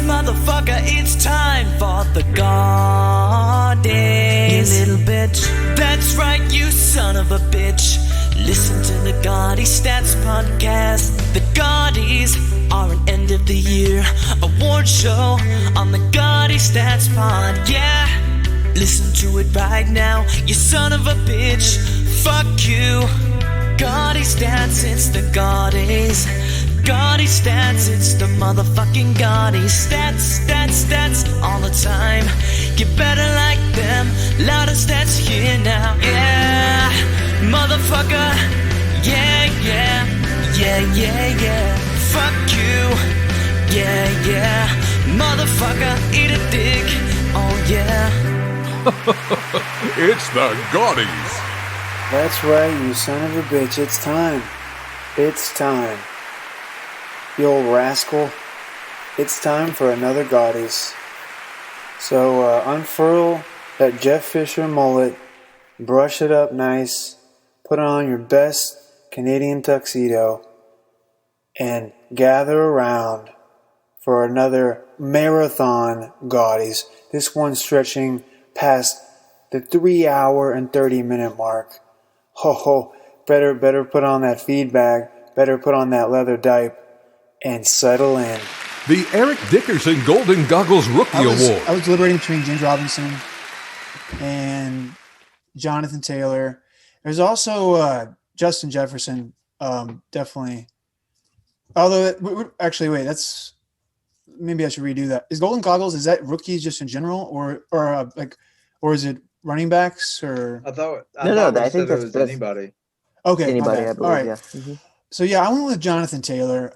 motherfucker, it's time for the Gaudies. You little bitch. That's right, you son of a bitch. Listen to the Gaudy Stats podcast. The Gaudies are an end of the year award show on the Gaudy Stats pod. Yeah, listen to it right now, you son of a bitch. Fuck you. Gaudy Stats, it's the Gaudies. Gaudy Stats, it's the motherfucking Gaudy Stats, stats, stats, all the time. You better like them, louder stats here now. Yeah, motherfucker. Yeah, yeah, yeah, yeah, yeah. Fuck you. Yeah, yeah, motherfucker, eat a dick. Oh yeah. It's the Gaudies. That's right, you son of a bitch. It's time. It's time. You old rascal. It's time for another Gaudies. So unfurl that Jeff Fisher mullet, brush it up nice, put on your best Canadian tuxedo, and gather around for another marathon Gaudies. This one stretching past the 3 hour and 30-minute mark. Ho ho, better put on that feed bag, better put on that leather diaper, and settle in. The Eric Dickerson Golden Goggles Rookie Award. I was deliberating between James Robinson and Jonathan Taylor. There's also Justin Jefferson, definitely. Although, actually, wait, that's maybe I should redo that. Is Golden Goggles, is that rookies just in general, or is it running backs or? I thought I think that's anybody. Okay, anybody. I believe, all right. Yeah. Mm-hmm. So yeah, I went with Jonathan Taylor.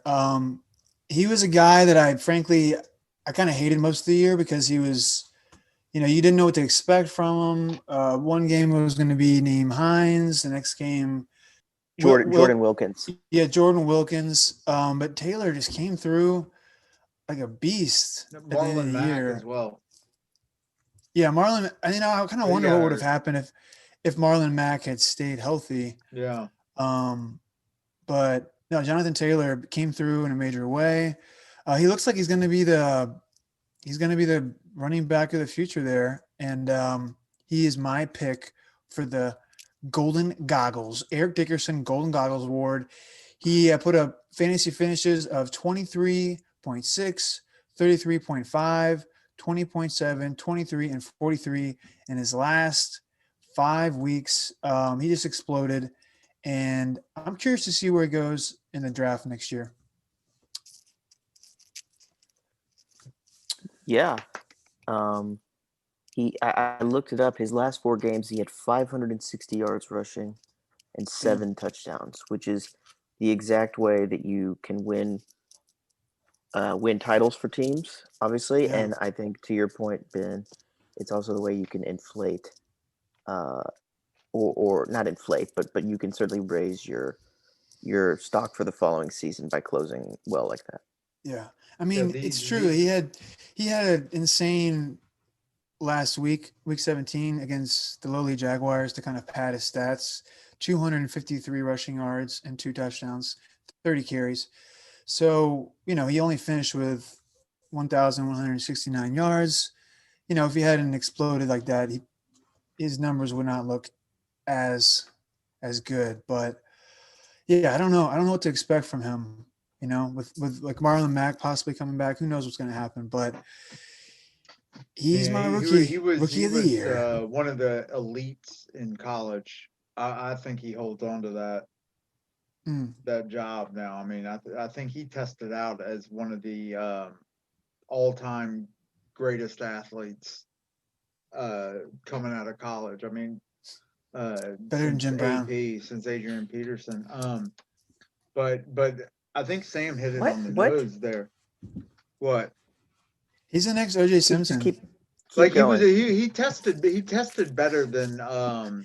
He was a guy that I kind of hated most of the year because he was, you didn't know what to expect from him. One game was going to be Naeem Hines. The next game, Jordan Wilkins. Yeah, Jordan Wilkins. But Taylor just came through like a beast at the end of the year as well. Yeah, Marlon. I kind of wonder what would have happened if Marlon Mack had stayed healthy. Yeah. But no, Jonathan Taylor came through in a major way. He looks like he's going to be the running back of the future there, and he is my pick for the Golden Goggles, Eric Dickerson Golden Goggles Award. He put up fantasy finishes of 23.6, 33.5, 20.7, 23, and 43 in his last 5 weeks. He just exploded. And I'm curious to see where he goes in the draft next year. Yeah. I looked it up. His last 4 games, he had 560 yards rushing and 7 touchdowns, which is the exact way that you can win titles for teams, obviously. Yeah. And I think, to your point, Ben, it's also the way you can inflate or not inflate, but you can certainly raise your stock for the following season by closing well like that. Yeah. I mean, it's true. He had an insane last week 17 against the lowly Jaguars to kind of pad his stats, 253 rushing yards and 2 touchdowns, 30 carries. So, he only finished with 1,169 yards. If he hadn't exploded like that, his numbers would not look as good. But yeah, I don't know what to expect from him, with like Marlon Mack possibly coming back. Who knows what's going to happen, but he's my rookie of the year. One of the elites in college. I think he holds on to that job now. I mean, I think he tested out as one of the all-time greatest athletes coming out of college. I mean, better than Jim Brown, since Adrian Peterson. But I think Sam hit it on the nose there. What? He's the next OJ Simpson. Keep he tested better than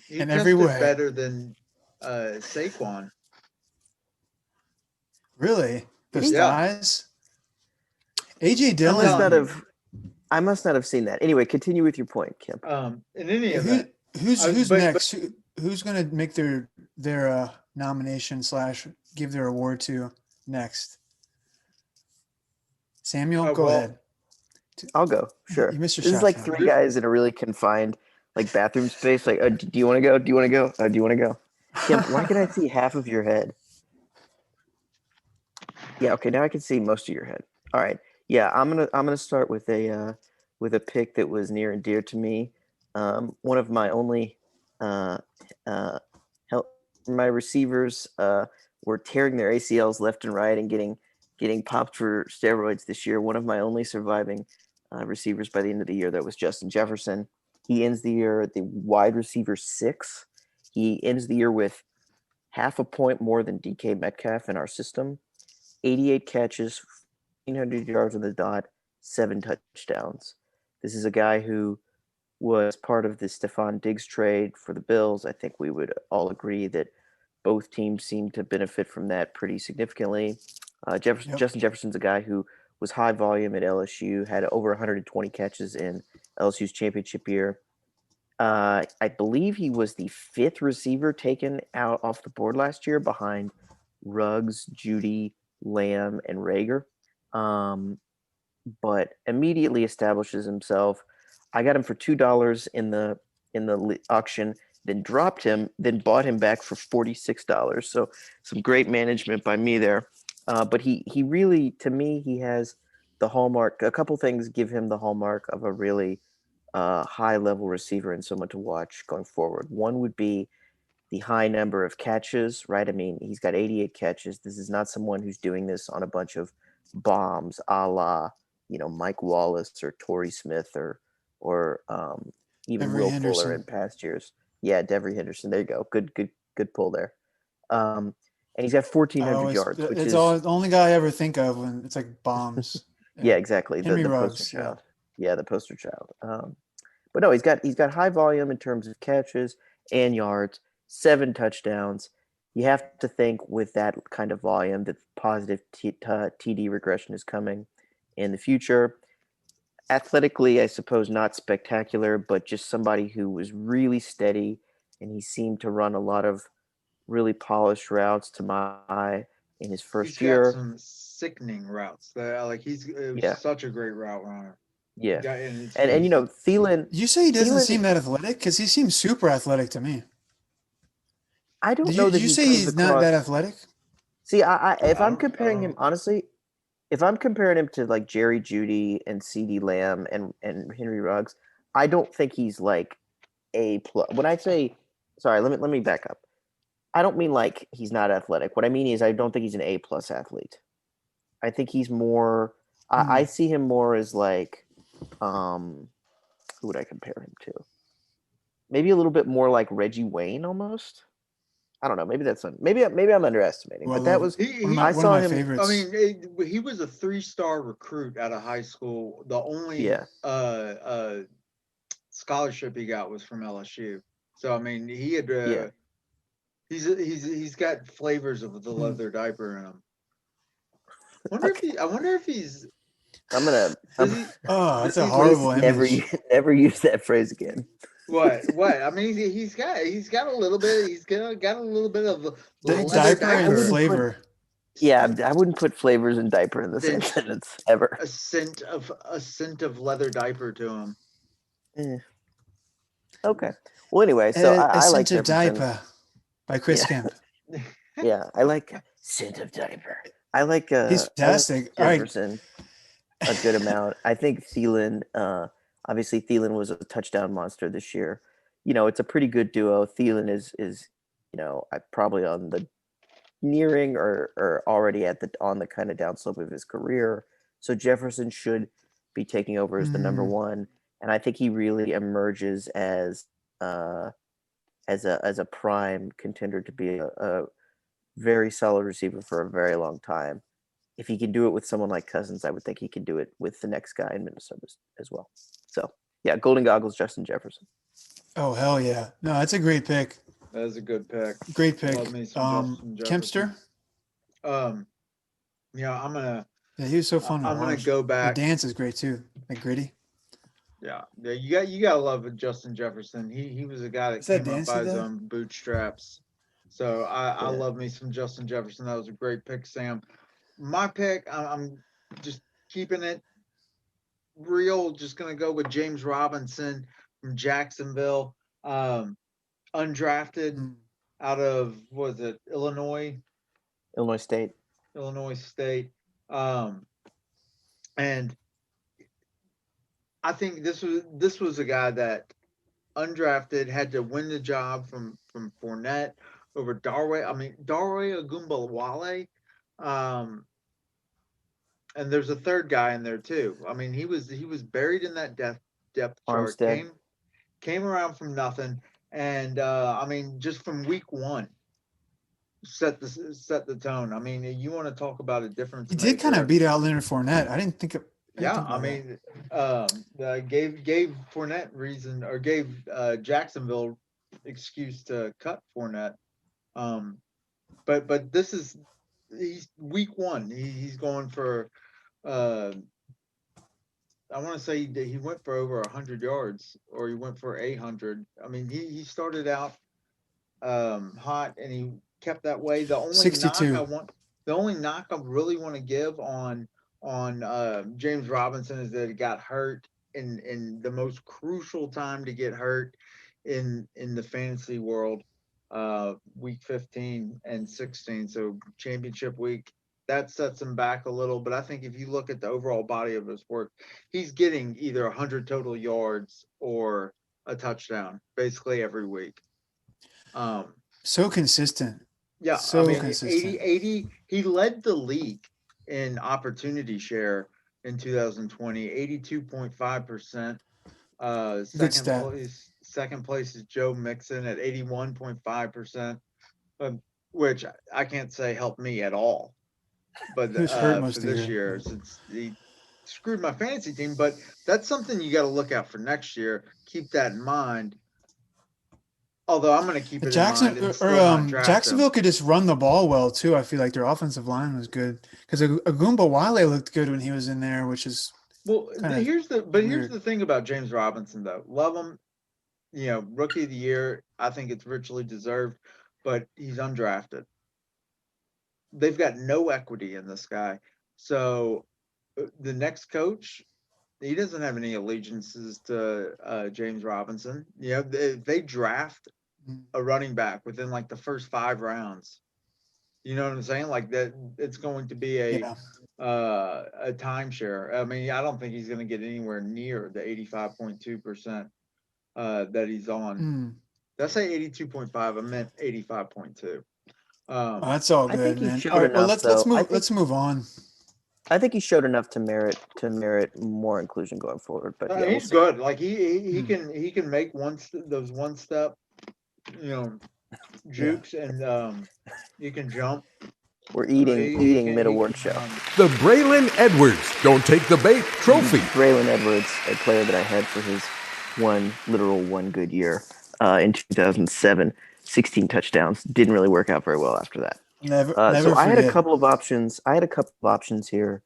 in every way better than Saquon. Really? The size? AJ Dillon. I must not have seen that. Anyway, continue with your point, Kim. In any event, who's next? Who's going to make their nomination / give their award to next? Samuel, go ahead. I'll go. Sure. You missed your This is shot, like Cam. three guys in a really confined like bathroom space. Like, do you want to go? Do you want to go? Do you want to go? Kim, why can I see half of your head? Yeah. Okay. Now I can see most of your head. All right. Yeah. I'm gonna start with a pick that was near and dear to me. One of my only uh, uh, help my receivers were tearing their ACLs left and right and getting popped for steroids this year. One of my only surviving receivers by the end of the year, that was Justin Jefferson. He ends the year at the wide receiver 6. He ends the year with half a point more than DK Metcalf in our system. 88 catches, 1,500 yards on the dot, 7 touchdowns. This is a guy who was part of the Stephon Diggs trade for the Bills. I think we would all agree that both teams seem to benefit from that pretty significantly. Justin Jefferson's a guy who was high volume at LSU, had over 120 catches in LSU's championship year. I believe he was the 5th receiver taken out off the board last year behind Ruggs, Judy, Lamb, and Rager. But immediately establishes himself. I got him for $2 in the auction, then dropped him, then bought him back for $46. So some great management by me there. But he really, to me, he has the hallmark. A couple things give him the hallmark of a really high level receiver and someone to watch going forward. One would be the high number of catches, right? I mean, he's got 88 catches. This is not someone who's doing this on a bunch of bombs, a la Mike Wallace or Torrey Smith or even Every Will Henderson. Fuller in past years. Yeah, Devery Henderson. There you go. Good pull there. And he's got 1,400 yards, which is the only guy I ever think of when it's like bombs. yeah, exactly. Henry The Ruggs, poster child. Yeah, the poster child. But no, he's got high volume in terms of catches and yards, 7 touchdowns. You have to think with that kind of volume that positive TD regression is coming in the future. Athletically, I suppose not spectacular, but just somebody who was really steady, and he seemed to run a lot of really polished routes to my eye in his first year. He's got some sickening routes. He's such a great route runner. Yeah, Yeah, and Thielen. You say he doesn't Thielen, seem that athletic? Because he seems super athletic to me. I don't know that you he say comes he's across, not that athletic? See, if I'm comparing him, honestly, if I'm comparing him to like Jerry Jeudy and CeeDee Lamb and Henry Ruggs, I don't think he's like A plus. When I say, sorry, let me back up. I don't mean like he's not athletic. What I mean is I don't think he's an A plus athlete. I think he's more. I see him more as like, who would I compare him to? Maybe a little bit more like Reggie Wayne almost. I don't know. Maybe that's maybe I'm underestimating. But that was one of my favorites. I mean, he was a 3-star recruit out of high school. The only scholarship he got was from LSU. So I mean, he had he's got flavors of the leather diaper in him. I wonder if he's. That's a horrible image. Never use that phrase again. What? I mean, he's got a little bit. He's got a little bit of the diaper and flavor. I wouldn't put flavors and diaper in the same sentence ever. A scent of leather diaper to him. Okay. Well, anyway, so I like Scent of Diaper by Chris Kemp. Yeah, I like Scent of Diaper. I like he's fantastic. Jefferson a good amount. I think Thielen. Obviously, Thielen was a touchdown monster this year. It's a pretty good duo. Thielen is probably on the nearing or already on the kind of downslope of his career. So Jefferson should be taking over as the number one, and I think he really emerges as a prime contender to be a very solid receiver for a very long time. If he can do it with someone like Cousins, I would think he can do it with the next guy in Minnesota as well. So, yeah, Golden Goggles, Justin Jefferson. Oh, hell yeah. No, that's a great pick. That is a good pick. Great pick. Kempster? I'm going to. Yeah, he was so fun to watch. I'm going to go back. The dance is great, too. Like Gritty. Yeah, you got to love Justin Jefferson. He was a guy that came up by his own bootstraps. So I love me some Justin Jefferson. That was a great pick, Sam. My pick, I'm just keeping it real, just gonna go with James Robinson from Jacksonville, undrafted Mm. out of what was it, Illinois State. Illinois State, um, and I think this was a guy that undrafted had to win the job from Fournette over Darway. I mean Darway Agumbawale, um, and there's a third guy in there too. I mean he was buried in that depth chart. Armstead. Came around from nothing, and I mean just from week one set the tone. I mean you want to talk about a difference He did kind of maker. beat out Leonard Fournette. I didn't think Yeah, I about that. mean, gave Fournette reason or gave Jacksonville excuse to cut Fournette. Um, but this is he's week one. He's going for I want to say he went for over 100 yards or he went for 800. I mean he started out hot and he kept that way. 62. The only knock I really want to give on James Robinson is that he got hurt in the most crucial time to get hurt in the fantasy world, week 15 and 16, so championship week. That sets him back a little, but I think if you look at the overall body of his work, he's getting either 100 total yards or a touchdown basically every week. So consistent. Yeah, So I mean, consistent. 80, he led the league in opportunity share in 2020, 82.5%. Good stat. Second place is Joe Mixon at 81.5%, which I can't say helped me at all. But He was hurt most for of the this year. year, since he screwed my fantasy team, but that's something you got to look out for next year. Keep that in mind. Although I'm going to keep it in mind and still not draft him. Jacksonville could just run the ball well too. I feel like their offensive line was good because Agumbawale looked good when he was in there, which is Well, kind of here's weird. the thing about James Robinson though. Love him, rookie of the year. I think it's richly deserved, but he's undrafted. They've got no equity in this guy. So the next coach, he doesn't have any allegiances to James Robinson. They draft a running back within like the first 5 rounds. You know what I'm saying? Like that, it's going to be Yeah. a timeshare. I mean, I don't think he's going to get anywhere near the 85.2% that he's on. Mm. Did I say 82.5? I meant 85.2. Oh, that's all I think good, he man. showed All right, well enough, though. let's move on. I think he showed enough to merit more inclusion going forward. But yeah, we'll He's see. good. Like he can make those one step, jukes, and he can jump. We're eating mid-award show. The Braylon Edwards Don't Take the Bait trophy. Braylon Edwards, a player that I had for his one good year in 2007, 16 touchdowns. Didn't really work out very well after that. Never so I had a forget. couple of options here.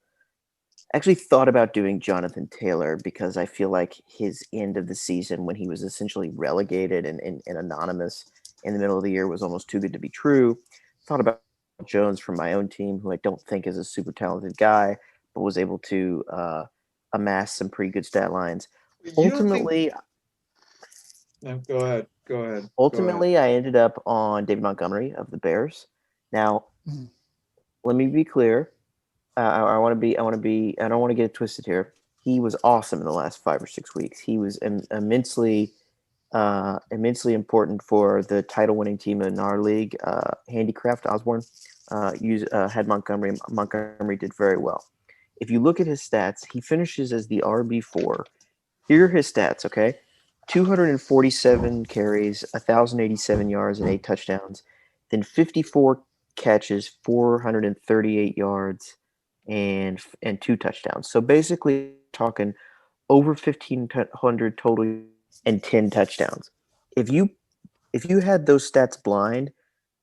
Actually thought about doing Jonathan Taylor because I feel like his end of the season when he was essentially relegated and anonymous in the middle of the year was almost too good to be true. Thought about Jones from my own team, who I don't think is a super talented guy, but was able to amass some pretty good stat lines. Ultimately, No, go ahead. Ultimately, I ended up on David Montgomery of the Bears. Now, let me be clear. I want to be. I don't want to get it twisted here. He was awesome in the last 5 or 6 weeks. He was immensely important for the title-winning team in our league. Handicraft Osborne had Montgomery. Montgomery did very well. If you look at his stats, he finishes as the RB4. Here are his stats. Okay, 247 carries, 1,087 yards, and 8 touchdowns. Then 54 catches, 438 yards, and 2 touchdowns. So basically, talking over 1,500 total and 10 touchdowns. If you had those stats blind,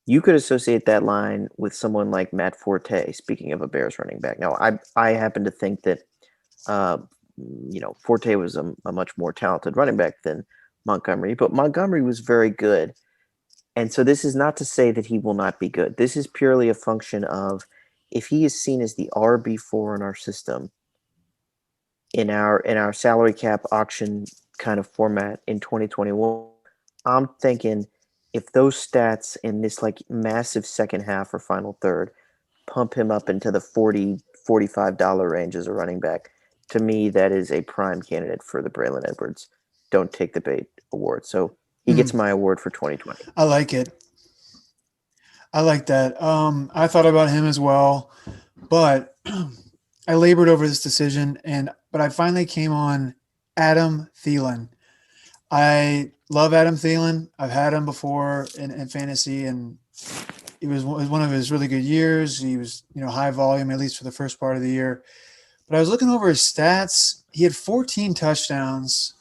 you could associate that line with someone like Matt Forte. Speaking of a Bears running back, now I happen to think that Forte was a much more talented running back than Montgomery, but Montgomery was very good. And so this is not to say that he will not be good. This is purely a function of if he is seen as the RB4 in our system, in our salary cap auction kind of format in 2021, I'm thinking if those stats in this like massive second half or final third pump him up into the $40-$45 range as a running back, to me that is a prime candidate for the Braylon Edwards Don't Take the Bait award. So he gets my award for 2020. I like it. I like that. I thought about him as well, but I labored over this decision, but I finally came on Adam Thielen. I love Adam Thielen. I've had him before in fantasy, and it was one of his really good years. He was, high volume, at least for the first part of the year. But I was looking over his stats. He had 14 touchdowns,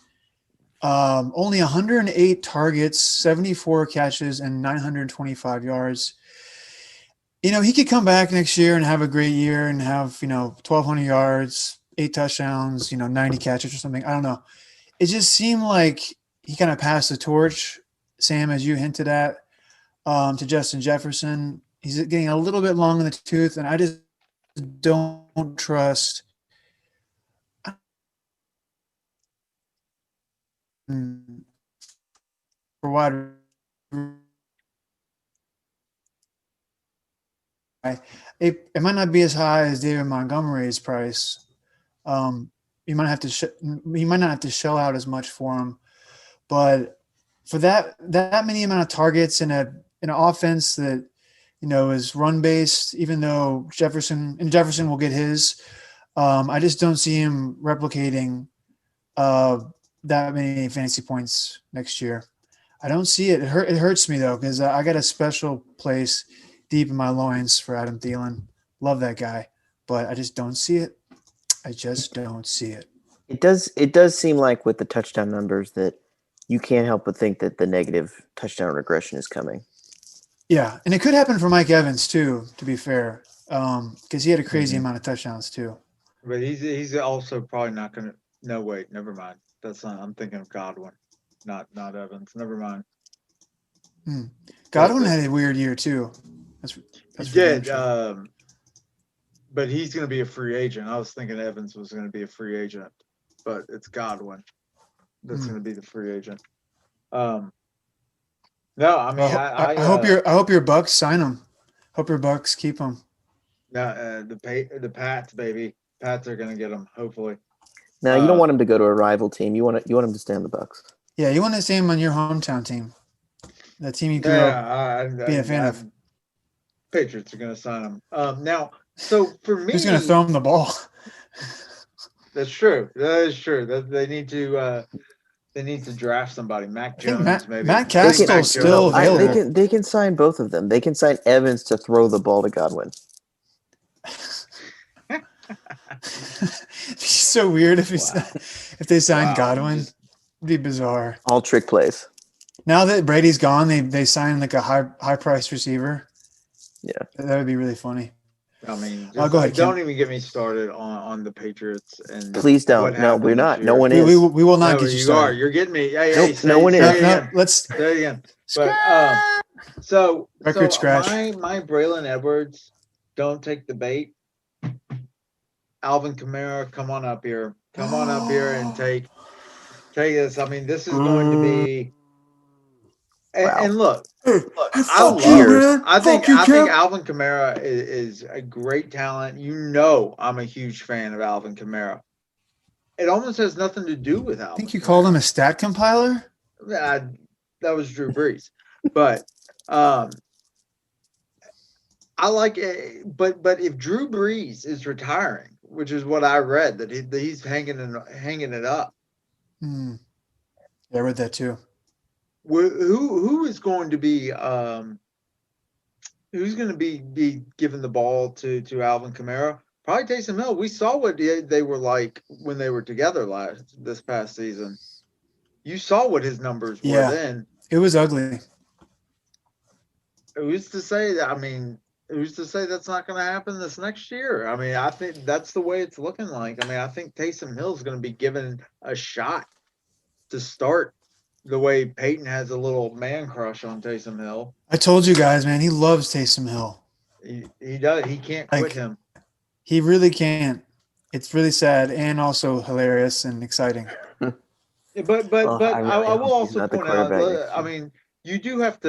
only 108 targets, 74 catches, and 925 yards. He could come back next year and have a great year and have, 1,200 yards, 8 touchdowns, 90 catches or something. I don't know. It just seemed like he kind of passed the torch, Sam, as you hinted at, to Justin Jefferson. He's getting a little bit long in the tooth, and I just don't trust for wide. It might not be as high as David Montgomery's price. You might not have to shell out as much for him, but for that many amount of targets in an offense that is run based, even though Jefferson will get his, I just don't see him replicating that many fantasy points next year. I don't see it. It hurts me though, because I got a special place deep in my loins for Adam Thielen. Love that guy, but I just don't see it. I just don't see it. It does seem like with the touchdown numbers that you can't help but think that the negative touchdown regression is coming. Yeah, and it could happen for Mike Evans too, to be fair, because he had a crazy amount of touchdowns too. But he's also probably not going to – no, wait, never mind. That's not – I'm thinking of Godwin, not Evans. Never mind. Godwin had a weird year too. That's he did, but he's going to be a free agent. I was thinking Evans was going to be a free agent, but it's Godwin that's going to be the free agent. No, I mean, I hope your Bucks sign him. Hope your Bucks keep him. No, the Pats, baby. Pats are going to get him, hopefully. Now you don't want him to go to a rival team. You want him to stay on the Bucks. Yeah, you want to see him on your hometown team, the team you grew up being a fan of. Patriots are going to sign him. Now, so for me, who's going to throw him the ball? That's true. That is true. They need to draft somebody. Mac Jones, maybe. Matt Castle's still available. They can sign both of them. They can sign Evans to throw the ball to Godwin. It's so weird if they sign Godwin. It'd be bizarre. All trick plays. Now that Brady's gone, they sign like a high price receiver. Yeah, that would be really funny. I mean, go ahead. Don't even get me started on the Patriots. And please don't. No, we're not. No one is. We will not get you started. You're getting me. No one is. Let's say it again. But so scratch. My Braylon Edwards, don't take the bait. Alvin Kamara, come on up here. Come on up here and take this. I mean, this is going to be. And look, I think Alvin Kamara is a great talent. I'm a huge fan of Alvin Kamara. It almost has nothing to do with Alvin. I think you called him a stat compiler. That was Drew Brees, but I like it. But if Drew Brees is retiring, which is what I read, that he's hanging it up. Yeah, I read that too. Who is going to be who's going to be giving the ball to Alvin Kamara? Probably Taysom Hill. We saw what they were like when they were together this past season. You saw what his numbers were then. It was ugly. Who's to say that? I mean, who's to say that's not going to happen this next year? I mean, I think that's the way it's looking like. I mean, I think Taysom Hill is going to be given a shot to start. The way Peyton has a little man crush on Taysom Hill. I told you guys, man, he loves Taysom Hill. He does. He can't quit him. He really can't. It's really sad and also hilarious and exciting. Yeah, but Oh, I I really will hope he's also not the point out. quarterback next I year. mean, you do have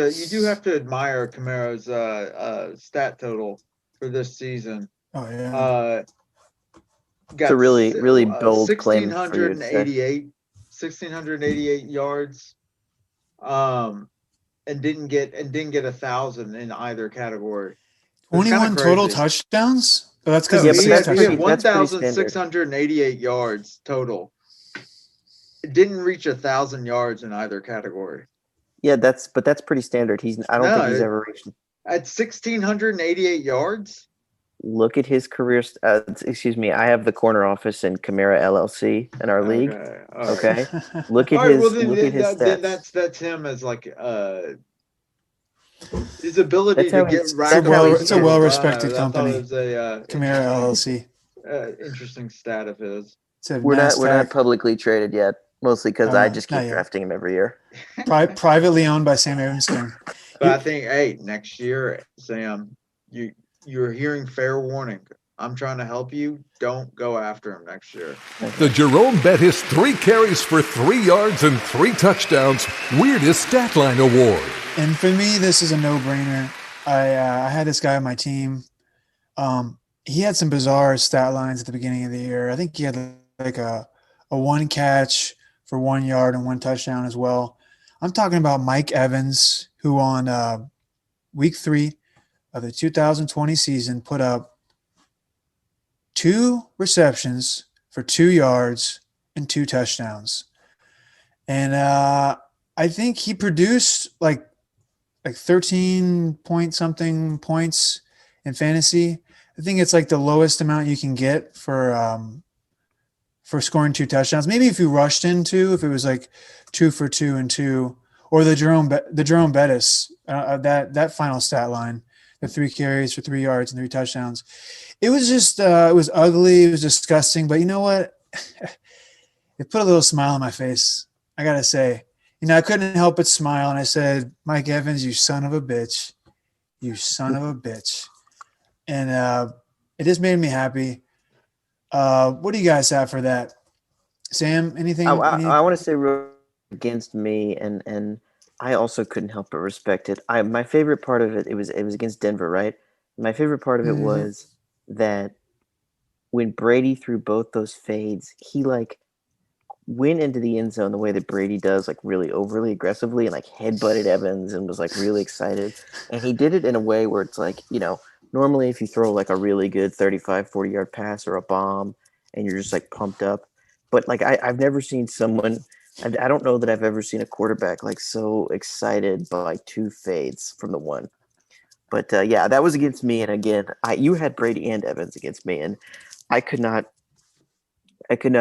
to admire Kamara's stat total for this season. Oh yeah. Uh, It's a got really, really bold sixteen claim for you hundred to and say. eighty-eight, 1,688 yards. Um, and didn't get 1,000 in either category. It's kind of 21 total crazy. touchdowns. But that's because No, Yeah, of but six he had that's pretty touchdowns. standard. 1,688 yards total. It didn't reach 1,000 yards in either category. Yeah, that's pretty standard. I don't think he's No, ever reached. at 1,688 yards. Look at his career. Excuse me. I have the corner office in Camara LLC in our league. Okay, all right. Okay, look at All right, well his look at his then stats. that's him as like his ability That's to how get he's. It's a That's rack how up well he the it's a numbers. well hits. I don't respected know. I thought it company. was a Camara LLC. interesting stat of his. It's a We're not NASDAQ. publicly traded yet, mostly because I just Not keep yet. drafting him every year. Privately owned by Sam Evanstein. But I think, hey, next year, Sam, you're hearing fair warning. I'm trying to help you. Don't go after him next year. The Jerome Bettis 3 carries for 3 yards and 3 touchdowns weirdest stat line award. And for me, this is a no-brainer. I had this guy on my team. He had some bizarre stat lines at the beginning of the year. I think he had like a 1 catch for 1 yard and 1 touchdown as well. I'm talking about Mike Evans, who on week 3 of the 2020 season put up 2 receptions for 2 yards and 2 touchdowns. And I think he produced like 13 point something points in fantasy. I think it's like the lowest amount you can get for scoring 2 touchdowns. Maybe if you rushed in 2, if it was like 2 for 2 and 2, or the Jerome Bettis that final stat line, the 3 carries for 3 yards and 3 touchdowns. It was just it was ugly. It was disgusting. But you know what? It put a little smile on my face. I gotta say, I couldn't help but smile, and I said, "Mike Evans, you son of a bitch, you son of a bitch," and it just made me happy. What do you guys have for that, Sam? Anything? I want to say against me, and I also couldn't help but respect it. My favorite part of it was against Denver, right? My favorite part of it was that when Brady threw both those fades, he like went into the end zone the way that Brady does, like really overly aggressively, and like headbutted Evans and was like really excited. And he did it in a way where it's like, normally if you throw like a really good 35, 40-yard pass or a bomb and you're just like pumped up. But like I've never seen someone, I don't know that I've ever seen a quarterback like so excited by 2 fades from the one. But yeah, that was against me. And again, you had Brady and Evans against me, and I could not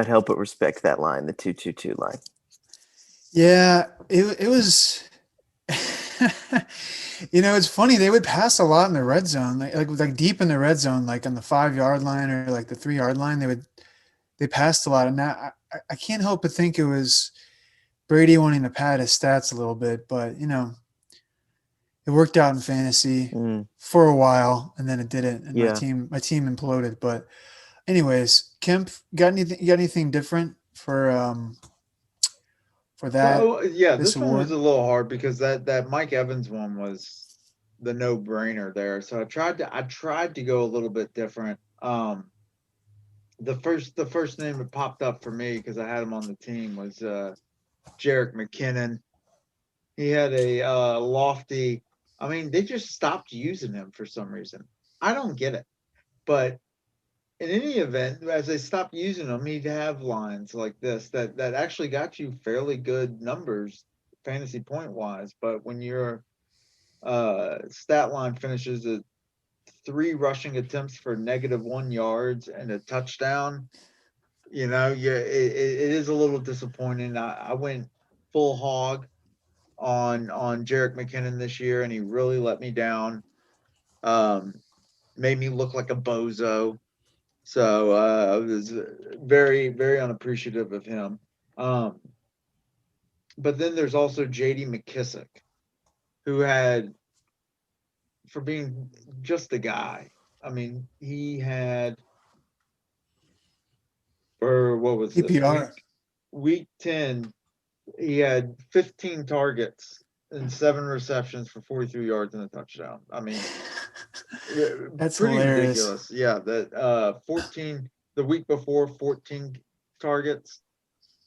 help but respect that line, the 2-2-2 line. Yeah, it was. It's funny. They would pass a lot in the red zone, like deep in the red zone, like on the 5-yard line or like the 3-yard line. They passed a lot, and that I can't help but think it was Brady wanting to pad his stats a little bit, but it worked out in fantasy for a while, and then it didn't, and my team imploded. But anyways, Kemp, got anything different for that? Well, yeah, this this one was award? a little hard because that Mike Evans one was the no-brainer there. So I tried to go a little bit different. The first name that popped up for me because I had him on the team was Jerick McKinnon. He had a lofty. I mean, they just stopped using him for some reason. I don't get it, but in any event, as they stopped using him, he'd have lines like this that actually got you fairly good numbers, fantasy point wise. But when your stat line finishes at 3 rushing attempts for -1 yards and a touchdown, it is a little disappointing. I went full hog on Jerick McKinnon this year, and he really let me down. Made me look like a bozo. So I was very, very unappreciative of him. But then there's also J.D. McKissick, who had, for being just a guy, I mean, he had For what was this PPR. week 10? He had 15 targets and 7 receptions for 43 yards and a touchdown. I mean, That's pretty hilarious. ridiculous. Yeah, that 14 the week before, 14 targets.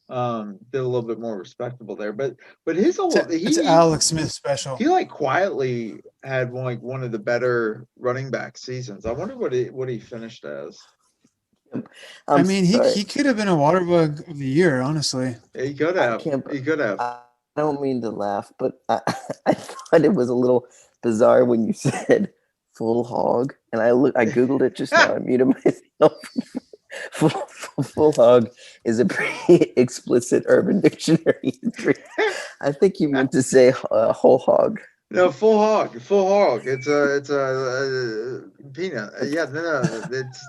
Did a little bit more respectable there, but his whole It's Alex Smith special. he like quietly had one of the better running back seasons. I wonder what he finished as. I mean, he could have been a water bug of the year, honestly. He could have. I don't mean to laugh, but I thought it was a little bizarre when you said full hog, and I googled it just now. I muted myself. Full hog is a pretty explicit Urban Dictionary entry. I think you meant to say whole hog. No, full hog. It's a peanut. Yeah, no, it's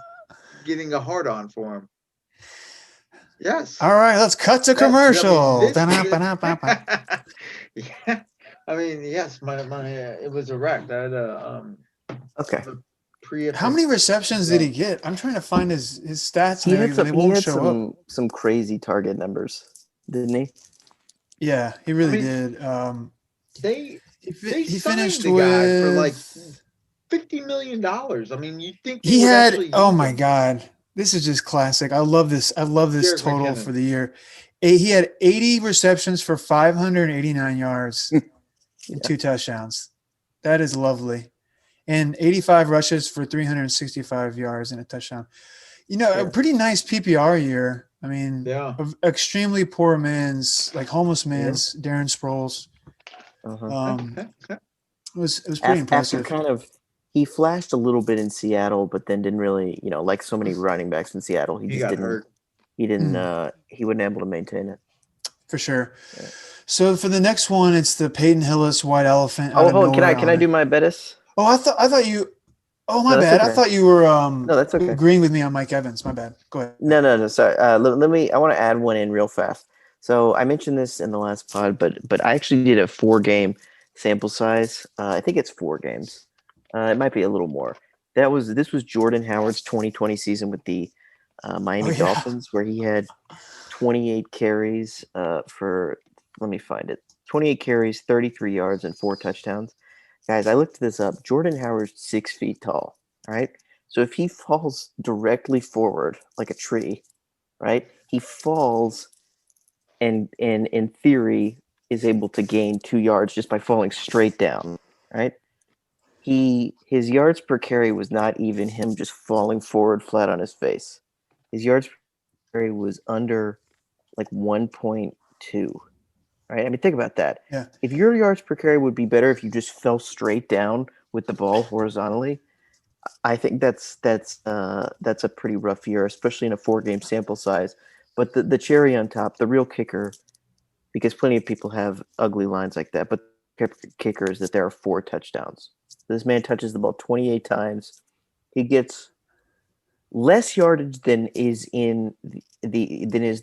getting a hard on for him. Yes. All right, let's cut to commercial. Yeah, I mean, yes, my it was a wreck. I had okay. How many receptions did he get? I'm trying to find his stats. He had some crazy target numbers, didn't he? Yeah, he really did. They he finished the with guy for like $50 million. I mean, you think he had? Oh my God, this is just classic. I love this. I love this Derek total McKinnon. for the year. He had 80 receptions for 589 yards and 2 touchdowns. That is lovely. And 85 rushes for 365 yards and a touchdown. A pretty nice PPR year. I mean, extremely poor man's, like homeless man's Darren Sproles. It was pretty impressive. He flashed a little bit in Seattle, but then didn't really, like so many running backs in Seattle, he just didn't hurt. He wasn't able to maintain it. For sure. Yeah. So for the next one, it's the Peyton Hillis White Elephant. Can I do my Bettis? Oh, I thought you. Oh, my bad. Okay. I thought you were no, that's okay. Agreeing with me on Mike Evans. My bad. Go ahead. No. Sorry. I want to add one in real fast. So I mentioned this in the last pod, but I actually did a 4-game sample size. I think it's 4 games. It might be a little more. This was Jordan Howard's 2020 season with the Miami Dolphins, where he had 28 carries for. Let me find it. 28 carries, 33 yards, and 4 touchdowns. Guys, I looked this up. Jordan Howard's 6 feet tall, right? So if he falls directly forward like a tree, right, he falls and in theory is able to gain 2 yards just by falling straight down, right? His yards per carry was not even him just falling forward flat on his face. His yards per carry was under like 1.2. Right? I mean, think about that. Yeah. If your yards per carry would be better if you just fell straight down with the ball horizontally, I think that's a pretty rough year, especially in a 4-game sample size. But the cherry on top, the real kicker, because plenty of people have ugly lines like that, but the kicker is that there are 4 touchdowns. This man touches the ball 28 times. He gets less yardage than is the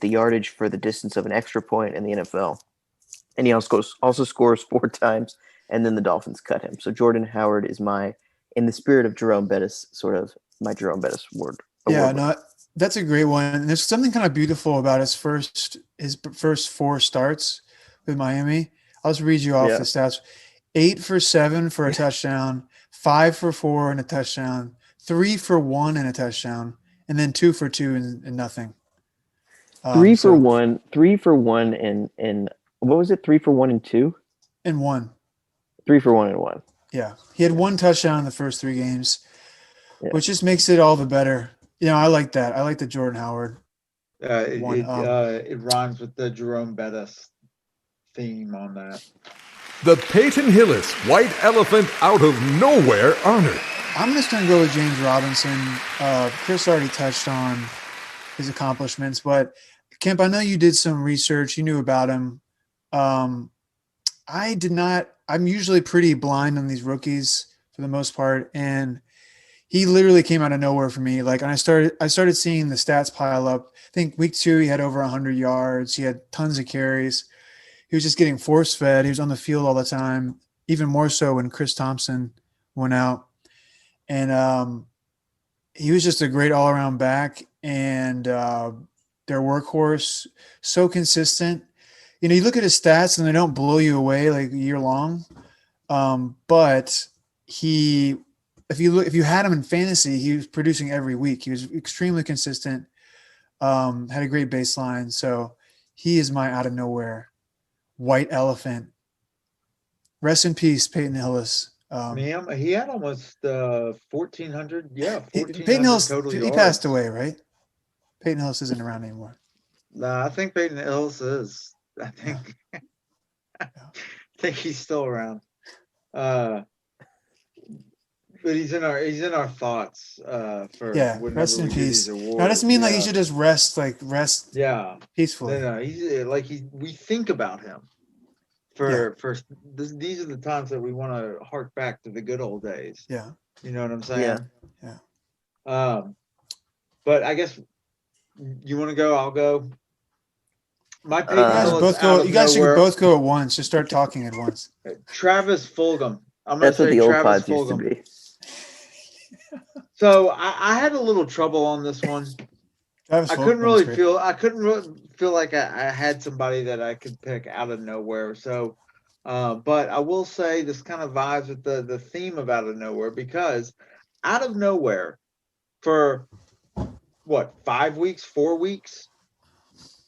yardage for the distance of an extra point in the NFL. And he also scores 4 times, and then the Dolphins cut him. So Jordan Howard is in the spirit of Jerome Bettis, sort of my Jerome Bettis award. Yeah, no, that's a great one. And there's something kind of beautiful about his first 4 starts with Miami. I'll just read you off the stats. 8 for 7 for a touchdown, 5 for 4 and a touchdown, 3 for 1 and a touchdown, and then 2 for 2 and nothing. 3 for 1 and what was it? 3 for 1 and 2? And 1. 3 for 1 and 1. Yeah. He had 1 touchdown in the first 3 games, which just makes it all the better. I like that. I like the Jordan Howard. It rhymes with the Jerome Bettis theme on that. The Peyton Hillis White Elephant out of nowhere honor. I'm just going to go with James Robinson. Chris already touched on his accomplishments, but Kemp, I know you did some research. You knew about him. I did not. I'm usually pretty blind on these rookies for the most part, and he literally came out of nowhere for me. Like, and I started seeing the stats pile up. I think week 2 he had over 100 yards. He had tons of carries. He was just getting force fed. He was on the field all the time, even more so when Chris Thompson went out. And he was just a great all-around back. And their workhorse, so consistent. You look at his stats and they don't blow you away like year long. But if you had him in fantasy, he was producing every week. He was extremely consistent. Had a great baseline. So he is my out of nowhere white elephant. Rest in peace, Peyton Hillis. He had almost 1,400. Yeah, Peyton 1,400 Hillis, total he yards. passed away, right? Peyton Hillis isn't around anymore. Nah, I think Peyton Hillis is. I think. Yeah. I think he's still around. But he's in our thoughts. For rest in peace. These awards. Now, it doesn't mean like he should just rest Yeah, peacefully. No, we think about him. These are the times that we want to hark back to the good old days. Yeah. You know what I'm saying? Yeah. But I guess you want to go, I'll go. My pick You guys should both go at once. Just start talking at once. Travis Fulgham. I'm going to say what the old Travis pods used to Fulgham. be. So I had a little trouble on this one. I couldn't really feel like I had somebody that I could pick out of nowhere. So, but I will say this kind of vibes with the theme of out of nowhere, because out of nowhere for what, 4 weeks,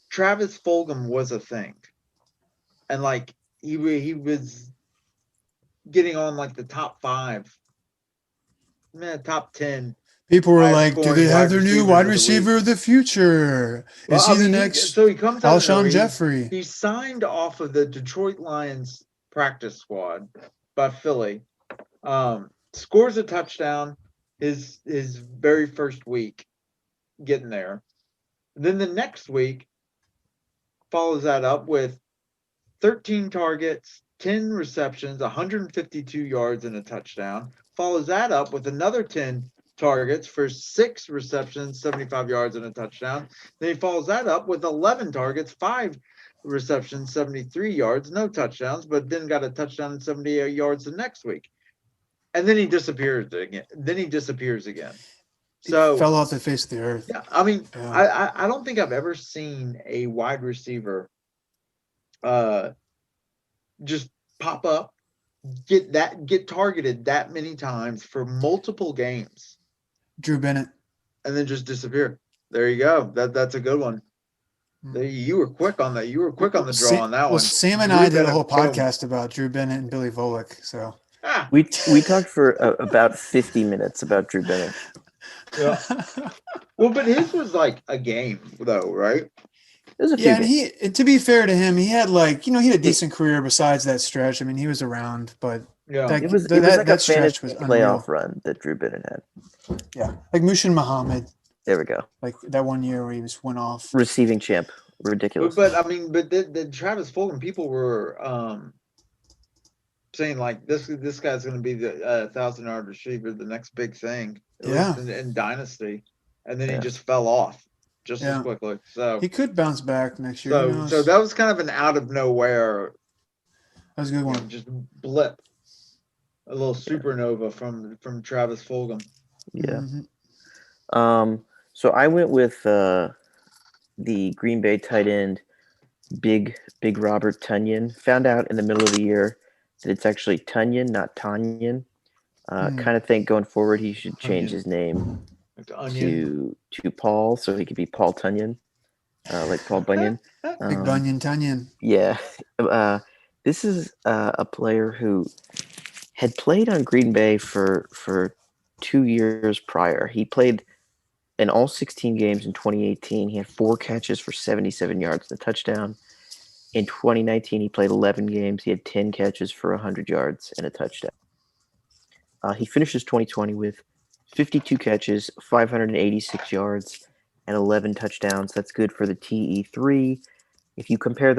Travis Fulgham was a thing, and like he was getting on like the top 5, top 10. People were like, do they have their new wide receiver of the future? Is he the next he comes out Alshon Jeffrey? He signed off of the Detroit Lions practice squad by Philly. Scores a touchdown his very first week getting there. Then the next week follows that up with 13 targets, 10 receptions, 152 yards, and a touchdown. Follows that up with another 10 targets for 6 receptions, 75 yards, and a touchdown. Then he follows that up with 11 targets, 5 receptions, 73 yards, no touchdowns, but then got a touchdown and 78 yards the next week. And then he disappears again. So he fell off the face of the earth. Yeah, I mean, yeah. I don't think I've ever seen a wide receiver just pop up, get targeted that many times for multiple games. Drew Bennett. And then just disappear. There you go. That's a good one. You were quick on that. You were quick on the draw on that one. Well, Sam and I did a whole podcast about Drew Bennett and Billy Volek. So we talked for about 50 minutes about Drew Bennett. Yeah. Well, but his was like a game though, right? Yeah, and to be fair to him, he had he had a decent career besides that stretch. I mean, he was around, but it was like a stretch was playoff run that Drew Bennett had. Yeah, like Mushin Muhammad. There we go. Like that one year where he just went off. Receiving champ. Ridiculous. But I mean, the Travis Fulgham, people were saying like this guy's going to be the 1,000-yard receiver, the next big thing, in Dynasty, and then he just fell off just as quickly. So he could bounce back next year. So that was kind of an out of nowhere. That was a good one. Just blip, a little supernova from Travis Fulgham. Yeah. Mm-hmm. So I went with the Green Bay tight end, Big Robert Tonyan. Found out in the middle of the year that it's actually Tonyan, not Tanyan. Kind of think going forward he should change his name to Paul, so he could be Paul Tonyan, like Paul Bunyan. Big Bunyan Tonyan. Yeah. This is a player who had played on Green Bay for 2 years prior. He played in all 16 games in 2018. He had 4 catches for 77 yards and a touchdown. In 2019, he played 11 games. He had 10 catches for 100 yards and a touchdown. He finishes 2020 with 52 catches, 586 yards, and 11 touchdowns. That's good for the TE3. If you compare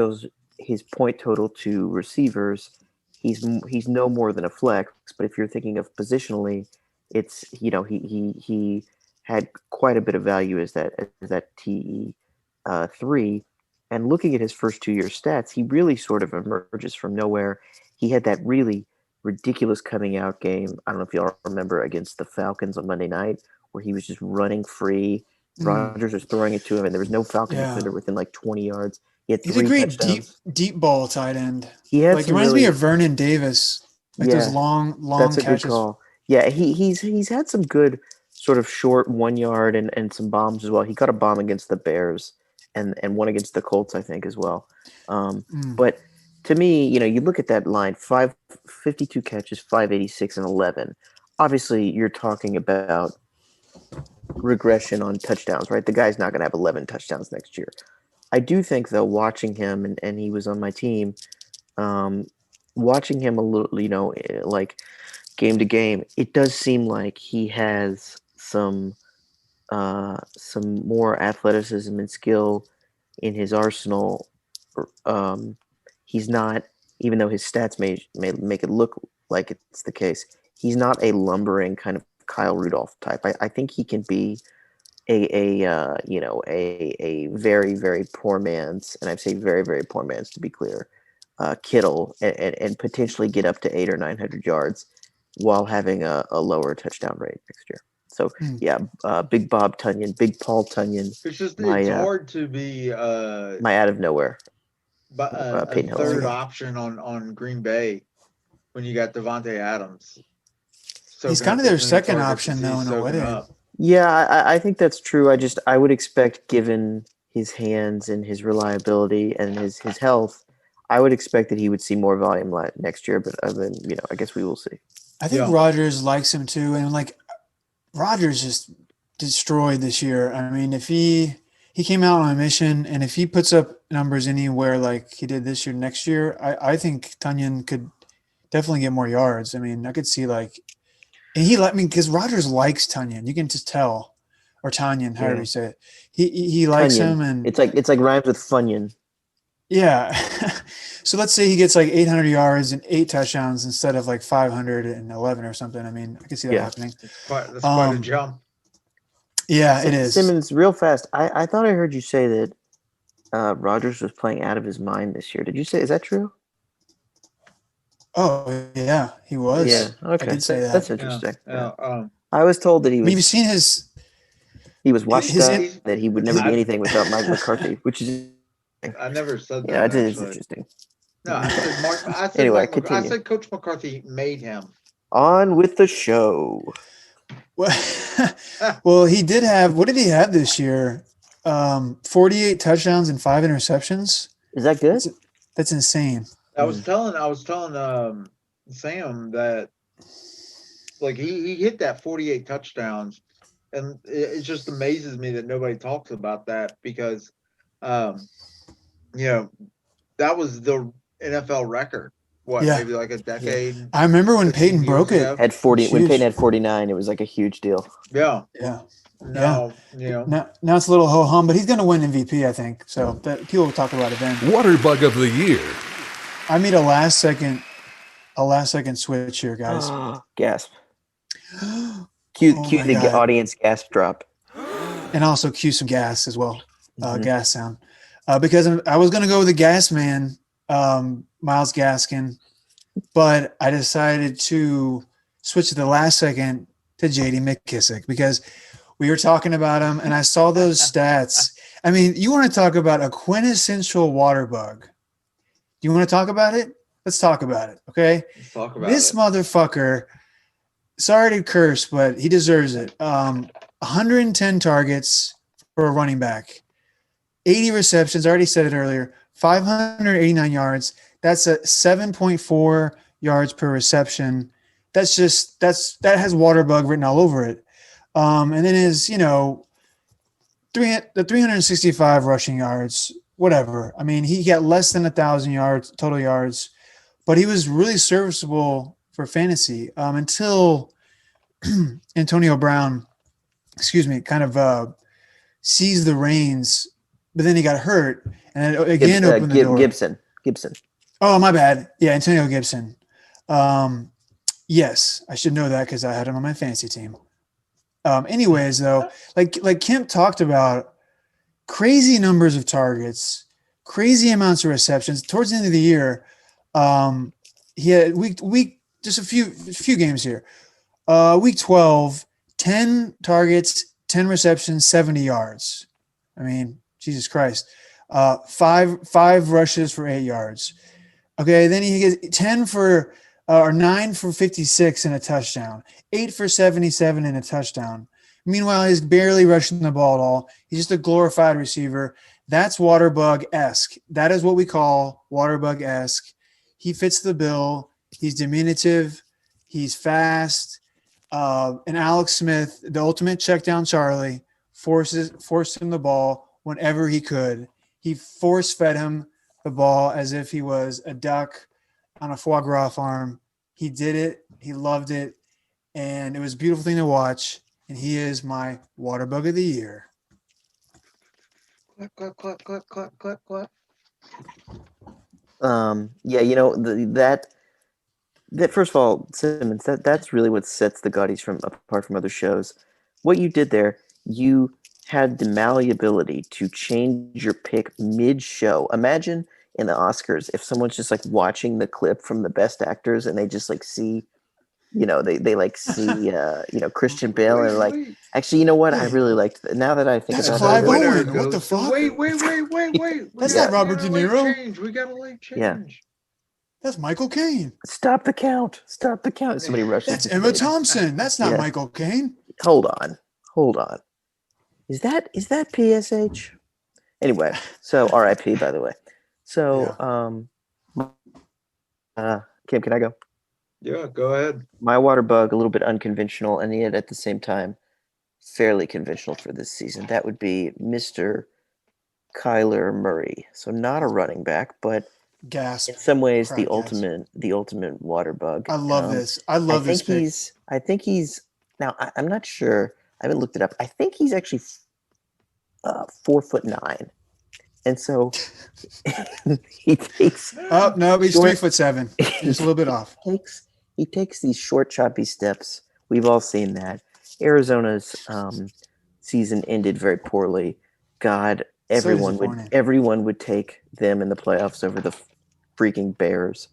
his point total to receivers, he's no more than a flex. But if you're thinking of positionally, it's he had quite a bit of value as that TE3. And looking at his first 2 year stats, he really sort of emerges from nowhere. He had that really ridiculous coming out game. I don't know if y'all remember against the Falcons on Monday night, where he was just running free Rodgers was throwing it to him, and there was no Falcon defender within like 20 yards. He had He's a 3 great touchdowns. deep ball tight end. He had Like, some reminds me really, of Vernon Davis. Like those yeah, long that's a good catches. call. Yeah, he's had some good sort of short 1 yard and some bombs as well. He caught a bomb against the Bears and one against the Colts, I think, as well. But to me, you look at that line, 52 catches, 586 and 11. Obviously, you're talking about regression on touchdowns, right? The guy's not going to have 11 touchdowns next year. I do think, though, watching him, and he was on my team, watching him a little, like game to game, it does seem like he has some more athleticism and skill in his arsenal. He's not, even though his stats may make it look like it's the case, he's not a lumbering kind of Kyle Rudolph type. I think he can be a very, very poor man's, and I say very, very poor man's to be clear, Kittle, and potentially get up to 800 or 900 yards while having a lower touchdown rate next year. So Big Bob Tunyon, Big Paul Tunyon. It's just it's hard to be my out of nowhere, but a third option on Green Bay when you got Devontae Adams. He's kind of their second option, though, in a way. Yeah, I think that's true. I would expect, given his hands and his reliability and his health, I would expect that he would see more volume next year. But then, I guess we will see. I think Rodgers likes him too, and like Rodgers just destroyed this year. I mean, if he came out on a mission, and if he puts up numbers anywhere like he did this year, next year, I think Tunyon could definitely get more yards. I mean, I could see like. And he let me, because Rodgers likes Tunyon. You can just tell, or Tunyon, however you say it. He likes him, and it's like rhymes with Funyon. Yeah. So let's say he gets like 800 yards and 8 touchdowns instead of like 511 or something. I mean, I can see that happening. That's quite a jump. Yeah, it is. Simmons, real fast. I thought I heard you say that Rodgers was playing out of his mind this year. Did you say? Is that true? Oh yeah, he was. Yeah, okay. I did say that. That's interesting. I was told that he was. I mean, you've seen his. He was washed up. That he would never be anything without Mike McCarthy, which is. I never said that. Yeah, it is interesting. No, I said Mark. I said anyway, I said Coach McCarthy made him. On with the show. Well, he did have. What did he have this year? 48 touchdowns and 5 interceptions. Is that good? That's insane. I was telling Sam that like he hit that 48 touchdowns, and it just amazes me that nobody talks about that because that was the NFL record. Maybe like a decade. Yeah. I remember when Peyton broke it. Had 40 when Peyton had 49, it was like a huge deal. Yeah. Now it's a little ho hum, but he's going to win MVP, I think. So that people will talk about it then. Waterbug of the year. I made a last second switch here, guys. Gasp. Cue the audience gasp drop. And also cue some gas as well. Gas sound. Because I was going to go with the gas man, Myles Gaskin, but I decided to switch at the last second to JD McKissick because we were talking about him and I saw those stats. I mean, you want to talk about a quintessential water bug. You want to talk about it? Let's talk about it, okay? Let's talk about this motherfucker, sorry to curse, but he deserves it. 110 targets for a running back, 80 receptions, I already said it earlier, 589 yards. That's a 7.4 yards per reception. That has water bug written all over it. And then his, the 365 rushing yards, whatever. I mean, he got less than 1,000 yards, total yards, but he was really serviceable for fantasy until Antonio Brown, kind of seized the reins, but then he got hurt and it again opened the door. Gibson. Oh, my bad. Yeah, Antonio Gibson. Yes, I should know that because I had him on my fantasy team. Anyways, though, like Kemp talked about, crazy numbers of targets, crazy amounts of receptions. Towards the end of the year, he had week just a few games here. Week 12, 10 targets, 10 receptions, 70 yards. I mean, Jesus Christ. Five rushes for 8 yards. Okay, then he gets 10 for or 9 for 56 and a touchdown, 8 for 77 and a touchdown. Meanwhile, he's barely rushing the ball at all. He's just a glorified receiver. That's Waterbug-esque. That is what we call Waterbug-esque. He fits the bill. He's diminutive. He's fast. And Alex Smith, the ultimate check down Charlie, forced him the ball whenever he could. He force-fed him the ball as if he was a duck on a foie gras farm. He did it. He loved it. And it was a beautiful thing to watch. And he is my Waterbug of the year. Clap, clap, clap, clap, clap, clap. That first of all, Simmons, that's really what sets the Gaudies apart from other shows. What you did there, you had the malleability to change your pick mid-show. Imagine in the Oscars if someone's just like watching the clip from the best actors and they just like see, they like see Christian Bale and like, actually, you know what? I really liked that. Now that I think That's about Clive it, Owen. What the fuck? Wait. That's not Robert De Niro. We got a late change. Yeah. That's Michael Caine. Stop the count. Somebody rushes. That's Emma Thompson. That's not Michael Caine. Hold on. Is that PSH? Anyway, so RIP, by the way. So, Kim, can I go? Yeah, go ahead. My Waterbug, a little bit unconventional, and yet at the same time, fairly conventional for this season. That would be Mr. Kyler Murray. So not a running back, but Gasp. in some ways Crowd the ultimate Waterbug. I love this. I love this pick. I think he's now. I'm not sure. I haven't looked it up. I think he's actually 4'9", and so he takes. Oh no, he's 3'7". Just a little bit off. He takes these short, choppy steps. We've all seen that. Arizona's season ended very poorly. God, everyone would take them in the playoffs over the freaking Bears.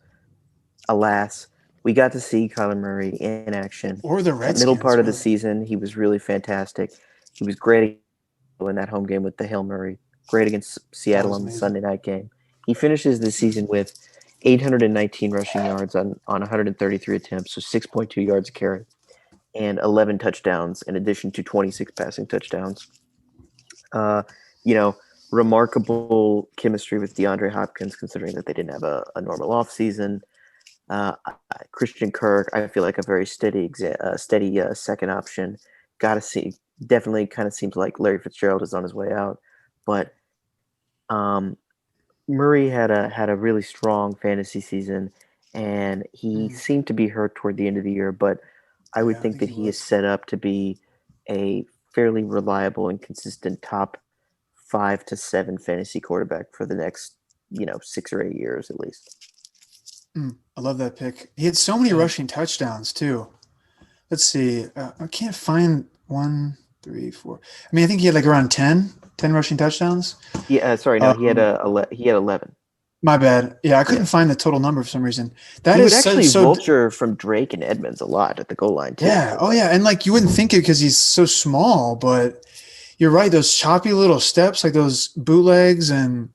Alas, we got to see Kyler Murray in action. Or the Redskins. Middle part of the season, he was really fantastic. He was great in that home game with the Hail Murray. Great against Seattle on the Sunday night game. He finishes the season with 819 rushing yards on 133 attempts, so 6.2 yards a carry, and 11 touchdowns in addition to 26 passing touchdowns. Remarkable chemistry with DeAndre Hopkins, considering that they didn't have a normal offseason. Christian Kirk, I feel like a very steady second option. Definitely kind of seems like Larry Fitzgerald is on his way out, but Murray had a really strong fantasy season, and he seemed to be hurt toward the end of the year, but I would think that he is set up to be a fairly reliable and consistent top 5 to 7 fantasy quarterback for the next 6 or 8 years at least. I love that pick. He had so many rushing touchdowns too. Let's see. I can't find 1, 3, 4. I mean, I think he had like around 10 rushing touchdowns. Yeah, sorry, no, he had 11. My bad. Yeah, I couldn't find the total number for some reason. He would actually vulture from Drake and Edmonds a lot at the goal line too. Yeah. Oh yeah, and like you wouldn't think it because he's so small, but you're right. Those choppy little steps, like those bootlegs, and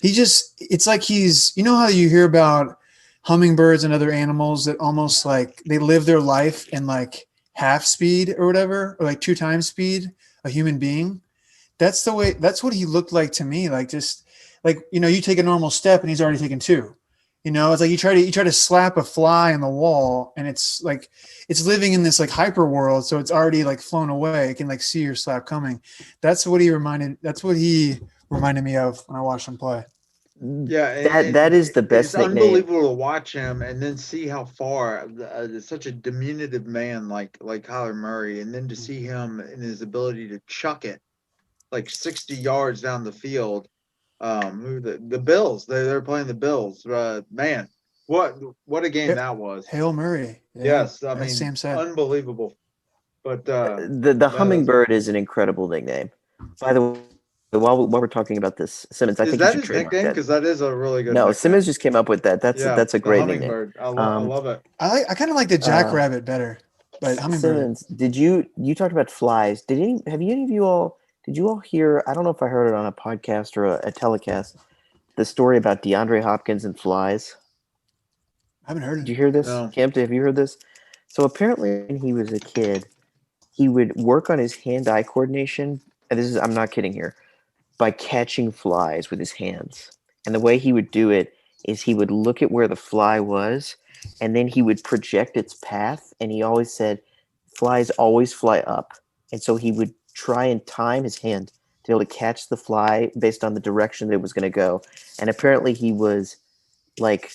it's like he's. You know how you hear about hummingbirds and other animals that almost like they live their life in like half speed or whatever, or like 2 times speed, a human being. That's what he looked like to me. Like just like, you take a normal step and he's already taken 2, it's like you try to slap a fly on the wall and it's like, it's living in this like hyper world. So it's already like flown away. It can like see your slap coming. That's what he reminded me of when I watched him play. Yeah, that is the best. It's unbelievable to watch him and then see how far such a diminutive man like Kyler Murray, and then to see him in his ability to chuck it like 60 yards down the field. The Bills? They're playing the Bills. Man, what a game that was! Hail Murray. Yeah, yes, I mean, Sam said. Unbelievable. But the hummingbird is an incredible nickname. By the way. While we're talking about this, Simmons, I think you should trademark that. Because that is a really good. No, nickname. Simmons just came up with that. That's a great nickname. I love it. I kind of like the Jackrabbit better. But hummingbird. Simmons, did you talked about flies? Did any of you all hear? I don't know if I heard it on a podcast or a telecast. The story about DeAndre Hopkins and flies. I haven't heard Did it. you hear this, No. Kemp? Have you heard this? So apparently, when he was a kid, he would work on his hand-eye coordination. And I'm not kidding here, by catching flies with his hands. And the way he would do it is he would look at where the fly was, and then he would project its path. And he always said, flies always fly up. And so he would try and time his hand to be able to catch the fly based on the direction that it was going to go. And apparently he was like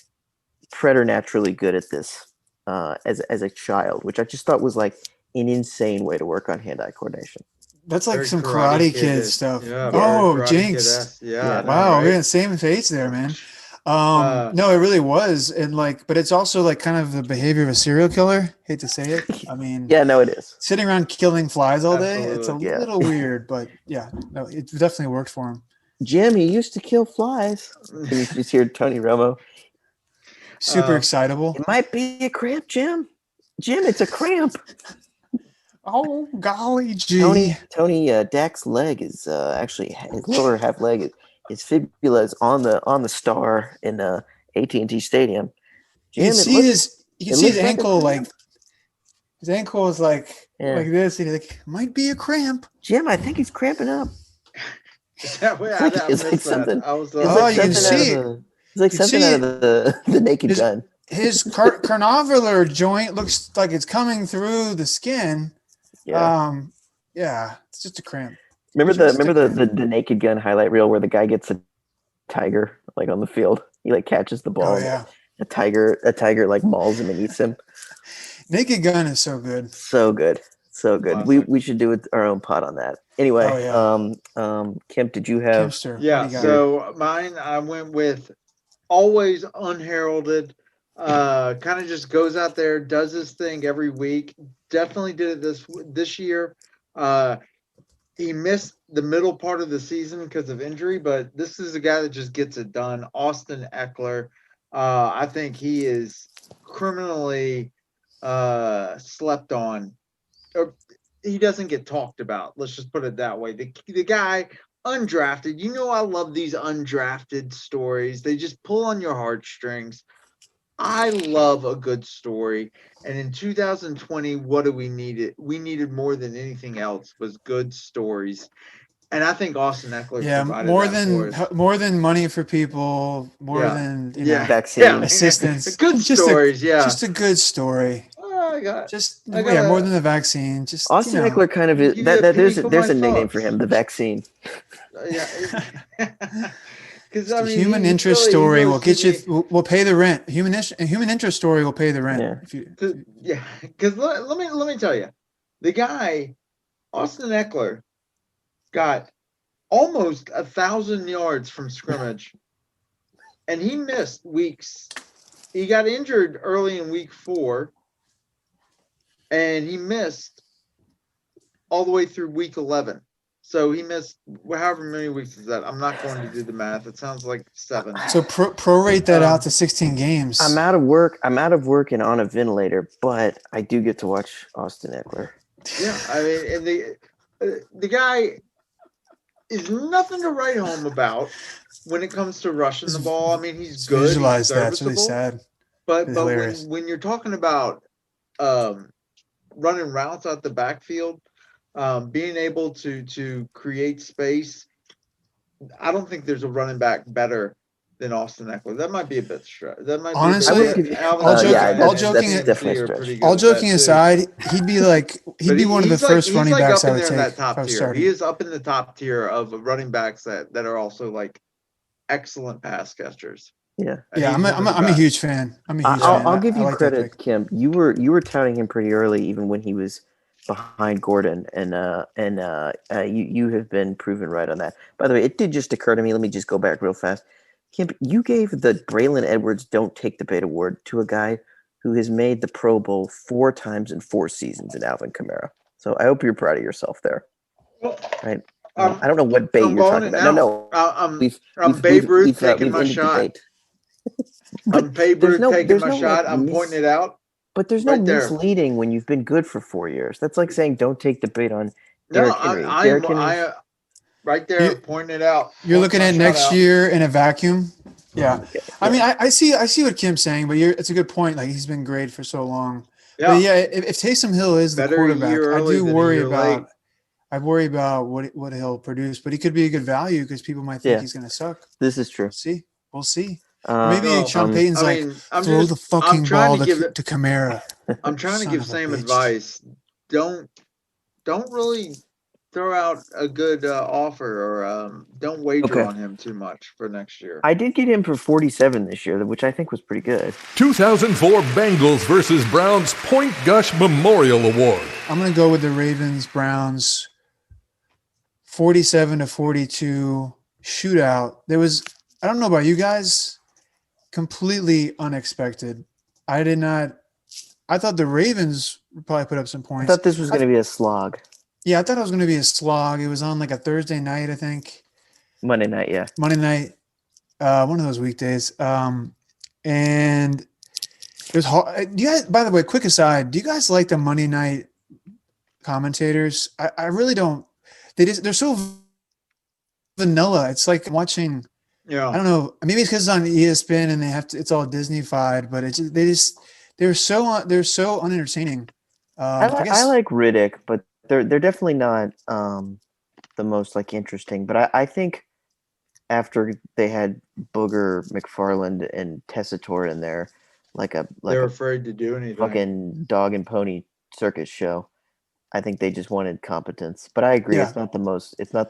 preternaturally good at this as a child, which I just thought was like an insane way to work on hand-eye coordination. That's like Very some Karate Kid Kid stuff. Yeah. Oh, Karate Jinx. Kid-esque. Yeah. Wow, right? we're in the same page there, man. No, it really was. And like, but it's also like kind of the behavior of a serial killer. Hate to say it. I mean, Yeah, no, it is. sitting around killing flies all day, it's a Absolutely. little weird, but yeah, no, it definitely worked for him. Jim, he used to kill flies. Can you just hear Tony Romo? Super excitable. It might be a cramp, Jim. Jim, it's a cramp. Oh, golly gee. Tony, Dak's leg is actually his lower half leg. His fibula is on the star in AT&T Stadium. Jim, You can see his ankle like his ankle is like this, and he's like, might be a cramp. Jim, I think he's cramping up. It's like something. I was. You can see it. It's like something out of the Naked Gun. His carnovular joint looks like it's coming through the skin. Yeah. Yeah, it's just a cramp. Remember the Naked Gun highlight reel where the guy gets a tiger like on the field? He like catches the ball. Oh yeah. A tiger like mauls him and eats him. Naked Gun is so good. So good. So good. Classic. We should do our own pod on that. Anyway, Kemp, did you have Kempster, Yeah. what do you got? So mine, I went with always unheralded. Kind of just goes out there, does his thing every week. Definitely did it this year. He missed the middle part of the season because of injury, but this is a guy that just gets it done. Austin Eckler. I think he is criminally slept on. Or he doesn't get talked about. Let's just put it that way. The guy undrafted. You know, I love these undrafted stories. They just pull on your heartstrings. I love a good story. And in 2020, what do we needed? We needed more than anything else was good stories. And I think Austin Eckler provided more than money for people, more than vaccine assistance. Good stories, just a good story. More than the vaccine. Just Austin Eckler kind of is there's a nickname for him, the vaccine. Because human interest story will get you. Will pay the rent. Human interest story will pay the rent. Yeah. Because let me tell you, the guy Austin Eckler got almost 1,000 yards from scrimmage, and he missed weeks. He got injured early in week 4, and he missed all the way through week 11. So he missed however many weeks is that? I'm not going to do the math. It sounds like 7. So prorate that out to 16 games. I'm out of work and on a ventilator, but I do get to watch Austin Eckler. Yeah, I mean, and the guy is nothing to write home about when it comes to rushing the ball. I mean, he's good. Visualize he's that. It's really sad. But when you're talking about running routes out the backfield, being able to create space, I don't think there's a running back better than Austin Eckler. That might be a bit stretch. That might honestly, be all joking aside, he'd be one of the first running backs I would take. That top tier. He is up in the top tier of running backs that are also like excellent pass catchers. Yeah, I'm a huge fan. I'll give you credit, Kim. You were touting him pretty early, even when he was behind Gordon, and you have been proven right on that. By the way, it did just occur to me. Let me just go back real fast. Kim, you gave the Braylon Edwards Don't Take the Bait award to a guy who has made the Pro Bowl 4 times in 4 seasons in Alvin Kamara. So I hope you're proud of yourself there. Well, right? I don't know what bait you're talking about. No. I'm Babe Ruth taking my shot. I'm Babe Ruth taking my shot. I'm pointing it out. But there's no right there. misleading when you've been good for 4 years. That's like saying don't take the bait on No, Derrick Henry. I Derrick am Henry's right there You, pointing it out, you're pointing looking my at shot next out. year in a vacuum. Yeah. I yeah. mean, I see what Kim's saying, but it's a good point. Like he's been great for so long. But Yeah, yeah, if Taysom Hill is the better a quarterback, year early than a year late. I worry about what he'll produce. But he could be a good value because people might think Yeah. he's going to suck. This is true. See, we'll see. Or maybe No, Sean Payton's I like, mean, throw the I'm fucking trying ball to give it. to Kamara. I'm trying to Son give of a Sam bitch. advice. Don't really throw out a good offer, or don't wager Okay. on him too much for next year. I did get him for 47 this year, which I think was pretty good. 2004 Bengals versus Browns Point Gush Memorial Award. I'm going to go with the Ravens Browns 47-42 shootout. There was, I don't know about you guys, completely unexpected. I thought the Ravens would probably put up some I points. thought this was going to be a slog. Yeah, I thought it was going to be a slog. It was on like a Thursday night, I think. Monday night, yeah. Monday night, one of those weekdays. And it was hard. Do you guys, by the way, quick aside, do you guys like the Monday night commentators? I really don't. They're so vanilla. It's like watching. Yeah, I don't know. Maybe it's because it's on ESPN and it's all Disney-fied, but they're so unentertaining. I guess I like Riddick, but they're definitely not the most like interesting. But I think after they had Booger McFarland and Tessitore in there, they're afraid to do anything. fucking dog and pony circus show. I think they just wanted competence. But I agree, Yeah. it's not the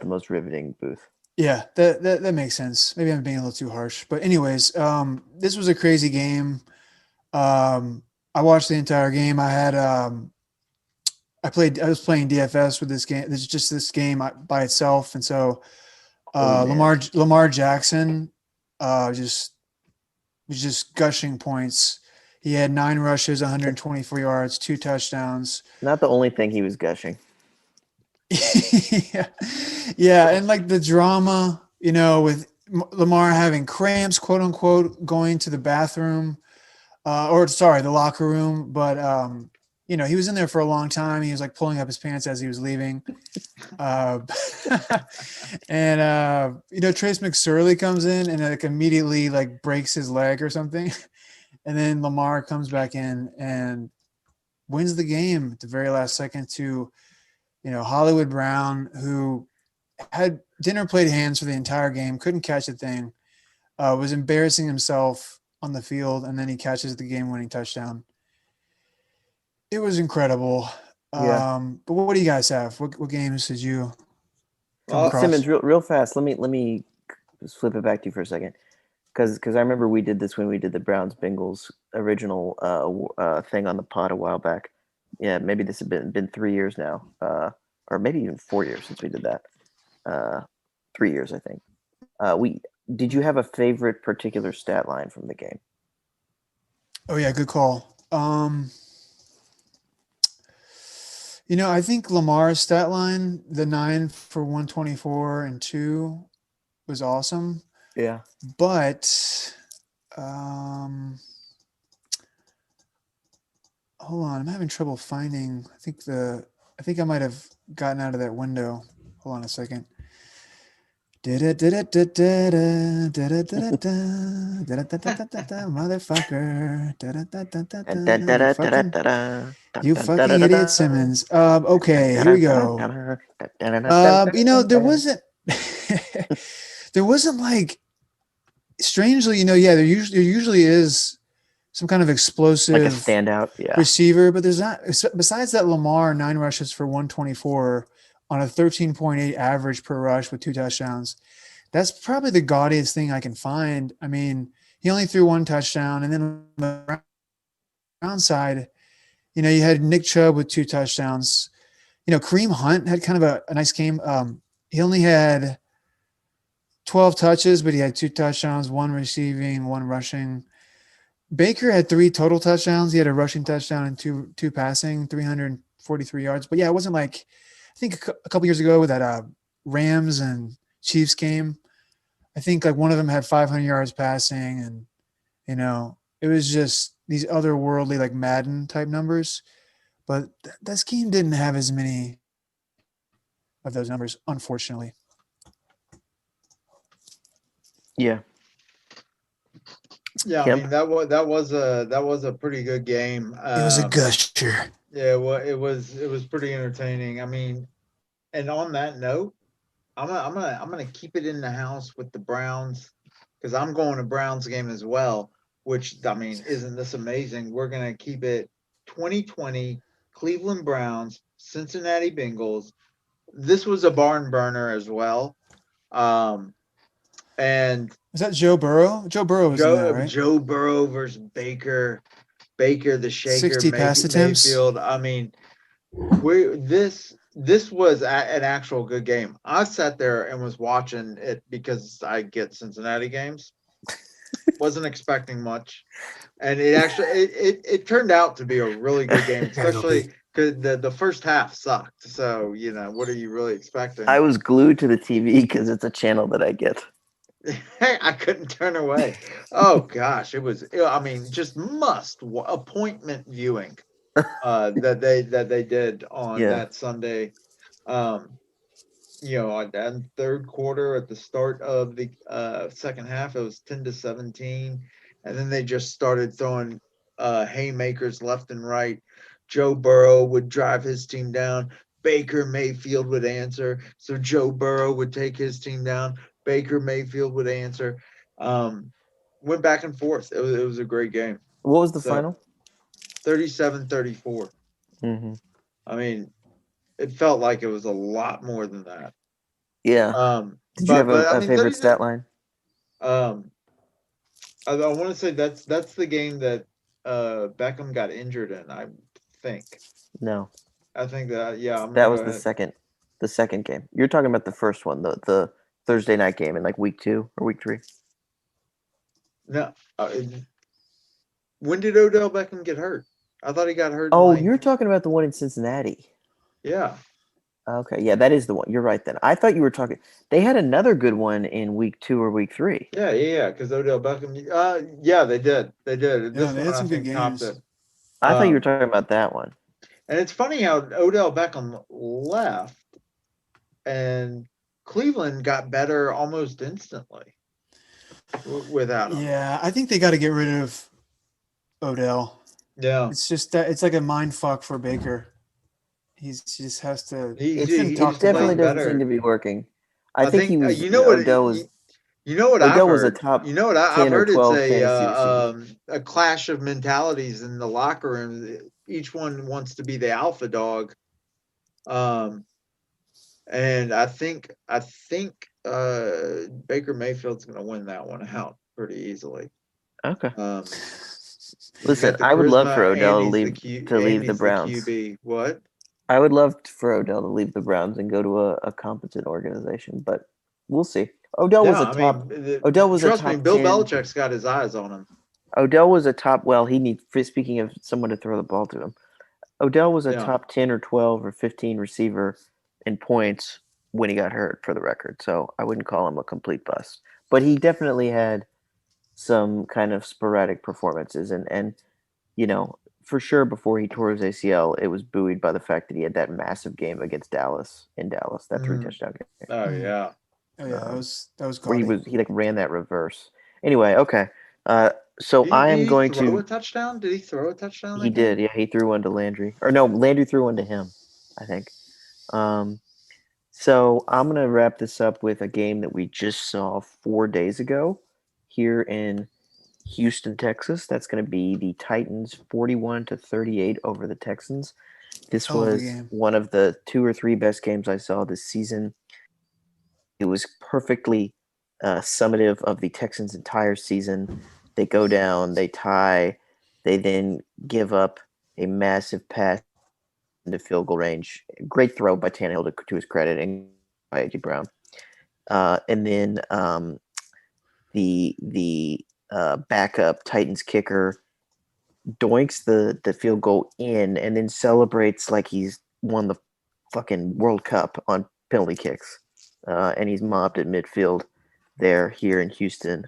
most riveting booth. Yeah, that makes sense. Maybe I'm being a little too harsh, but anyways, this was a crazy game. I watched the entire game. I was playing DFS with this game. This is just this game by itself, and so Lamar Jackson was just gushing points. He had 9 rushes, 124 yards, 2 touchdowns. Not the only thing he was gushing. yeah, and like the drama, with Lamar having cramps, quote unquote, going to the bathroom, the locker room. But he was in there for a long time. He was like pulling up his pants as he was leaving. And Trace McSorley comes in and like immediately like breaks his leg or something, and then Lamar comes back in and wins the game at the very last second to. Hollywood Brown, who had dinner plate hands for the entire game, couldn't catch a thing, was embarrassing himself on the field, and then he catches the game-winning touchdown. It was incredible. Yeah. But what do you guys have? What games did you come across? Simmons, real fast. Let me just flip it back to you for a second, because I remember we did this when we did the Browns Bengals original thing on the pod a while back. Yeah, maybe this has been 3 years now, or maybe even 4 years since we did that. 3 years, I think. Did you have a favorite particular stat line from the game? Oh yeah, good call. I think Lamar's stat line, the 9 for 124 and 2, was awesome. Yeah, but hold on, I'm having trouble finding. I think I might have gotten out of that window. Hold on a second. Motherfucker. You fucking idiot, Simmons. Okay, here we go. There wasn't like, strangely, there usually is some kind of explosive, like a standout, receiver, but there's not. Besides that, Lamar 9 rushes for 124 on a 13.8 average per rush with 2 touchdowns. That's probably the gaudiest thing I can find. I mean, he only threw 1 touchdown, and then on the Brown side, you had Nick Chubb with 2 touchdowns. Kareem Hunt had kind of a nice game. He only had 12 touches, but he had 2 touchdowns, 1 receiving, 1 rushing. Baker had 3 total touchdowns. He had a rushing touchdown and two passing, 343 yards. But yeah, it wasn't like, I think a couple years ago with that Rams and Chiefs game, I think like one of them had 500 yards passing, and It was just these otherworldly, like Madden type numbers. But that scheme didn't have as many of those numbers, unfortunately. Yeah. Yeah, I Kemp? mean that was a pretty good game. It was a gusher. Yeah, well, it was pretty entertaining. I mean, and on that note, I'm gonna keep it in the house with the Browns because I'm going to Browns game as well. Which I mean, isn't this amazing? We're gonna keep it 2020 Cleveland Browns, Cincinnati Bengals. This was a barn burner as well. And Was that Joe Burrow? Joe Burrow was in that, right? Joe Burrow versus Baker the Shaker 60 pass attempts. Mayfield. I mean, this was an actual good game. I sat there and was watching it because I get Cincinnati games. Wasn't expecting much, and it turned out to be a really good game, especially because the first half sucked. So what are you really expecting? I was glued to the TV because it's a channel that I get. I couldn't turn away. Oh gosh, it was. I mean, just appointment viewing that they did on that Sunday. On that third quarter at the start of the second half, it was 10-17, and then they just started throwing haymakers left and right. Joe Burrow would drive his team down. Baker Mayfield would answer, so Joe Burrow would take his team down. Baker Mayfield would answer. Went back and forth. It was a great game. What was the final? 37-34. Mm-hmm. I mean, it felt like it was a lot more than that. Yeah. Did you have a favorite stat line? I want to say that's the game that Beckham got injured in. I think. No. I think that that was the second game. You're talking about the first one, the Thursday night game in like week 2 or week 3. No. When did Odell Beckham get hurt? I thought he got hurt. Oh, you're talking about the one in Cincinnati. Yeah. Okay. Yeah, that is the one. You're right then. I thought you were talking. They had another good one in week 2 or week 3. Yeah. Because Odell Beckham. Yeah, they did. They did. This they had some good games. I thought you were talking about that one. And it's funny how Odell Beckham left, and Cleveland got better almost instantly without him. Yeah, I think they got to get rid of Odell. Yeah, it's just that it's like a mind fuck for Baker. He just has to. It definitely doesn't seem to be working. I think he was. Odell was a top. You know what I've heard? It's a clash of mentalities in the locker room. Each one wants to be the alpha dog. And I think Baker Mayfield's going to win that one out pretty easily. Okay. Listen, I would love for Odell to leave the Browns. What? I would love for Odell to leave the Browns and go to a competent organization, but we'll see. Odell was a top. Trust me, Bill Belichick's got his eyes on him. Odell was a top. Well, he needs. Speaking of someone to throw the ball to him, Odell was a top 10 or 12 or 15 receiver in points when he got hurt. For the record, so I wouldn't call him a complete bust, but he definitely had some kind of sporadic performances, and for sure before he tore his ACL, it was buoyed by the fact that he had that massive game against Dallas in Dallas, that 3-touchdown game. Oh yeah. Oh yeah, that was where he like ran that reverse. Anyway, okay. So I am going to throw a touchdown. Did he throw a touchdown? He did. Yeah, he threw one to Landry. Or no, Landry threw one to him, I think. So I'm going to wrap this up with a game that we just saw 4 days ago here in Houston, Texas. That's going to be the Titans 41-38 over the Texans. This was one of the 2 or 3 best games I saw this season. It was perfectly summative of the Texans' entire season. They go down, they tie, they then give up a massive pass into field goal range. Great throw by Tannehill to his credit, and by A.J. Brown. And then the backup Titans kicker doinks the field goal in and then celebrates like he's won the fucking World Cup on penalty kicks. And he's mobbed at midfield here in Houston.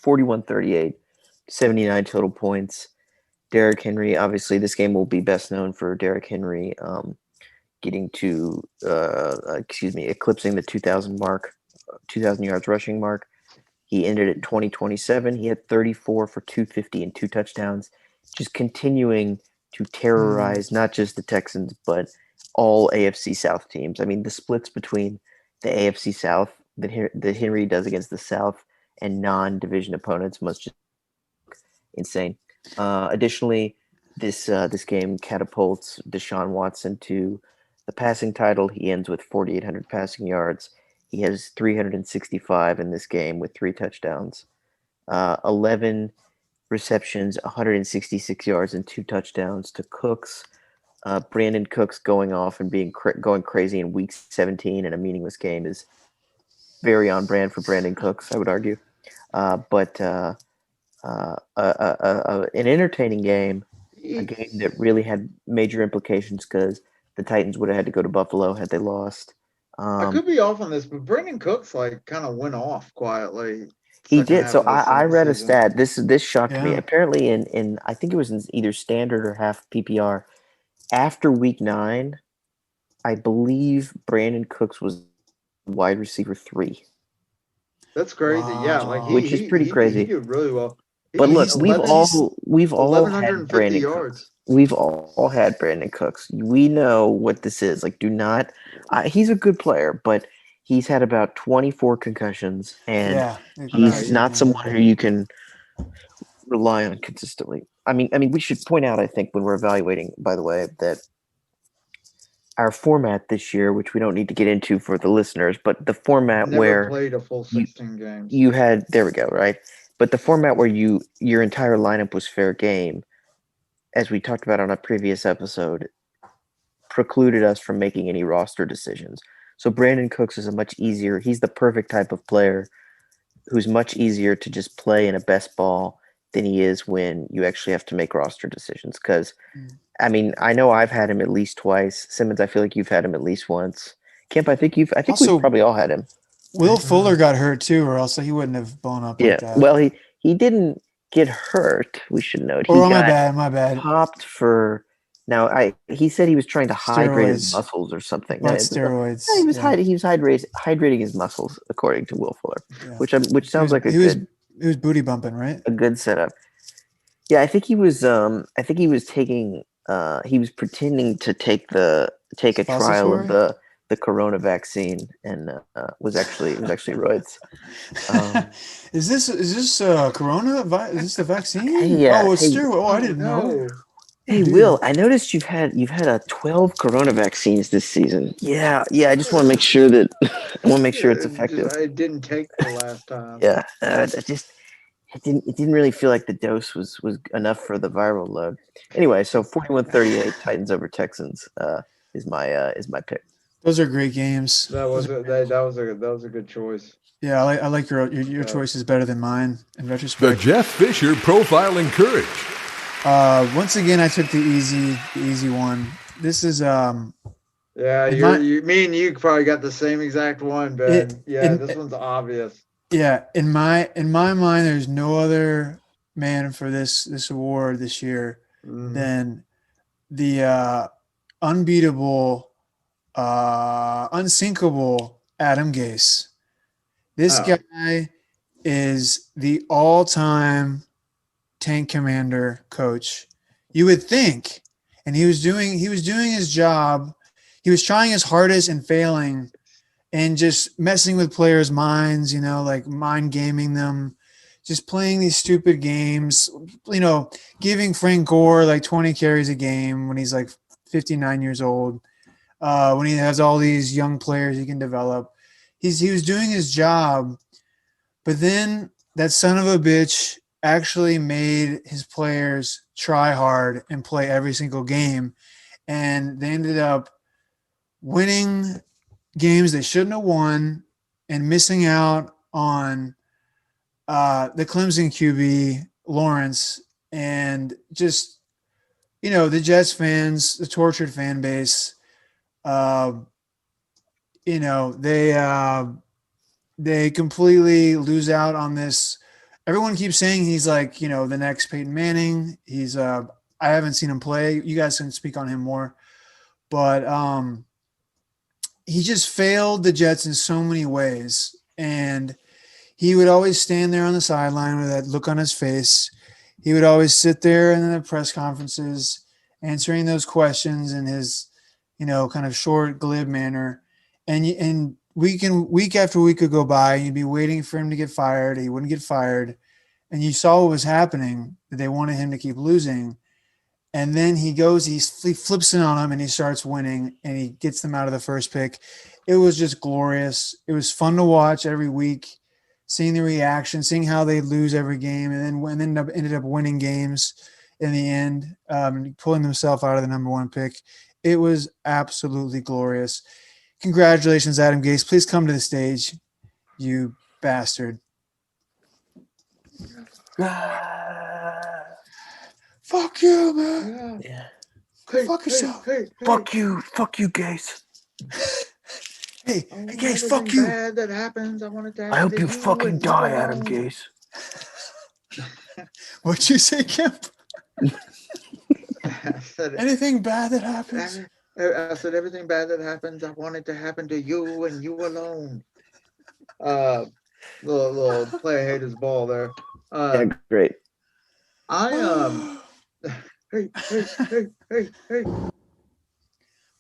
41-38. 79 total points. Derrick Henry, obviously, this game will be best known for Derrick Henry getting to, eclipsing the 2,000 mark, 2,000 yards rushing mark. He ended at 2027. He had 34 for 250 and 2 touchdowns, just continuing to terrorize not just the Texans, but all AFC South teams. I mean, the splits between the AFC South that Henry does against the South and non-division opponents must just insane. Additionally, this game catapults Deshaun Watson to the passing title. He ends with 4,800 passing yards. He has 365 in this game with 3 touchdowns, 11 receptions, 166 yards, and 2 touchdowns to Cooks. Brandon Cooks going off and going crazy in Week 17 in a meaningless game is very on brand for Brandon Cooks, I would argue. But an entertaining game, a game that really had major implications because the Titans would have had to go to Buffalo had they lost. I could be off on this, but Brandon Cooks kind of went off quietly. He did. So I read a stat. This shocked me. Apparently, in I think it was in either standard or half PPR. After Week 9, I believe Brandon Cooks was wide receiver 3. That's crazy. Wow. Yeah, which is pretty crazy. He did really well. But look, we've all had Brandon yards. Cooks. We've all had Brandon Cooks. We know what this is. Like, do not. He's a good player, but he's had about 24 concussions, and he's not someone who you can rely on consistently. I mean, we should point out, I think, when we're evaluating, by the way, that our format this year, which we don't need to get into for the listeners, but the format where played a full 16 games. You had, there we go, right? But the format where your entire lineup was fair game, as we talked about on a previous episode, precluded us from making any roster decisions. So Brandon Cooks is he's the perfect type of player who's much easier to just play in a best ball than he is when you actually have to make roster decisions. Because, I mean, I know I've had him at least twice. Simmons, I feel like you've had him at least once. Kemp, I think we've probably all had him. Will Fuller got hurt too, or else he wouldn't have blown up like that. Well, he didn't get hurt, we should note. My bad. Popped for he said he was trying to hydrate his muscles or something. Steroids. He was hydrating his muscles, according to Will Fuller, which sounds like he was booty bumping, right? A good setup. Yeah, I think he was taking he was pretending to take a trial of the corona vaccine, and was actually roids. Is this corona? Is this the vaccine? Yeah. Oh, it's steroid. Oh, I didn't know. Hey, Will, I noticed you've had 12 corona vaccines this season. Yeah. I just want to make sure it's effective. I didn't take the last time. Yeah, it didn't really feel like the dose was enough for the viral load. Anyway, so 41-38 Titans over Texans is my pick. Those are great games. That was a good choice. Yeah, I like your choice is better than mine in retrospect. The Jeff Fisher Profiling Courage. Once again, I took the easy one. This is Yeah, me and you probably got the same exact one, Ben. This one's obvious. Yeah, in my mind, there's no other man for this award this year than the unbeatable, unsinkable Adam Gase. This guy is the all-time tank commander coach. You would think, and he was doing his job. He was trying his hardest and failing, and just messing with players' minds, like mind gaming them, just playing these stupid games, giving Frank Gore like 20 carries a game when he's like 59 years old, when he has all these young players he can develop. He was doing his job, but then that son of a bitch actually made his players try hard and play every single game, and they ended up winning games they shouldn't have won and missing out on the Clemson QB Lawrence, and just the Jets fans, the tortured fan base. They completely lose out on this everyone keeps saying he's like, the next Peyton Manning. He's I haven't seen him play. You guys can speak on him more, but he just failed the Jets in so many ways, and he would always stand there on the sideline with that look on his face. He would always sit there in the press conferences answering those questions in his, kind of short, glib manner. And week after week would go by, you'd be waiting for him to get fired. He wouldn't get fired. And you saw what was happening, that they wanted him to keep losing. And then he flips in on them and he starts winning and he gets them out of the first pick. It was just glorious. It was fun to watch every week, seeing the reaction, seeing how they lose every game, and then ended up winning games in the end, pulling themselves out of the number 1 pick. It was absolutely glorious. Congratulations, Adam Gase. Please come to the stage, you bastard. Fuck you, man. Yeah. Go fuck yourself. Fuck you, Gase. Hey, Gase, fuck you. Bad that happens, I want it to happen. I hope you fucking die, Adam Gase. What'd you say, Kemp? I said, anything bad that happens? I said everything bad that happens, I want it to happen to you and you alone. Little player haters ball there. Yeah, great. Hey.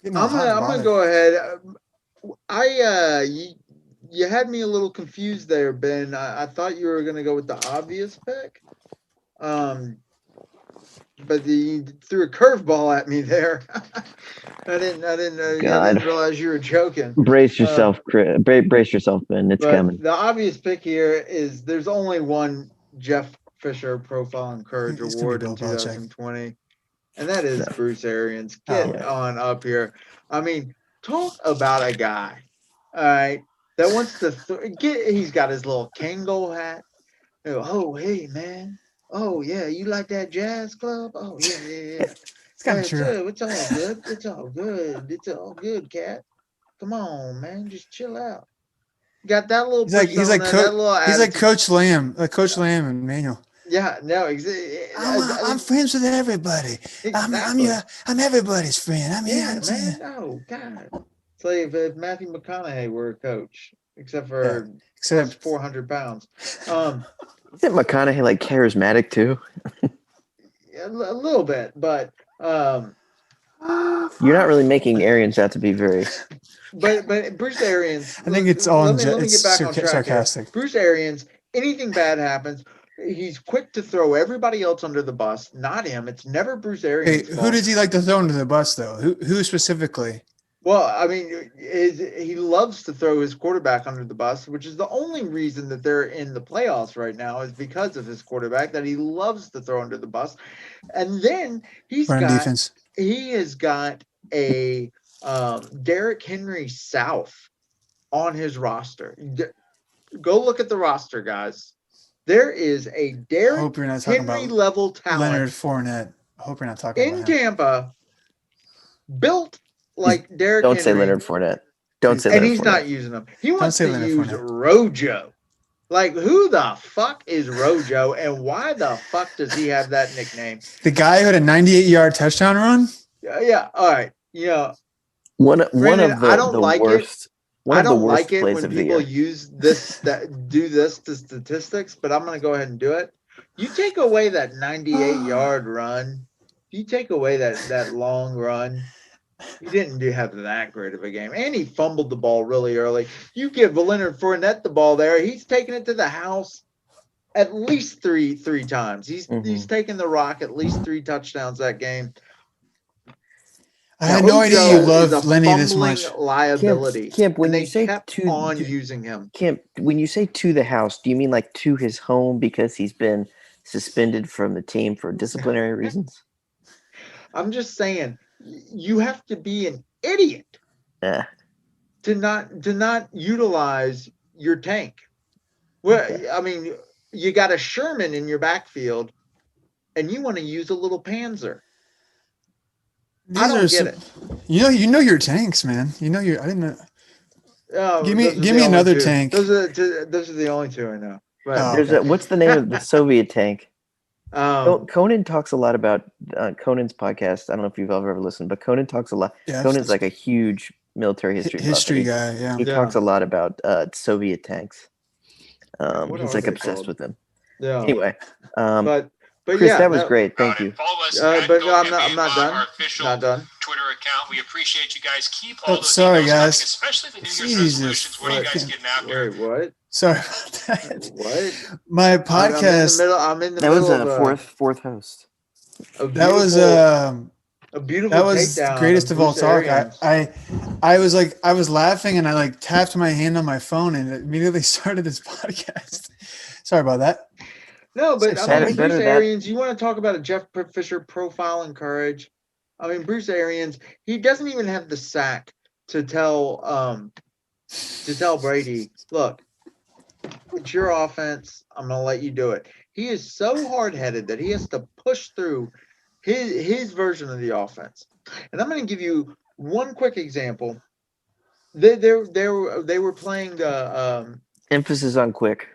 I'm I'm gonna go ahead. You had me a little confused there, Ben. I thought you were gonna go with the obvious pick. But you threw a curveball at me there. I didn't realize you were joking. Brace yourself, Chris. Brace yourself, Ben. It's coming. The obvious pick here is there's only one Jeff Fisher Profile and Courage Award in 2020, and that is Bruce Arians. Get on up here. I mean, talk about a guy, all right, that wants to he's got his little Kangol hat. Oh, hey, man. Oh, yeah, you like that jazz club? Oh, yeah. It's kind of true. It's all good. It's all good, cat. Come on, man. Just chill out. Got that little he's like Coach Lamb, and Manuel. Yeah, no, I'm friends with everybody. Exactly. I'm everybody's friend. Man. Oh, God. It's like if Matthew McConaughey were a coach, except 400 pounds. Isn't McConaughey like charismatic too? A little bit, but you're not really making Arians out to be very. But Bruce Arians. I think it's all. Let me get back on track sarcastic. Here. Bruce Arians. Anything bad happens, he's quick to throw everybody else under the bus. Not him. It's never Bruce Arians. Hey, who does he like to throw under the bus though? Who specifically? Well, I mean, he loves to throw his quarterback under the bus, which is the only reason that they're in the playoffs right now is because of his quarterback that he loves to throw under the bus. And then he has got a Derrick Henry South on his roster. Go look at the roster, guys. There is a Derrick Henry level talent. Leonard Fournette. I hope you're not talking about him. In Tampa, built like Derrick Henry. Don't say Leonard Fournette. And he's not using them. He wants to use Rojo. Like, who the fuck is Rojo, and why the fuck does he have that nickname? The guy who had a 98-yard touchdown run? Yeah. All right. One of the I don't like worst. It. I don't like it when people use do this to statistics, but I'm going to go ahead and do it. You take away that 98-yard run. You take away that long run. He didn't have that great of a game. And he fumbled the ball really early. You give Leonard Fournette the ball there, he's taking it to the house at least three times. He's taken the rock at least 3 touchdowns that game. I had no idea you loved Lenny this much. Liability. Kemp, when you say using him. Kemp, when you say to the house, do you mean like to his home because he's been suspended from the team for disciplinary reasons? I'm just saying, you have to be an idiot to not utilize your tank. Well, I mean, you got a Sherman in your backfield, and you want to use a little Panzer. I don't get it. You know your tanks, man. I didn't know. Oh, give me another tank. Those are the only 2 I know. But There's what's the name of the Soviet tank? Conan talks a lot about Conan's podcast. I don't know if you've ever listened, but Conan talks a lot. Yeah, Conan's like a huge military history buff, history guy. Yeah, he talks a lot about Soviet tanks. He's like obsessed called? with them. Yeah. Anyway, but Chris, yeah, that was great. Thank you. But no, I'm not done. Not done. Twitter account. We appreciate you guys. Keep Oh, all those sorry, emails guys. coming, especially the New Year's Jesus. resolutions. What are you guys getting after? Wait, what? sorry about that. What? My podcast. I'm in the That middle was of fourth host. That was a beautiful that was takedown greatest of all Bruce talk. Arians. I was laughing and I like tapped my hand on my phone and it immediately started this podcast. Sorry about that. No, but So I mean, sad. Bruce Better Arians, you want to talk about a Jeff Fisher profile and courage? I mean, Bruce Arians, he doesn't even have the sack to tell Brady, look, it's your offense. I'm gonna let you do it. He is so hard-headed that he has to push through his version of the offense. And I'm gonna give you one quick example. They were playing the Emphasis on quick.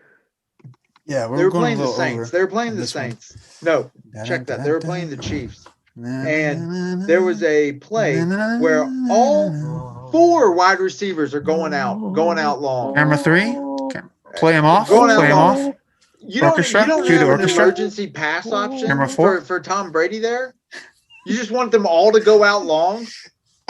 Yeah, they were going playing a the little Saints. over They were playing on the this one. Saints. No, check that. They were playing the Chiefs. And there was a play where all 4 wide receivers are going out long. Camera 3. Play him off. Going out Play him long. off. You Orchestra? don't Cue the have an orchestra. emergency pass option Number 4. for Tom Brady there. You just want them all to go out long.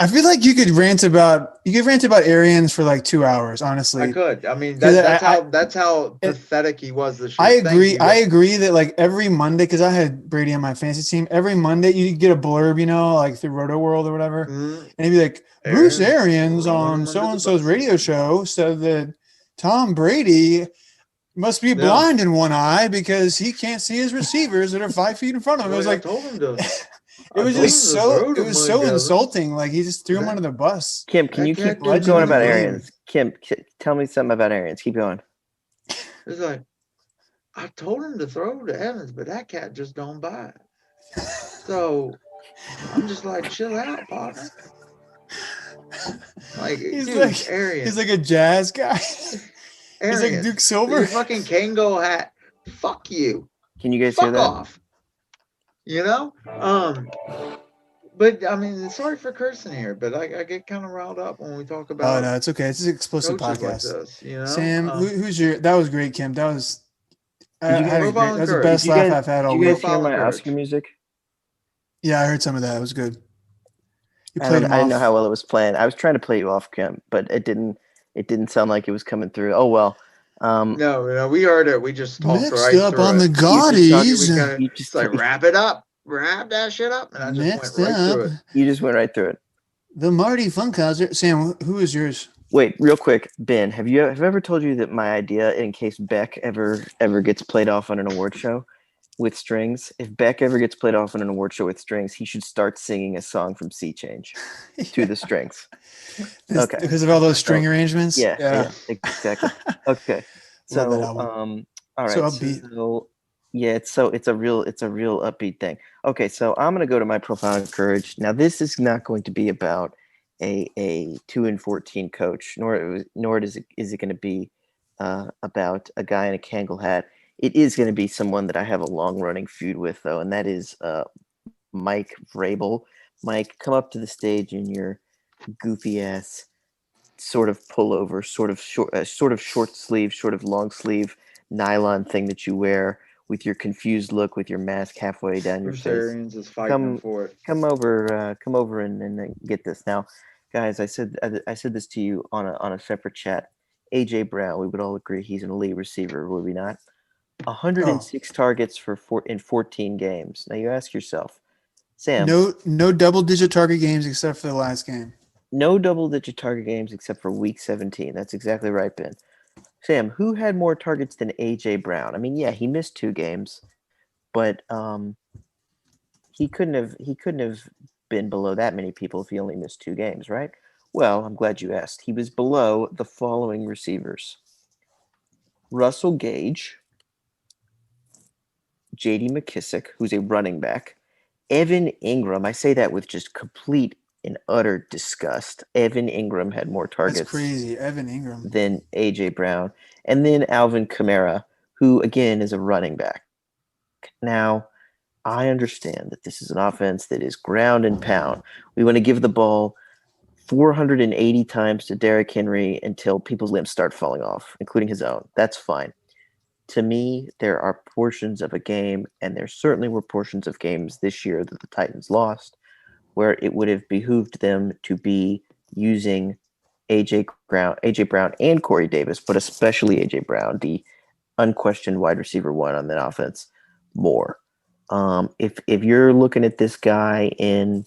I feel like you could rant about Arians for like 2 hours. Honestly, I could. I mean, 'Cause that's how pathetic he was this year. I Thank agree. you. I agree that like every Monday, because I had Brady on my fantasy team, every Monday you get a blurb, like through Roto World or whatever, Mhm. and it'd be like Bruce Arians Arians running on under the so and so's bus. radio show said that Tom Brady must be blind in one eye because he can't see his receivers that are 5 feet in front of him. It was I like told him to. it was just so insulting. Like he just threw him That- under the bus. Kim, can That you cat keep didn't going even about believe Arians? Kim, tell me something about Arians. Keep going. It's like I told him to throw to Evans, but that cat just don't buy it. So I'm just like, chill out, partner. Like, He's dude, like Arians. he's like a jazz guy. Arians, He's like Duke Silver. your fucking Kango hat. Fuck you. Can you guys hear Fuck that? off. But I mean, sorry for cursing here, but I get kind of riled up when we talk about. Oh no, it's okay. It's an explosive coaches like podcast. this, Sam, who's your? That was great, Kim. That was. Did you I had a Profile great, and that was the courage. best Did you laugh guys- I've had all Did you week. guys hear Profile my and Oscar courage. music? Yeah, I heard some of that. It was good. You I played didn't him off. know how well it was playing. I was trying to play you off, Kim, but it didn't sound like it was coming through. Oh well. No, we heard it. We just talked Next right up through on it. the Gaudies. You just It's like wrap it up, wrap that shit up, and I just Next went right through up, it. You just went right through it. the Marty Funkhauser. Sam, who is yours? Wait, real quick, Ben, have I ever told you that my idea, in case Beck ever gets played off on an award show with strings, if Beck ever gets played off on an award show with strings, he should start singing a song from Sea Change to the strings. Okay. Because of all those string arrangements. Yeah, exactly. Okay, Love that so album. all right, So upbeat. so yeah, it's a real upbeat thing. Okay, so I'm gonna go to my profile of courage. Now, this is not going to be about a 2-14 coach, nor is it going to be about a guy in a Kangol hat. It is going to be someone that I have a long running feud with, though, and that is Mike Vrabel. Mike, come up to the stage in your goofy ass sort of pullover, sort of short sleeve, sort of long sleeve nylon thing that you wear with your confused look, with your mask halfway down your Bruce face. Arians is fighting for it. Come over and get this. Now, guys, I said this to you on a separate chat. AJ Brown, we would all agree he's an elite receiver, would we not? 106 targets in 14 games. Now you ask yourself, Sam. No double-digit target games except for the last game. No double-digit target games except for week 17. That's exactly right, Ben. Sam, who had more targets than AJ Brown? I mean, yeah, he missed 2 games, but he couldn't have been below that many people if he only missed 2 games, right? Well, I'm glad you asked. He was below the following receivers: Russell Gage, J.D. McKissick, who's a running back, Evan Ingram. I say that with just complete and utter disgust. Evan Ingram had more targets. That's crazy. Evan Ingram. Than A.J. Brown. And then Alvin Kamara, who again is a running back. Now, I understand that this is an offense that is ground and pound. We want to give the ball 480 times to Derrick Henry until people's limbs start falling off, including his own. That's fine. To me, there are portions of a game, and there certainly were portions of games this year that the Titans lost, where it would have behooved them to be using AJ Brown and Corey Davis, but especially AJ Brown, the unquestioned wide receiver one on that offense, more. If you're looking at this guy in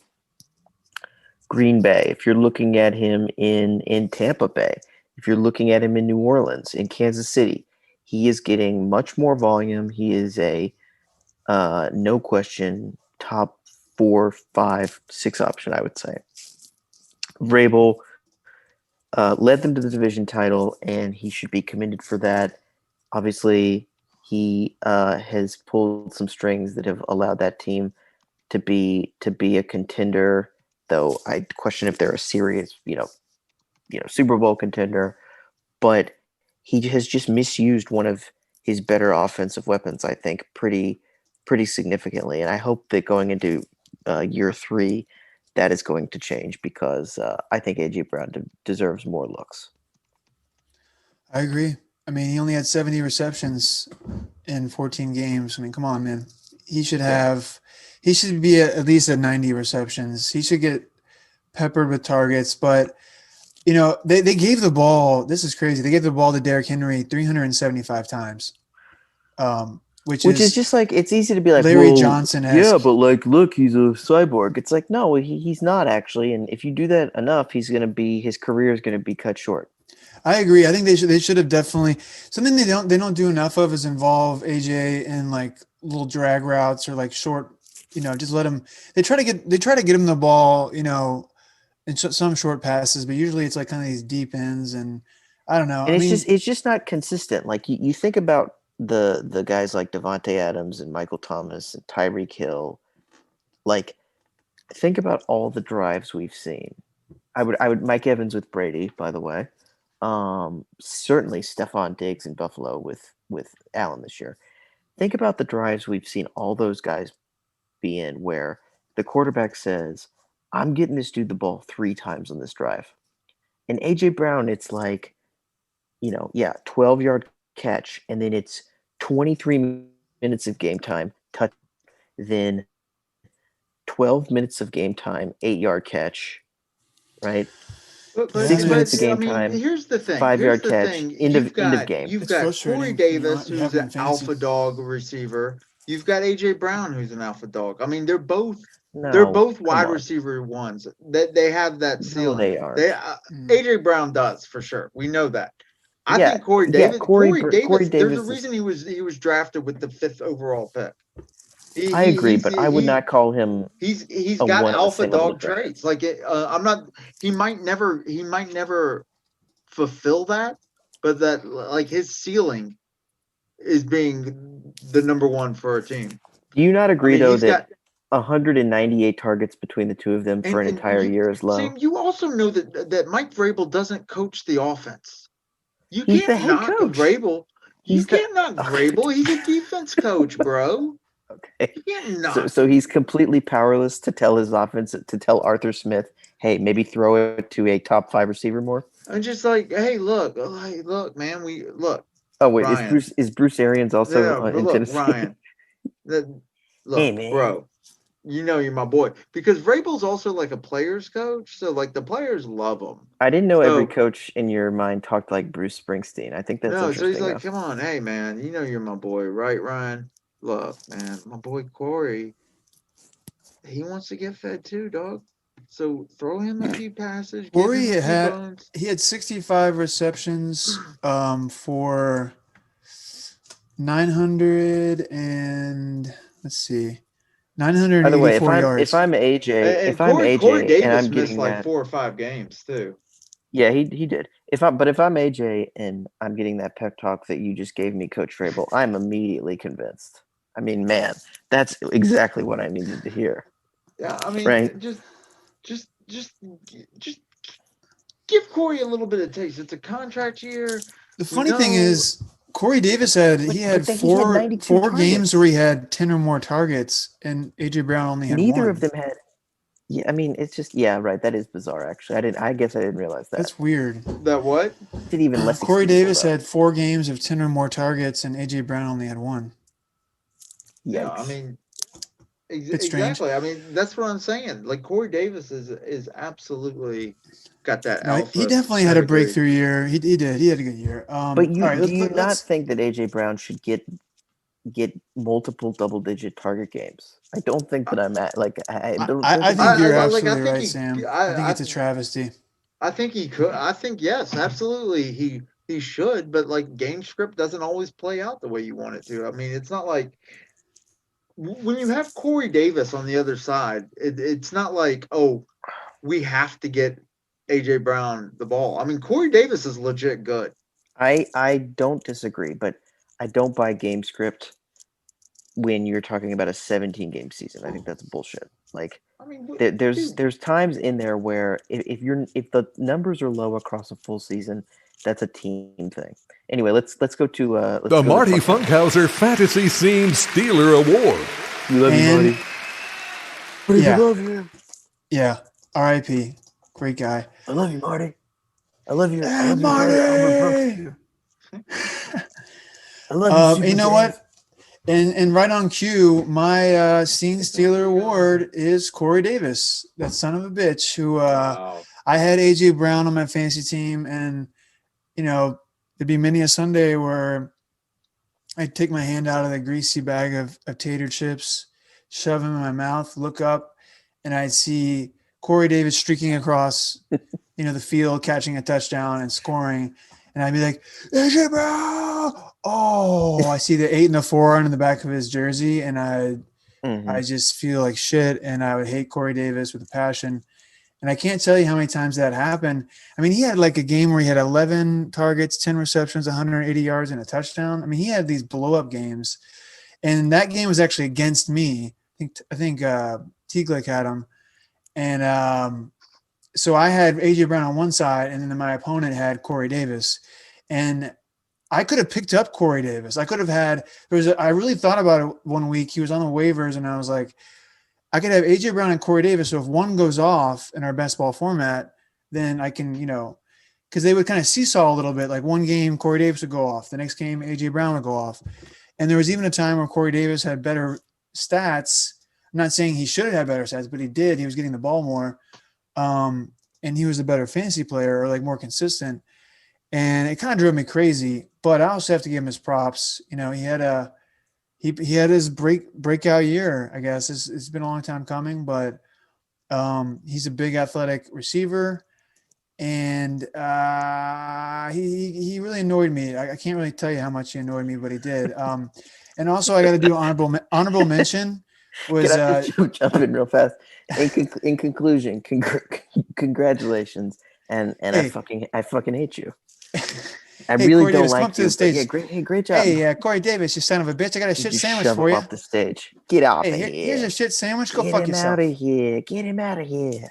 Green Bay, if you're looking at him in Tampa Bay, if you're looking at him in New Orleans, in Kansas City, he is getting much more volume. He is a no question top 4, 5, 6 option, I would say. Vrabel led them to the division title, and he should be commended for that. Obviously, he has pulled some strings that have allowed that team to be a contender. Though I question if they're a serious, Super Bowl contender. But he has just misused one of his better offensive weapons, I think, pretty significantly. And I hope that going into year 3, that is going to change because I think AJ Brown deserves more looks. I agree. I mean, he only had 70 receptions in 14 games. I mean, come on, man. He should be at least at 90 receptions. He should get peppered with targets. But, they gave the ball – this is crazy. They gave the ball to Derrick Henry 375 times, which is just like – it's easy to be like, Larry Johnson-esque. Yeah, but like, look, he's a cyborg. It's like, no, he's not actually. And if you do that enough, his career is going to be cut short. I agree. I think they should have definitely something they don't do enough of is involve AJ in like little drag routes or like short, just let him. They try to get him the ball, in some short passes, but usually it's like kind of these deep ends, and I don't know. And it's just not consistent. Like you think about the guys like Devontae Adams and Michael Thomas and Tyreek Hill. Like, think about all the drives we've seen. I would Mike Evans with Brady, by the way. Certainly Stephon Diggs in Buffalo with Allen this year. Think about the drives we've seen all those guys be in where the quarterback says, I'm getting this dude the ball 3 times on this drive. And AJ Brown, it's like, 12-yard catch, and then it's 23 minutes of game time, touch, then 12 minutes of game time, 8-yard catch, right? But 6 minutes of game time. Here's the thing. 5-yard catch. End of game. You've It's got frustrating Corey when Davis, you who's have him an in fantasy. alpha dog receiver. You've got AJ Brown, who's an alpha dog. I mean, they're both No, wide come on. receiver ones. That they have that No, ceiling. they aren't. AJ Brown does for sure. We know that. I think Corey Davis. Corey Davis. There's a reason he was drafted with the 5th overall pick. I agree, but I would not call him. He's a got one at the alpha same level dog of draft. traits. Like I'm not. He might never fulfill that, but that like his ceiling is being the number one for a team. Do you not agree though that 198 targets between the two of them for an entire year is low? Sam, you also know that Mike Vrabel doesn't coach the offense. You He's the can't head knock coach. Vrabel. He's can't knock Vrabel. He's a defense coach, bro. Okay. You can't knock. So he's completely powerless to tell his offense, to tell Arthur Smith, hey, maybe throw it to a top 5 receiver more. I'm just like, hey, look, man, look. Oh wait, Ryan. is Bruce Arians also in Tennessee? Ryan. Hey, man. Bro, you're my boy. Because Vrabel's also like a player's coach, so like the players love him. I didn't know every coach in your mind talked like Bruce Springsteen. I think that's interesting. So he's like, come on, hey man, you're my boy, right, Ryan? Look, man, my boy Corey, he wants to get fed too, dog. So throw him a few passes. Corey had 65 receptions for 900 and let's see, 984 By the way, yards. if I'm AJ, Corey Davis and I'm missed getting like that, 4 or 5 games too. Yeah, he did. But if I'm AJ and I'm getting that pep talk that you just gave me, Coach Vrabel, I'm immediately convinced. I mean, man, that's exactly what I needed to hear. Yeah, I mean, right? Just give Corey a little bit of taste. It's a contract year. The funny thing is, Corey Davis had But he had then he had 92 four games targets. where he had 10 or more targets, and AJ Brown only had Neither one. of them had. Yeah, I mean, it's just right. That is bizarre. Actually, I guess I didn't realize that. That's weird. That what? It's an even less. Corey Davis though. had 4 games of 10 or more targets, and AJ Brown only had one. Yeah, I Yikes. mean, Bit strange. exactly. I mean, that's what I'm saying. Like Corey Davis is absolutely got that No, he alpha definitely had a pedigree. breakthrough year. He did. He had a good year. But All right, do you not let's think that AJ Brown should get multiple double-digit target games? I don't think that I'm at like I don't I think think you're like. I absolutely think right, Sam. I think I it's a travesty. I think he could. I think yes, absolutely. He should. But like game script doesn't always play out the way you want it to. I mean, it's not like when you have Corey Davis on the other side. It's not like we have to get AJ Brown the ball. I mean, Corey Davis is legit good. I don't disagree, but I don't buy game script when you're talking about a 17 game season. I think that's bullshit. Like I mean, there's times in there where if the numbers are low across a full season, that's a team thing. Anyway, let's go to The Marty Funkhauser Fantasy Scene Stealer Award. We love you, Marty. Yeah. We love you. Yeah. R.I.P. Great guy. I love you, Marty. I love you. Hey, Marty. I love you. You know what? And right on cue, my Scene Stealer Award is Corey Davis, that son of a bitch who wow. I had AJ Brown on my fantasy team, and there'd be many a Sunday where I'd take my hand out of the greasy bag of tater chips, shove them in my mouth, look up, and I'd see Corey Davis streaking across, the field, catching a touchdown and scoring. And I'd be like, AJ Brown! Oh, I see the 8 and the 4 on the back of his jersey, and I just feel like shit, and I would hate Corey Davis with a passion. And I can't tell you how many times that happened. I mean, he had like a game where he had 11 targets, 10 receptions, 180 yards, and a touchdown. I mean, he had these blow-up games. And that game was actually against me. I think Teaglick had him. And so I had A.J. Brown on one side, and then my opponent had Corey Davis. And I could have picked up Corey Davis. I could have had – I really thought about it one week. He was on the waivers, and I was like – I could have AJ Brown and Corey Davis. So if one goes off in our best ball format, then I can, because they would kind of seesaw a little bit. Like one game, Corey Davis would go off. The next game, AJ Brown would go off. And there was even a time where Corey Davis had better stats. I'm not saying he should have had better stats, but he did. He was getting the ball more. And he was a better fantasy player, or like more consistent. And it kind of drove me crazy. But I also have to give him his props. He had He had his breakout year, I guess. It's been a long time coming, but he's a big athletic receiver, and he really annoyed me. I can't really tell you how much he annoyed me, but he did. And also, I got to do honorable mention was jump in real fast. In conclusion, congratulations, and hey. I fucking hate you. I really Corey don't Davis, like come up to the stage. Yeah, great job. Hey, Corey Davis, you son of a bitch! I got a shit sandwich for you. Off the stage. Get off of here. Here's a shit sandwich. Go fuck yourself. Get him out of here.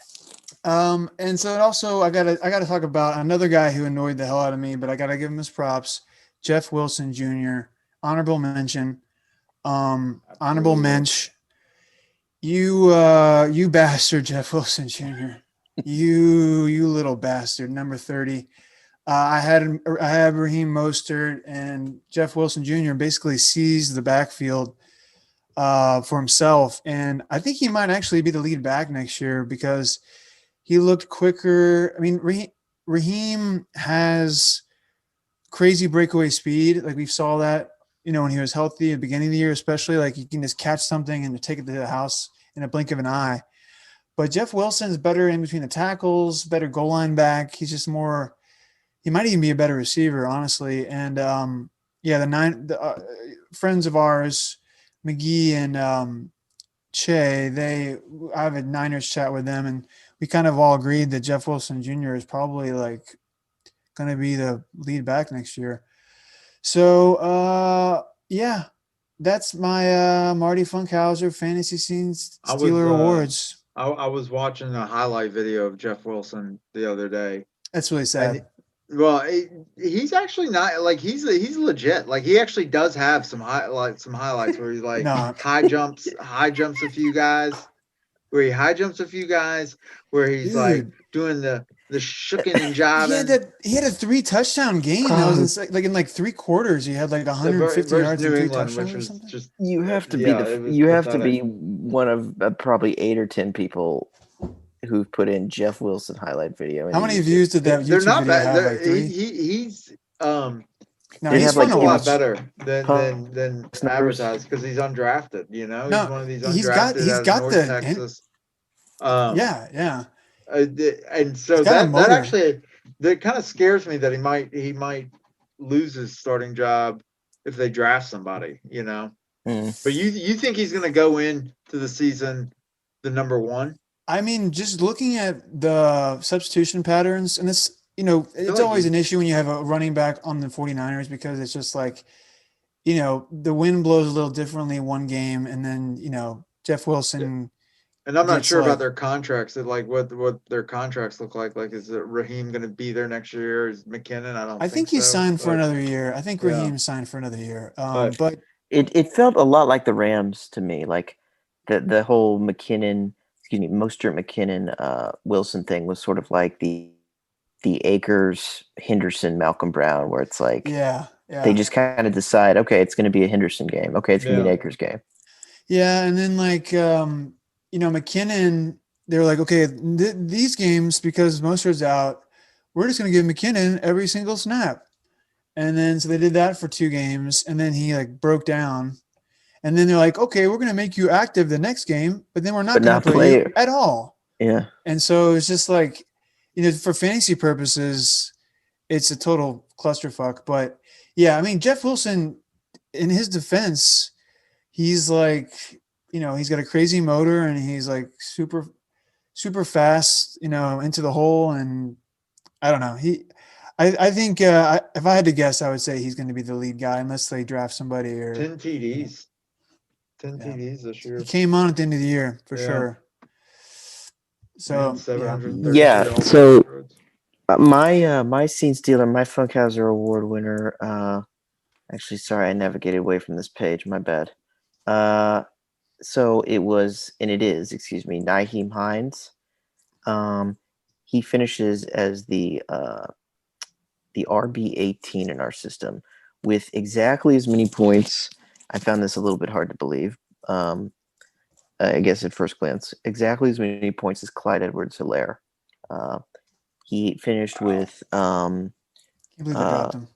And so also I gotta talk about another guy who annoyed the hell out of me, but I gotta give him his props. Jeff Wilson Jr. Honorable mention. Honorable mensch. You bastard, Jeff Wilson Jr. you little bastard, number 30. I had Raheem Mostert, and Jeff Wilson Jr. basically seized the backfield for himself. And I think he might actually be the lead back next year because he looked quicker. I mean, Raheem has crazy breakaway speed. Like we saw that, when he was healthy at the beginning of the year, especially like you can just catch something and take it to the house in a blink of an eye. But Jeff Wilson's better in between the tackles, better goal line back. He's just more – he might even be a better receiver, honestly. And, the friends of ours, McGee and Che, I have a Niners chat with them, and we kind of all agreed that Jeff Wilson Jr. is probably like going to be the lead back next year. So, that's my Marty Funkhauser Fantasy Scene Stealer Awards. I was watching a highlight video of Jeff Wilson the other day. That's really sad. Well, he's actually not like he's legit. Like he actually does have some highlights where he's like No, high jumps a few guys, where he high jumps a few guys, where he's like dude. doing the shucking and He had jiving. that. He had a 3 touchdown game. That was like in like 3 quarters. He had like 150 Versus yards and New three England, touchdowns which or was something. just You have to be yeah, it was you have to pathetic. be one of probably 8 or 10 people who've put in Jeff Wilson highlight video into How many YouTube. views did that They're YouTube not video bad. have? Like three. He's No, Did it he's have fun like to a lot watch. better than pass numbers? advertised because he's undrafted. You know, he's No, one of these he's got undrafted out of North the and Texas. Um, yeah, yeah. and He's so got a that motor. actually that kind of scares me that he might lose his starting job if they draft somebody. You know, but you think he's going to go in to the season the number one? I mean, just looking at the substitution patterns, and it's I feel it's like always an issue when you have a running back on the 49ers because it's just like, the wind blows a little differently one game, and then, Jeff Wilson and I'm not gets sure about like, their contracts. Like what their contracts look like. Like, is Raheem going to be there next year? Is McKinnon? I don't I think think he's so. signed for But another year. I think yeah, Raheem signed for another year. but But It felt a lot like the Rams to me, like the whole Mostert McKinnon Wilson thing was sort of like the Akers Henderson Malcolm Brown, where it's like yeah, they yeah, just kind of decide, okay, it's going to be a Henderson game, okay, it's going to be yeah, an Akers game. yeah. And then like, McKinnon, they were like, okay, these games because Mostert's out, we're just going to give McKinnon every single snap. And then so they did that for 2 games, and then he like broke down. And then they're like, okay, we're going to make you active the next game, but then we're not But going to not play you play. at all. Yeah, And so it's just like, for fantasy purposes, it's a total clusterfuck. But yeah, I mean, Jeff Wilson, in his defense, he's like, he's got a crazy motor and he's like super, super fast, into the hole. And I don't know. I think if I had to guess, I would say he's going to be the lead guy unless they draft somebody or 10 TDs, 10 yeah. TDs this He year. came on at the end of the year for Yeah. sure. So And 732 yeah. yards. So my scene stealer, my Funkhauser Award winner. Actually, sorry, I navigated away from this page. My bad. So it was, and it is, excuse me, Nyheim Hines. He finishes as the RB18 in our system with exactly as many points. I found this a little bit hard to believe. I guess at first glance, exactly as many points as Clyde Edwards-Helaire. He finished with can't believe they dropped him.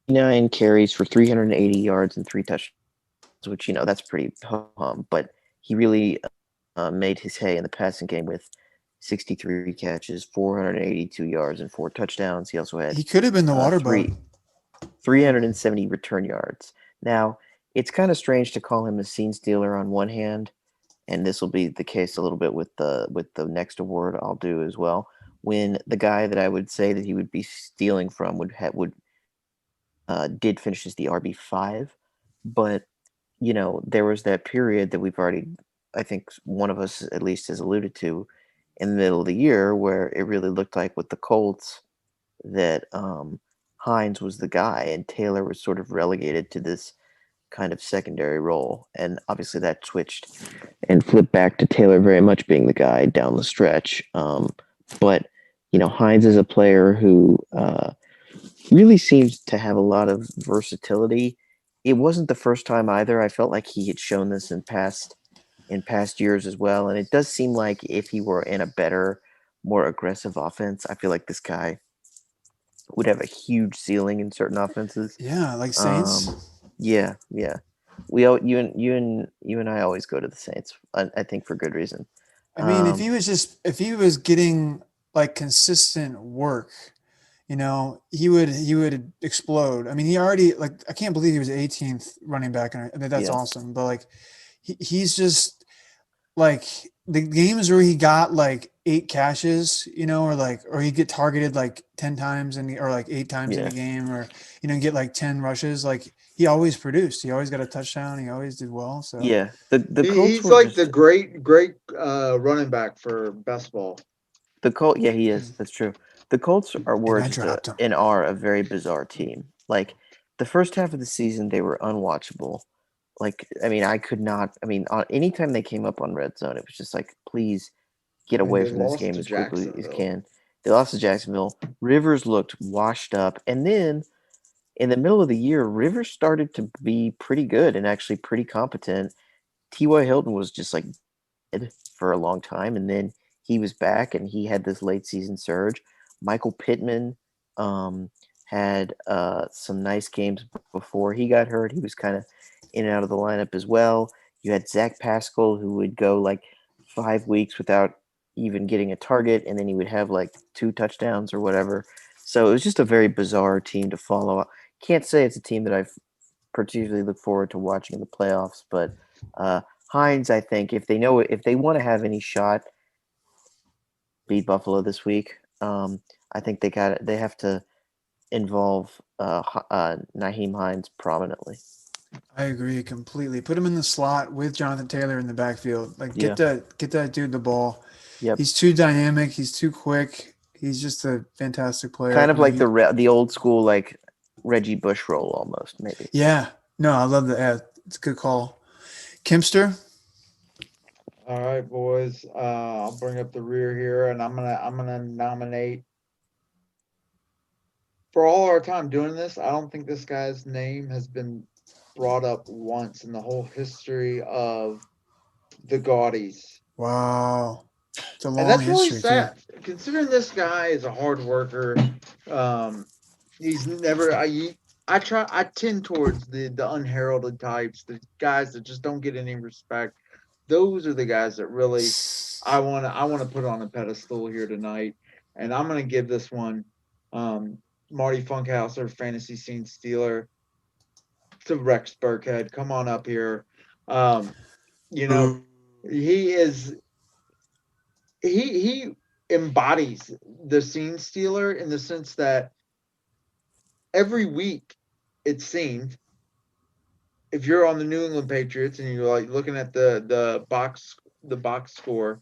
9 carries for 380 yards and 3 touchdowns, which that's pretty hum. But he really made his hay in the passing game with 63 catches, 482 yards, and 4 touchdowns. He also had He could have been the water boat. 370 return yards. Now, it's kind of strange to call him a scene stealer on one hand, and this will be the case a little bit with the next award I'll do as well. When the guy that I would say that he would be stealing from did finish as the RB5, but there was that period that we've already, I think one of us at least has alluded to, in the middle of the year where it really looked like with the Colts that Hines was the guy and Taylor was sort of relegated to this kind of secondary role. And obviously that switched and flipped back to Taylor very much being the guy down the stretch. But Hines is a player who really seems to have a lot of versatility. It wasn't the first time either. I felt like he had shown this in past years as well. And it does seem like if he were in a better, more aggressive offense, I feel like this guy would have a huge ceiling in certain offenses. Yeah, like Saints. Yeah. You and I always go to the Saints. I think for good reason. I mean, if he was getting like consistent work, he would explode. I mean, he already I can't believe he was 18th running back, and that's awesome. But like, he's just like the games where he got like 8 catches, or he'd get targeted like 10 times or like 8 times in a game, or get like 10 rushes. Like he always produced. He always got a touchdown. He always did well. So yeah, the Colts he's like the great running back for best ball. The Colt, yeah, he is. That's true. The Colts I dropped them. are a very bizarre team. Like the first half of the season, they were unwatchable. Like, I mean, I could not. I mean, anytime they came up on red zone, it was just like, please get away they from this lost game to as quickly as Jacksonville. can. They lost to Jacksonville. Rivers looked washed up, and then in the middle of the year, Rivers started to be pretty good and actually pretty competent. T.Y. Hilton was just like dead for a long time, and then he was back and he had this late season surge. Michael Pittman had some nice games before he got hurt. He was kind of in and out of the lineup as well. You had Zach Pascal, who would go like 5 weeks without even getting a target, and then he would have like 2 touchdowns or whatever. So it was just a very bizarre team to follow. Can't say it's a team that I've particularly look forward to watching in the playoffs, but Hines, I think if they want to have any shot, beat Buffalo this week. I think they have to involve Naheem Hines prominently. I agree completely. Put him in the slot with Jonathan Taylor in the backfield. Like Yeah. get that dude the ball. Yep. He's too dynamic. He's too quick. He's just a fantastic player. Kind of like the old school like Reggie Bush role almost, maybe. Yeah. No, I love that. Yeah, it's a good call. Kempster. All right, boys. I'll bring up the rear here, and I'm gonna nominate. For all our time doing this, I don't think this guy's name has been brought up once in the whole history of the Gaudies. Wow. It's a long And that's really history, sad, considering this guy is a hard worker. He's never. I tend towards the unheralded types, the guys that just don't get any respect. Those are the guys that really I want to put on a pedestal here tonight, and I'm going to give this one Marty Funkhauser, fantasy scene stealer, to Rex Burkhead. Come on up here. He embodies the scene stealer in the sense that every week it seemed, if you're on the New England Patriots and you're like looking at the box score,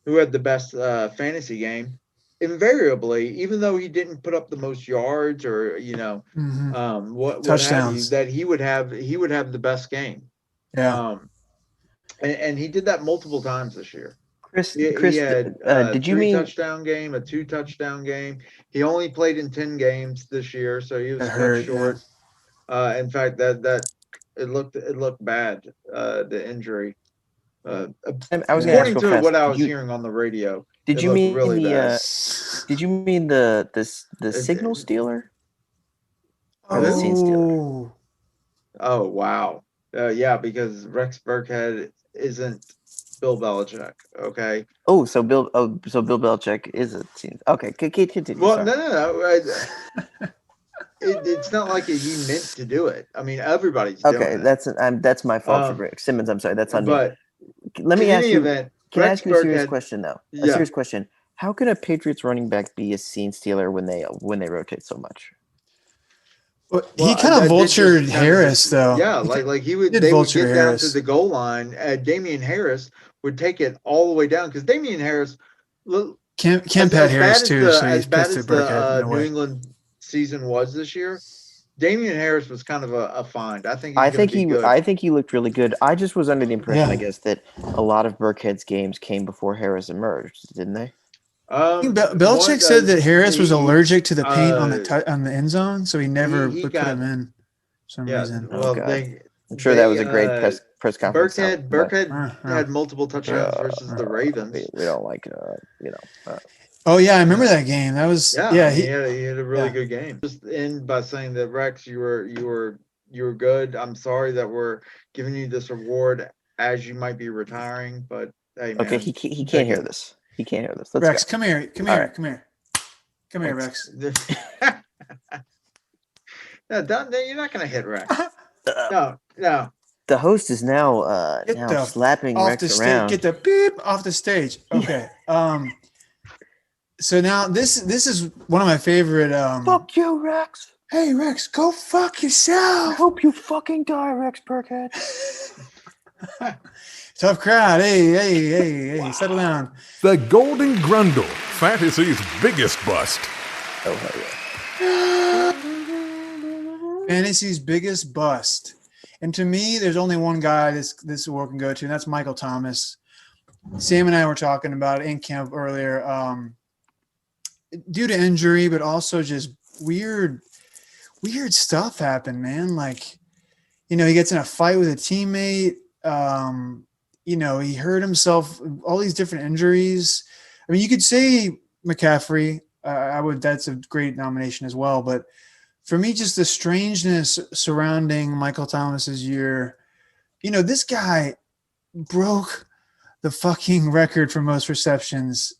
who had the best fantasy game, invariably, even though he didn't put up the most yards or what have you, that he would have the best game. Yeah. And he did that multiple times this year. Chris, he had did you mean touchdown game, a 2 touchdown game? He only played in 10 games this year, so he was cut short. Yeah. In fact, that it looked bad. The injury. I was according to what I was hearing on the radio. Did you mean really bad. Did you mean the signal stealer? Or the scene stealer? Oh wow. Yeah, because Rex Burkhead isn't Bill Belichick. Okay. So Bill Belichick is a scene. Okay, continue. Well, no. It's not like he meant to do it. I mean, everybody's doing it. That's my fault for Rick Simmons. I'm sorry, that's on me. Let me ask you. Can I ask you a serious question though? A serious question. How can a Patriots running back be a scene stealer when they rotate so much? Well, he kind of vultured Harris, though. Yeah, like they would get down to the goal line. Damian Harris would take it all the way down because Damian Harris. Can't pat Harris too. So as bad as the New England season was this year, Damian Harris was kind of a find. I think he looked really good. I just was under the impression, I guess, that a lot of Burkhead's games came before Harris emerged, didn't they? I think Belichick said that Harris was allergic to the paint on the end zone, so he never put him in for some reason. Well, I'm sure that was a great press conference. Burkhead had multiple touchdowns versus the Ravens. We don't like, oh yeah, I remember that game. That was he had a really good game. Just end by saying that Rex, you were good. I'm sorry that we're giving you this award as you might be retiring, but hey, man. Okay, he can't hear this. He can't hear this. Rex, come here, Rex. No, you're not going to hit Rex. No. The host is now slapping Rex around. Get the beep off the stage. Okay. So now this is one of my favorite. Fuck you, Rex. Hey, Rex, go fuck yourself. I hope you fucking die, Rex Burkhead. Tough crowd. Hey, settle down. The Golden Grundle, fantasy's biggest bust. Oh hell yeah! Fantasy's biggest bust. And to me, there's only one guy this award can go to, and that's Michael Thomas. Sam and I were talking about it in camp earlier. Due to injury, but also just weird stuff happened, man. Like, he gets in a fight with a teammate. He hurt himself, all these different injuries. I mean, you could say McCaffrey. That's a great nomination as well. But for me, just the strangeness surrounding Michael Thomas's year. This guy broke the fucking record for most receptions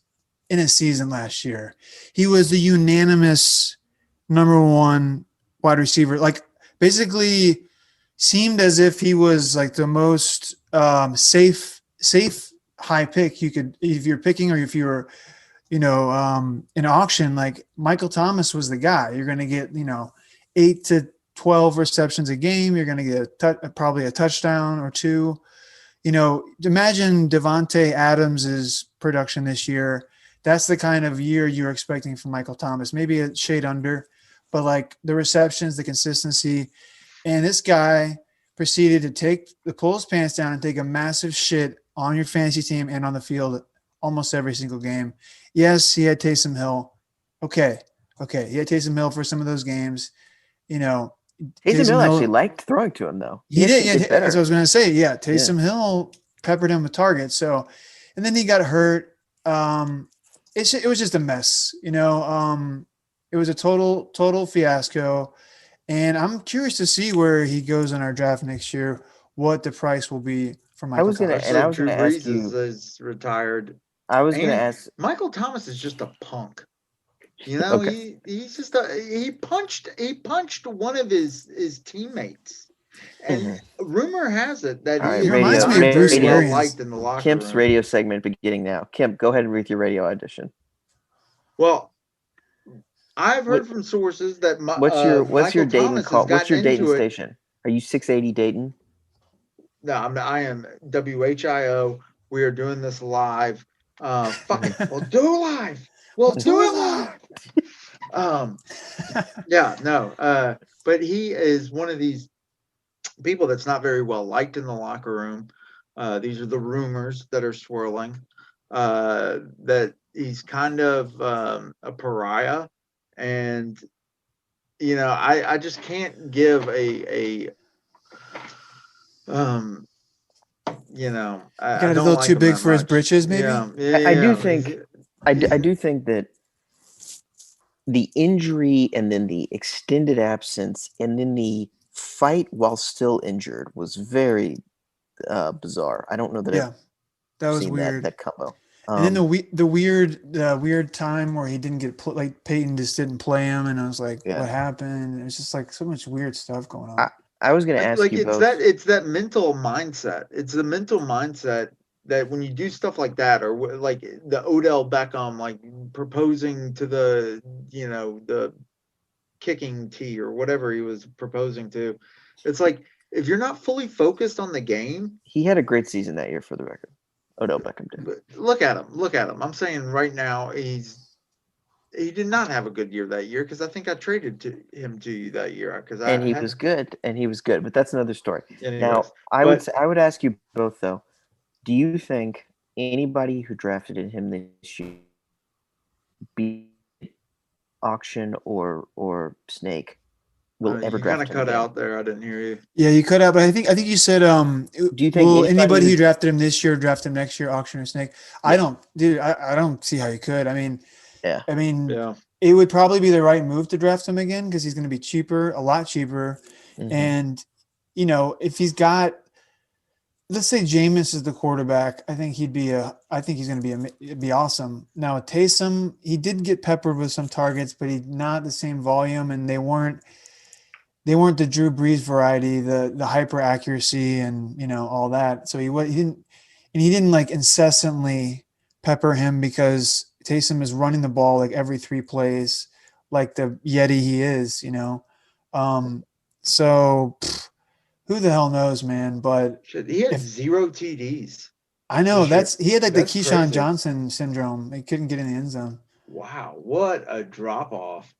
in a season last year. He was the unanimous number one wide receiver. Like, basically seemed as if he was like the most safe high pick you could, if you're picking, or if you were, in auction, like Michael Thomas was the guy. You're going to get, 8 to 12 receptions a game. You're going to get probably a touchdown or two. Imagine Devontae Adams's production this year. That's the kind of year you're expecting from Michael Thomas. Maybe a shade under, but like the receptions, the consistency. And this guy proceeded to pull his pants down and take a massive shit on your fantasy team and on the field almost every single game. Yes, he had Taysom Hill. Okay. He had Taysom Hill for some of those games. Taysom Hill actually liked throwing to him, though. He did. Yeah, that's what I was going to say. Yeah, Taysom Hill peppered him with targets. So, and then he got hurt. It was just a mess. It was a total fiasco. And I'm curious to see where he goes in our draft next year, what the price will be for Michael Thomas. I was going to ask you. Is retired. I was going to ask. Michael Thomas is just a punk. Okay. He's just he punched one of his teammates. And rumor has it that he reminds me of Bruce Arians. Liked in the locker Kemp's room. Radio segment beginning now. Kemp, go ahead and read your radio audition. Well, I've heard from sources that what's your Dayton call? What's your Dayton station? Are you 680 Dayton? No, I am WHIO. We are doing this live. Fuck it. We'll do it live. We'll do it live. But he is one of these people that's not very well liked in the locker room. These are the rumors that are swirling. That he's kind of a pariah. And, I just can't give got a little too big for his britches, maybe? I do think that the injury and then the extended absence and then the fight while still injured was very bizarre. I don't know that that was weird. That combo. And then the weird time where he didn't get like Peyton just didn't play him, and I was like, what happened? It was just like so much weird stuff going on. I was going to ask you both. It's that mental mindset. It's the mental mindset that when you do stuff like that, or like the Odell Beckham, like proposing to the kicking tee or whatever he was proposing to, it's like if you're not fully focused on the game. He had a great season that year, for the record. Odell Beckham did. Look at him. I'm saying right now he did not have a good year that year, because I think I traded him to you that year he was good, but that's another story. Now, I would ask you both though. Do you think anybody who drafted him this year, be auction or snake, will ever draft him? You kind of cut out there. I didn't hear you. Yeah, you cut out, but I think you said do you think anybody who drafted him this year draft him next year, auction or snake? Yeah. I don't see how you could. I mean, it would probably be the right move to draft him again, because he's going to be cheaper, a lot cheaper. Mm-hmm. And if he's got, let's say Jameis is the quarterback, I think he's going to be awesome. Now with Taysom, he did get peppered with some targets, but he's not the same volume, and they weren't the Drew Brees variety, the hyper accuracy and all that. So he didn't like incessantly pepper him, because Taysom is running the ball like every 3 plays, like the Yeti he is, So who the hell knows, man? But he had 0 TDs. I know he had like the Keyshawn Johnson syndrome. He couldn't get in the end zone. Wow, what a drop off!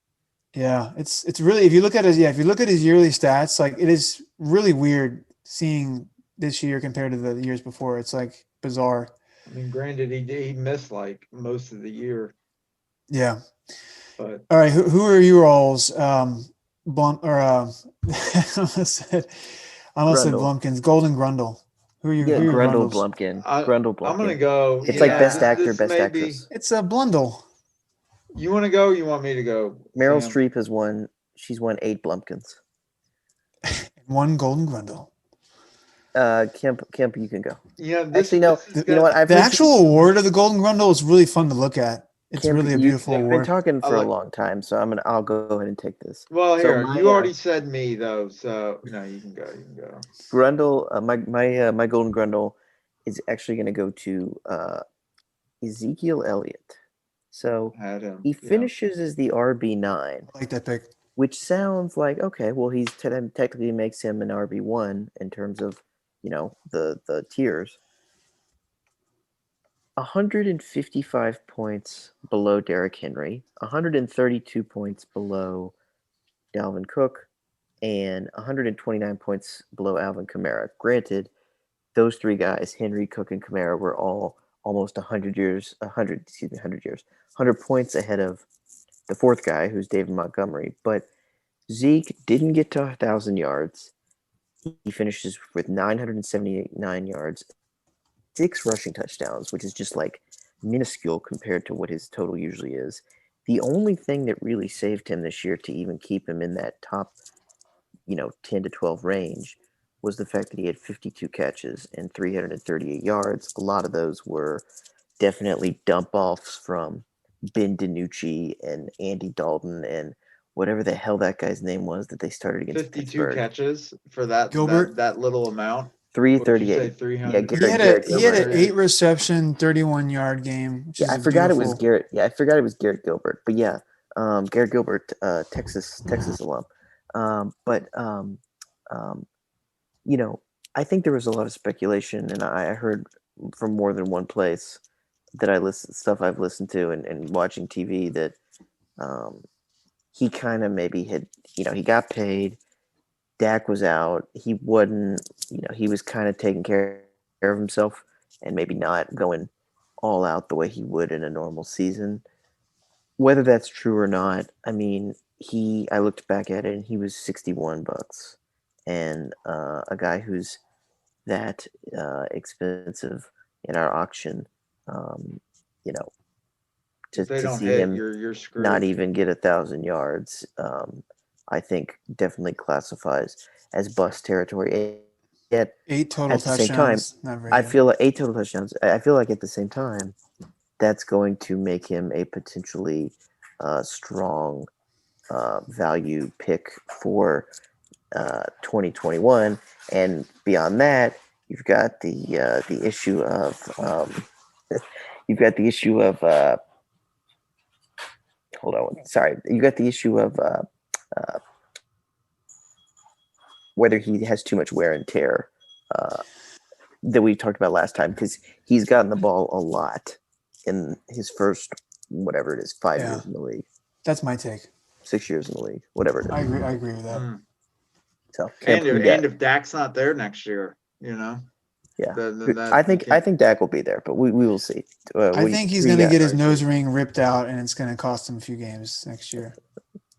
Yeah, it's really if you look at his yearly stats, like it is really weird seeing this year compared to the years before. It's like bizarre. I mean, granted, he missed like most of the year, Yeah. but All right, who are your all's Blum or I almost said Grundle. Blumpkins, Golden Grundle. Yeah, Who are your Grundle Grundles? Blumpkin. I Grundle I'm gonna Blumpkin. go. It's like Yeah, best this actor, this best may be. actress. It's a Blundle. You want to go? You want me to go, Meryl Sam? Streep has won. She's won 8 Blumpkins. One Golden Grundle. Kemp, you can go. Yeah, Actually, no. this has You know got. what? I've The heard actual award of the Golden Grundle is really fun to look at. It's Kemp. really a beautiful You've been award. talking I for a like. long time, so I'll go ahead and take this. Well, So here my you already said me though, so no, you can go. You can go. Grundle, my Golden Grundle is actually going to go to Ezekiel Elliott. So Had him. he Yeah. finishes as the RB9, I like that pick. which sounds like okay. Well, he's technically makes him an RB1 in terms of the tiers. 155 points below Derrick Henry, 132 points below Dalvin Cook, and 129 points below Alvin Kamara. Granted, those three guys, Henry, Cook, and Kamara, were all almost 100 points ahead of the fourth guy, who's David Montgomery. But Zeke didn't get to 1,000 yards. He finishes with 979 yards, 6 rushing touchdowns, which is just like minuscule compared to what his total usually is. The only thing that really saved him this year to even keep him in that top 10 to 12 range was the fact that he had 52 catches and 338 yards. A lot of those were definitely dump offs from Ben DiNucci and Andy Dalton and whatever the hell that guy's name was that they started against 52 Pittsburgh. catches for that Gilbert? that little amount. What did you say? 338. 300. Yeah, Garrett He had Gilbert. an 8 reception, 31-yard game, which is I a forgot it was beautiful. Garrett. Yeah, I forgot it was Garrett Gilbert. But yeah, Garrett Gilbert, Texas alum. But I think there was a lot of speculation, and I heard from more than one place that I've listened to and watching TV that he kind of maybe had, he got paid. Dak was out. He wasn't, he was kind of taking care of himself and maybe not going all out the way he would in a normal season. Whether that's true or not, I mean, I looked back at it and he was $61, and a guy who's that expensive in our auction, um, you know, If they to don't see hit, him you're not screwed. even get 1,000 yards, I think definitely classifies as bust territory. Yet 8 total at the same time, touchdowns. Not very I good. feel like 8 total touchdowns. I feel like at the same time, that's going to make him a potentially strong value pick for 2021, and beyond that, you've got the issue of you've got the issue of hold on, sorry, you got the issue of uh, whether he has too much wear and tear uh, that we talked about last time, because he's gotten the ball a lot in his first whatever it is 5 years in the league, That's my take. 6 years in the league, whatever it is. I agree with that. So And if Dak's not there next year, yeah, then I think Dak will be there, but we will see. I think he's going to get his nose ring ripped out, and it's going to cost him a few games next year.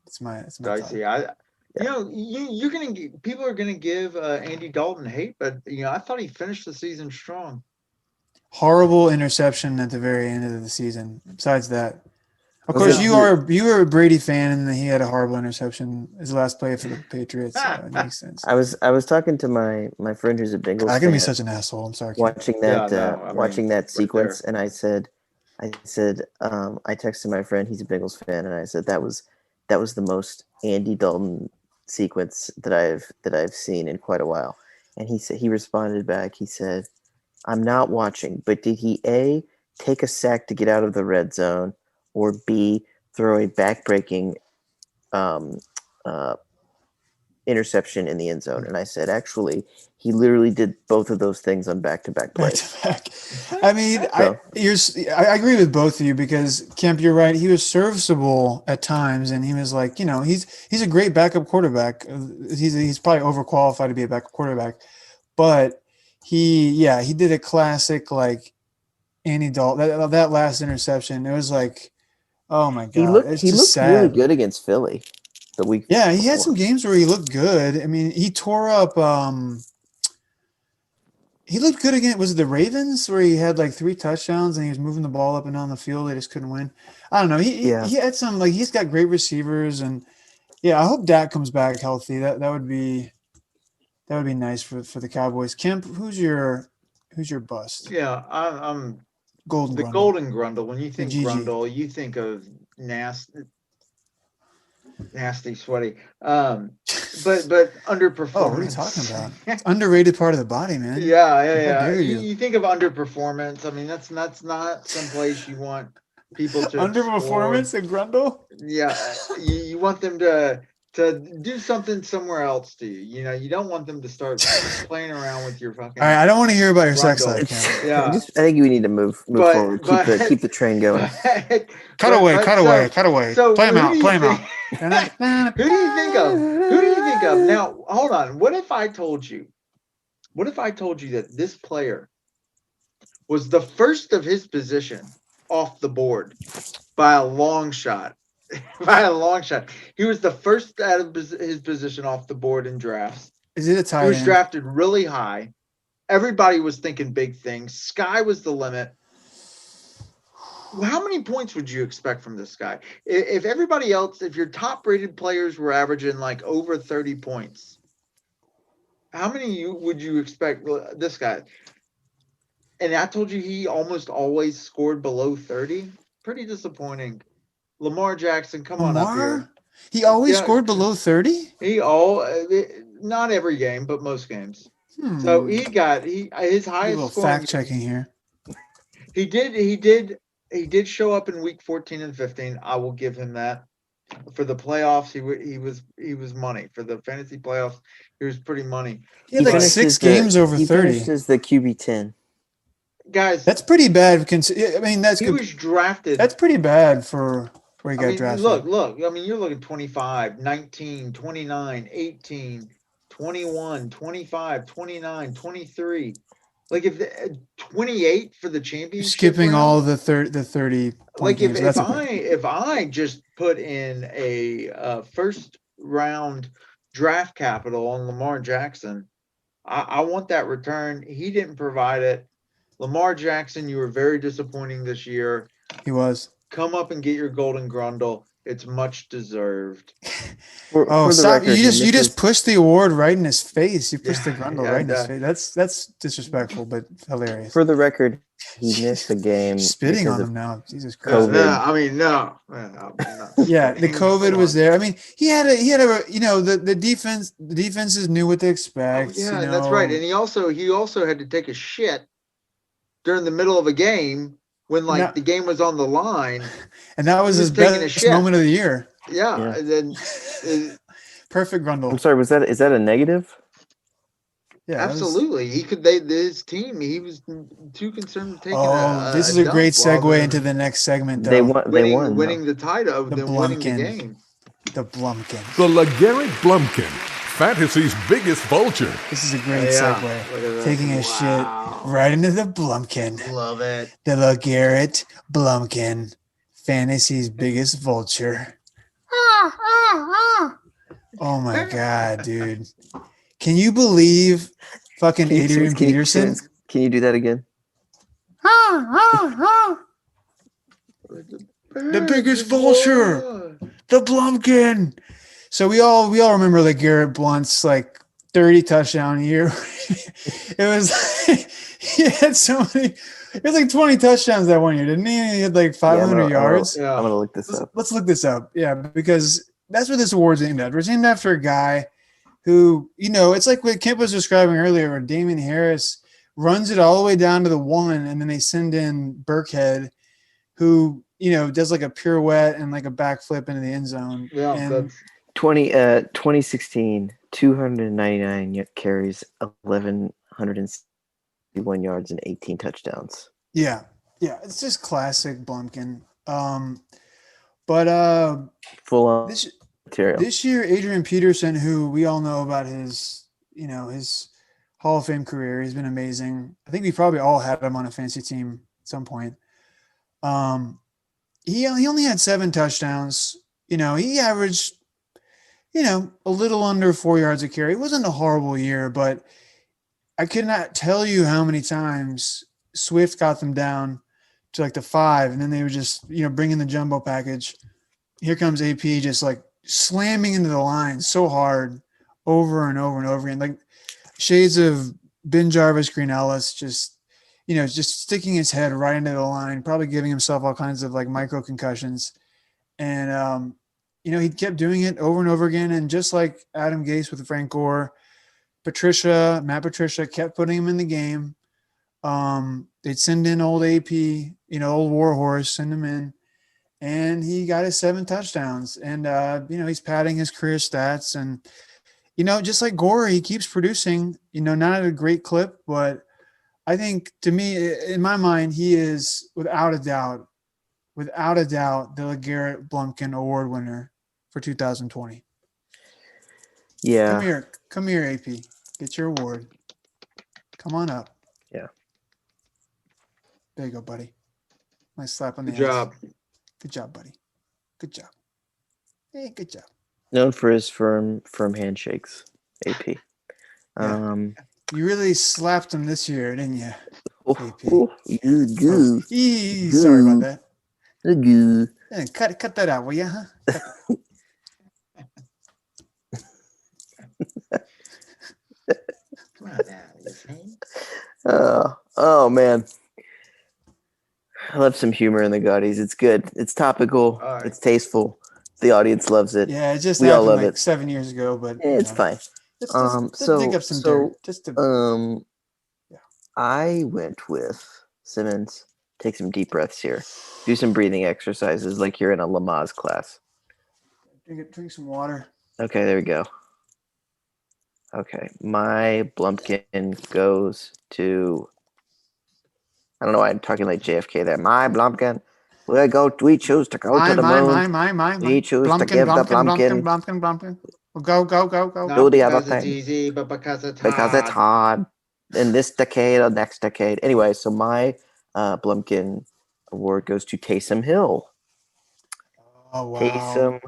It's my dicey. thought. You're gonna people are gonna give Andy Dalton hate, but I thought he finished the season strong. Horrible interception at the very end of the season. Besides that, of Was course, it- you were a Brady fan, and he had a horrible interception his last play for the Patriots. So it makes sense. I was talking to my friend who's a Bengals I fan, can be such an asshole. I'm sorry. Kid. watching that watching that right sequence, there. and I said I texted my friend, he's a Bengals fan, and I said that was the most Andy Dalton sequence that I've seen in quite a while. And he responded back. He said, "I'm not watching, but did he A, take a sack to get out of the red zone, or B, throw a backbreaking interception in the end zone. And I said, actually, he literally did both of those things on back-to-back Back plays. to back. I mean, So- I agree with both of you because Kemp, you're right. He was serviceable at times, and he was like, he's a great backup quarterback. He's probably overqualified to be a backup quarterback, but he did a classic like Andy Dalton. That last interception, it was like, oh my god, it's he just looked sad. really good against Philly the week. Yeah, he before. had some games where he looked good. I mean, he tore up. He looked good again. Was it the Ravens where he had like 3 touchdowns and he was moving the ball up and down the field? They just couldn't win. I don't know. He had some like he's got great receivers and I hope Dak comes back healthy. That would be nice for the Cowboys. Kemp, who's your bust? Yeah, I'm Golden the Grundle. Golden Grundle. When you think GG. Grundle, you think of nasty, sweaty. But underperformance. Oh, what are you talking about? It's underrated part of the body, man. Yeah. How dare You, you? you think of underperformance. I mean, that's not someplace you want people to Underperformance explore. in Grundle? Yeah, you want them to do something somewhere else to you. You know, you don't want them to start playing around with your fucking. All right, I don't want to hear about your sex Grundle. life, Kemp. Yeah. I think we need to move forward. Keep the train going. Cut away. So Play him who out. do you Play him think- out. Who do you think of? Who do you think of? Now, hold on. What if I told you that this player was the first of his position off the board by a long shot? By a long shot. He was the first out of his position off the board in drafts. Is it a tight He was end? drafted really high. Everybody was thinking big things. Sky was the limit. How many points would you expect from this guy? If everybody else, if your top rated players were averaging like over 30 points, how many would you expect this guy? And I told you he almost always scored below 30. Pretty disappointing. Lamar Jackson, come on up here. He always scored below 30? Not every game, but most games. So his highest A little scoring. fact checking here. He did show up in week 14 and 15. I will give him that. For the playoffs, he was money. For the fantasy playoffs, he was pretty money. He had like 6 games over 30. He finished as the QB 10. Guys, that's pretty bad. I mean, he was drafted. That's pretty bad for where he got drafted. Look. I mean, you're looking 25, 19, 29, 18, 21, 25, 29, 23. Like if 28 for the championship. Skipping round, all the 30 like games. if I just put in a first round draft capital on Lamar Jackson, I want that return. He didn't provide it. Lamar Jackson, you were very disappointing this year. He was. Come up and get your Golden Grundle. It's much deserved. Stop! You just pushed the award right in his face. You pushed the Grundle right in his face. That's disrespectful, but hilarious. For the record, he missed the game. Spitting on him now. Jesus Christ. No. Yeah, the COVID was there. I mean, he had a the defenses knew what to expect. That's right. And he also had to take a shit during the middle of a game when the game was on the line. And that was his best moment of the year. Yeah. And then perfect Grundle. I'm sorry, is that a negative? Yeah, absolutely. His team, he was too concerned taking this is a great segue into the next segment, though. They won. Winning the title, then winning the game. The Blumpkin. The LeGarrette Blumpkin, fantasy's biggest vulture. This is a great segue. Taking a shit right into the Blumpkin. Love it. The LeGarrette Blumpkin, fantasy's biggest vulture. Oh my god, dude. Can you believe fucking Adrian Peterson? Can you do that again? The biggest vulture, the Blumpkin. So we all remember LeGarrette Blount's like 30 touchdown year. It was he had so many. He had like 20 touchdowns that one year, didn't he? He had like 500 yards. I'm gonna look this up. Let's look this up. Yeah, because that's what this award's aimed at. It's named after a guy who, it's like what Kemp was describing earlier, where Damian Harris runs it all the way down to the 1, and then they send in Burkhead, who, does like a pirouette and like a backflip into the end zone. Yeah, and 2016 299 carries, 1,161 yards, and 18 touchdowns. Yeah, it's just classic Blumpkin. But Full on this material. this year, Adrian Peterson, who we all know about his his Hall of Fame career, he's been amazing. I think we probably all had him on a fantasy team at some point. He only had 7 touchdowns. He averaged a little under 4 yards a carry. It wasn't a horrible year, but I could not tell you how many times Swift got them down to like the 5, and then they were just bring in the jumbo package. Here comes AP just like slamming into the line so hard over and over and over again, like shades of Ben Jarvis, Green Ellis, just sticking his head right into the line, probably giving himself all kinds of like micro concussions. And he kept doing it over and over again. And just like Adam Gase with Frank Gore, Matt Patricia kept putting him in the game. They'd send in old AP, old Warhorse, send him in, and he got his 7 touchdowns. And he's padding his career stats. And just like Gore, he keeps producing. Not at a great clip, but I think, to me, in my mind, he is without a doubt, the LeGarrette Blumpkin Award winner for 2020. Yeah. Come here, AP. Get your award. Come on up. Yeah. There you go, buddy. Nice slap on the Good ass. job. Good job, buddy. Good job. Hey, good job. Known for his firm handshakes, AP. Yeah. You really slapped him this year, didn't you? AP. Goo. Sorry about that. Goo. Yeah, cut that out, will you? Huh? Come on now, Oh man. I love some humor in the Gaudies. It's good. It's topical. Right. It's tasteful. The audience loves it. Yeah, it just we all happened love like it. 7 years ago, but It's fine. Just dig up some dirt. I went with Simmons. Take some deep breaths here. Do some breathing exercises like you're in a Lamaze class. Drink some water. Okay, there we go. Okay, my Blumpkin goes to. I don't know why I'm talking like JFK there. My Blumpkin. We choose to go to the moon. We choose to give the Blumpkin. Go. Not Do the other because it's thing. easy, but because it's Because it's hard. In this decade or next decade. Anyway, so my Blumpkin award goes to Taysom Hill. Oh, wow. Taysom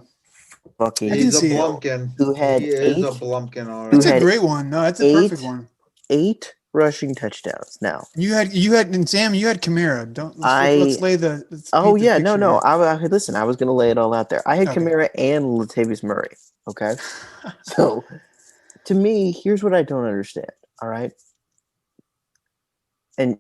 fucking He's a Hill, Blumpkin. who had He is a Blumpkin already. That's a great one. No, that's a perfect one. 8 rushing touchdowns. Now you had and Sam, you had Kamara. Let's lay the. No. Listen. I was going to lay it all out there. I had Kamara and Latavius Murray. Okay, so to me, here's what I don't understand. All right, and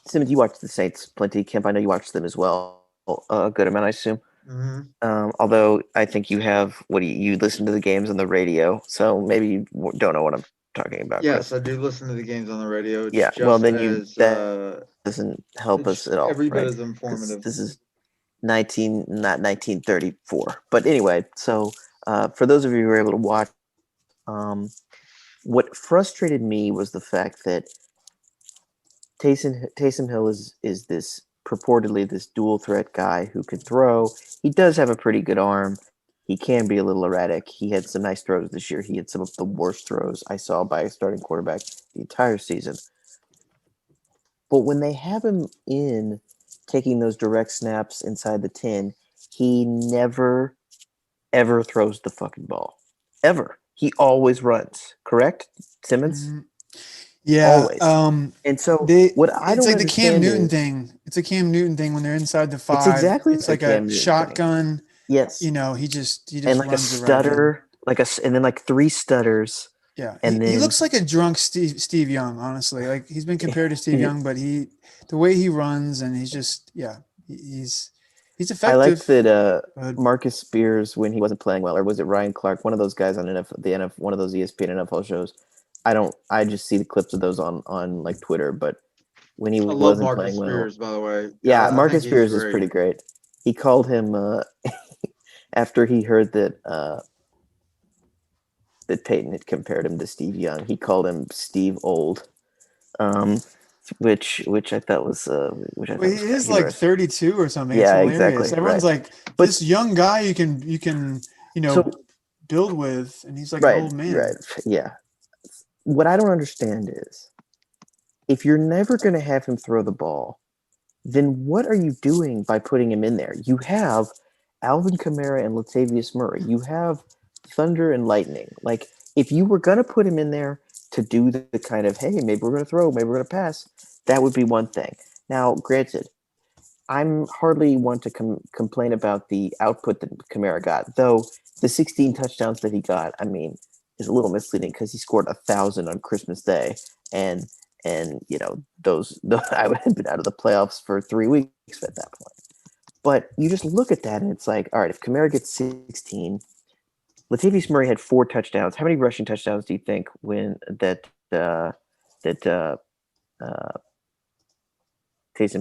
Simmons, you watched the Saints plenty. Kemp, I know you watched them as well. A good amount, I assume. Mm-hmm. Although I think you have you listen to the games on the radio, so maybe you don't know what I'm talking about. Yes, Chris. I do listen to the games on the radio. Yeah, well then that doesn't help us at all. Every bit right? as informative. This is not 1934. But anyway, so for those of you who were able to watch, what frustrated me was the fact that Taysom Hill is this purportedly this dual threat guy who can throw. He does have a pretty good arm. He can be a little erratic. He had some nice throws this year. He had some of the worst throws I saw by a starting quarterback the entire season. But when they have him in taking those direct snaps inside the 10, he never, ever throws the fucking ball. Ever. He always runs. Correct, Simmons? Mm-hmm. Yeah. Always. And so it's like the Cam Newton thing. It's a Cam Newton thing when they're inside the 5. It's exactly. It's like a shotgun. Thing. Yes. He just and like runs a stutter, and then like 3 stutters. Yeah. And he looks like a drunk Steve Young, honestly. Like he's been compared to Steve Young, but the way he runs and he's just he's effective. I like that Marcus Spears, when he wasn't playing well, or was it Ryan Clark, one of those guys on one of those ESPN NFL shows. I just see the clips of those on like Twitter, but when he wasn't Marcus playing Spears, well. by the way. Yeah, Marcus Spears is pretty great. He called him after he heard that that Peyton had compared him to Steve Young. He called him Steve Old, which I thought was which I thought Well, he was quite is like humorous. 32 or something. It's Yeah, hilarious. exactly. Everyone's Right. like, But this young guy you can so build with, and he's like an right, old man. right. Yeah. What I don't understand is if you're never going to have him throw the ball, then what are you doing by putting him in there? You have Alvin Kamara and Latavius Murray. You have Thunder and Lightning. Like, if you were going to put him in there to do the kind of, hey, maybe we're going to throw, maybe we're going to pass, that would be one thing. Now, granted, I'm hardly one to complain about the output that Kamara got, though the 16 touchdowns that he got, I mean, is a little misleading because he scored 1,000 on Christmas Day, and those I would have been out of the playoffs for 3 weeks at that point. But you just look at that and it's like, all right, if Kamara gets 16, Latavius Murray had 4 touchdowns. How many rushing touchdowns do you think Taysom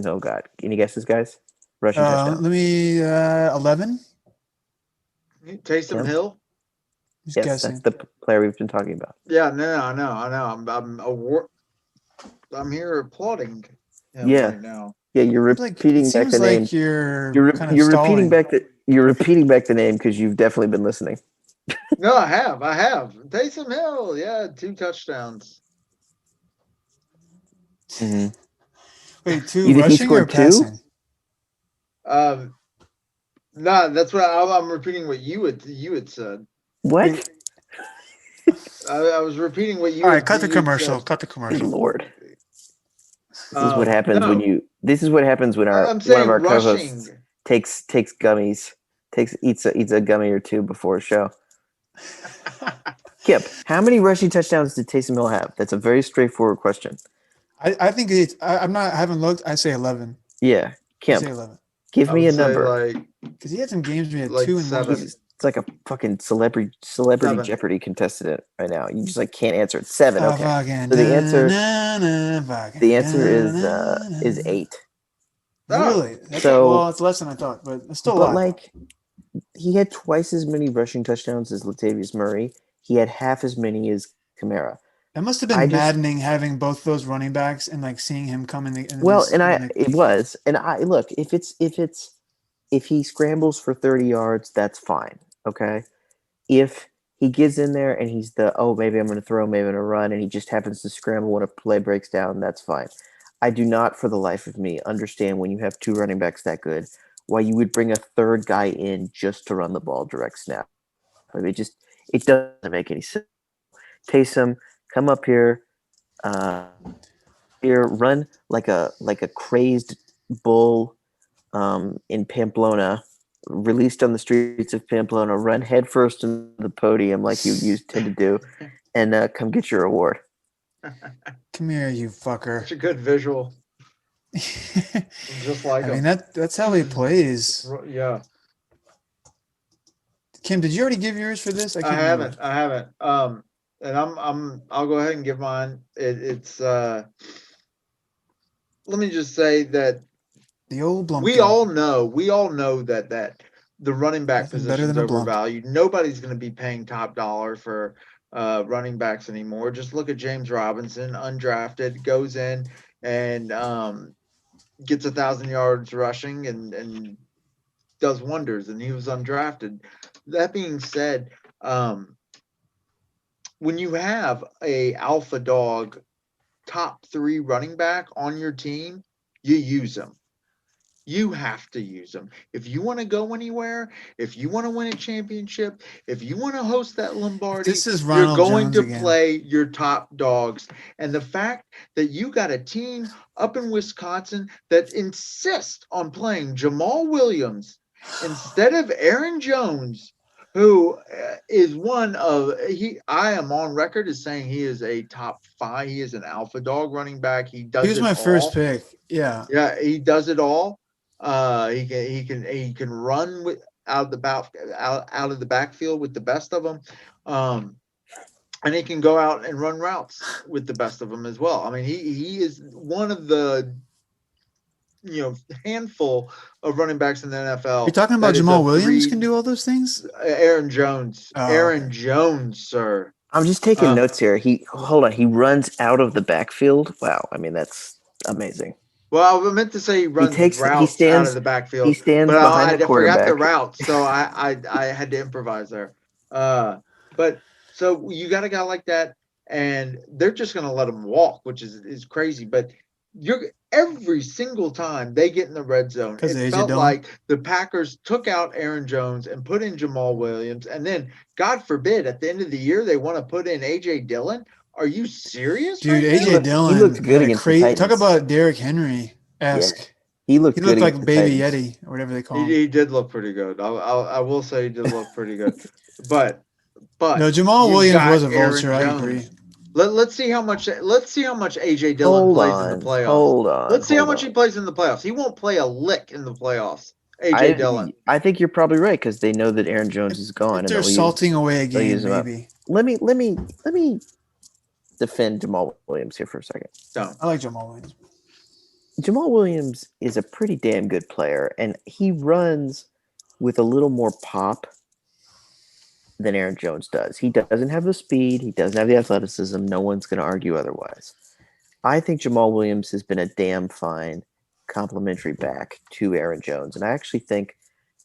Hill got? Any guesses, guys? Rushing touchdowns. Let me 11. Taysom Tim? Hill. Just Yes, guessing. that's the player we've been talking about. Yeah, no, I know. I'm here applauding him Yeah. right now. Yeah, you're It repeating back seems the name. like you're kind of You're stalling. repeating back the name because you've definitely been listening. No, I have. Taysom Hill, yeah, 2 touchdowns. Mm-hmm. Wait, 2 You think he rushing or scored 2? passing? No, that's what I'm repeating what you had said. What? Wait. I was repeating what you. All had, right, cut the you had commercial. said. Cut the Good commercial. Lord. This is what happens No. when you. This is what happens when I'm one saying of our rushing. co-hosts takes gummies, eats a gummy or 2 before a show. Kip, how many rushing touchdowns did Taysom Hill have? That's a very straightforward question. I think I haven't looked. I say 11. Yeah, I Kip, say 11 give I me would a say number. like because he had some games where he had Like 2 and 1. 7. It's like a fucking celebrity 7. Jeopardy contestant right now. You just can't answer it. 7, okay. Fucking So the answer fucking is 8. Really? So it's less than I thought, but it's still a but lot. he had twice as many rushing touchdowns as Latavius Murray. He had half as many as Kamara. It must have been maddening having both those running backs and seeing him come in the. It was, and I look if he scrambles for 30 yards, that's fine. Okay, if he gets in there and he's maybe I'm going to throw, maybe I'm going to run, and he just happens to scramble when a play breaks down, that's fine. I do not, for the life of me, understand when you have 2 running backs that good, why you would bring a third guy in just to run the ball direct snap. I mean, it doesn't make any sense. Taysom, come up here, run like a crazed bull in Pamplona, released on the streets of Pamplona, run headfirst into the podium like you tend to do, and come get your award. Come here, you fucker. Such a good visual. Just like I mean that's how he plays. Yeah. Kim, did you already give yours for this? I haven't. And I'll go ahead and give mine. It's let me just say that the old Blumpkin. we all know that the running back position is overvalued. Nobody's going to be paying top dollar for running backs anymore. Just look at James Robinson, undrafted, goes in and gets 1,000 yards rushing and does wonders, and he was undrafted. That being said, when you have a alpha dog top 3 running back on your team, you use them. You have to use them. If you want to go anywhere, if you want to win a championship, if you want to host that Lombardi, you're going to play your top dogs. And the fact that you got a team up in Wisconsin that insists on playing Jamal Williams instead of Aaron Jones, who is I am on record as saying he is a top 5. He is an alpha dog running back. He was my first pick. Yeah. Yeah, he does it all. He can run out of the backfield with the best of them. And he can go out and run routes with the best of them as well. I mean, he is one of the handful of running backs in the NFL. You're talking about Jamal Williams can do all those things? Aaron Jones. Oh, Aaron Jones, sir. I'm just taking notes here. He runs out of the backfield. Wow, I mean that's amazing. Well, I meant to say he runs routes out of the backfield. He stands but behind the forgot the quarterback. route, so I had to improvise there. But so you got a guy like that, and they're just going to let him walk, which is crazy. But every single time they get in the red zone, it felt like the Packers took out Aaron Jones and put in Jamal Williams, and then God forbid at the end of the year they want to put in AJ Dillon. Are you serious, dude? right AJ Dillon, he looked good against the Titans. Talk about Derrick Henry-esque. Yeah. He looked like Baby Yeti or whatever they call him. He did look pretty good. I will say he did look pretty good. But no, Jamal Williams was a vulture. I agree. Let's see how much AJ Dillon plays in the playoffs. Hold on. Let's see how much he plays in the playoffs. He won't play a lick in the playoffs. AJ Dillon. I think you're probably right because they know that Aaron Jones is gone. If they're salting away a game, maybe. Let me defend Jamal Williams here for a second. I like Jamal Williams. Jamal Williams is a pretty damn good player, and he runs with a little more pop than Aaron Jones does. He doesn't have the speed. He doesn't have the athleticism. No one's going to argue otherwise. I think Jamal Williams has been a damn fine complementary back to Aaron Jones, and I actually think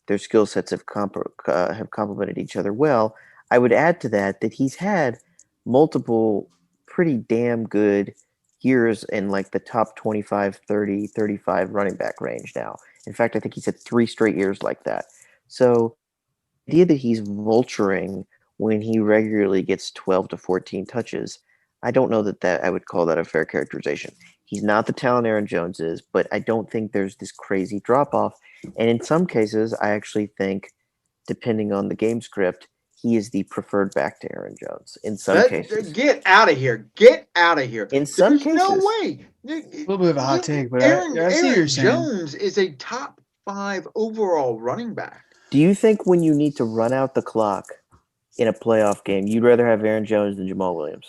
their skill sets have complemented each other well. I would add to that he's had multiple pretty damn good years in like the top 25, 30, 35 running back range now. In fact, I think he's had 3 straight years like that. So the idea that he's vulturing when he regularly gets 12 to 14 touches, I don't know that I would call that a fair characterization. He's not the talent Aaron Jones is, but I don't think there's this crazy drop-off. And in some cases, I actually think, depending on the game script, he is the preferred back to Aaron Jones. In some cases. Get out of here. Get out of here. In some cases. No way. A little bit of a hot take, but Aaron saying. Jones is a top 5 overall running back. Do you think when you need to run out the clock in a playoff game, you'd rather have Aaron Jones than Jamal Williams?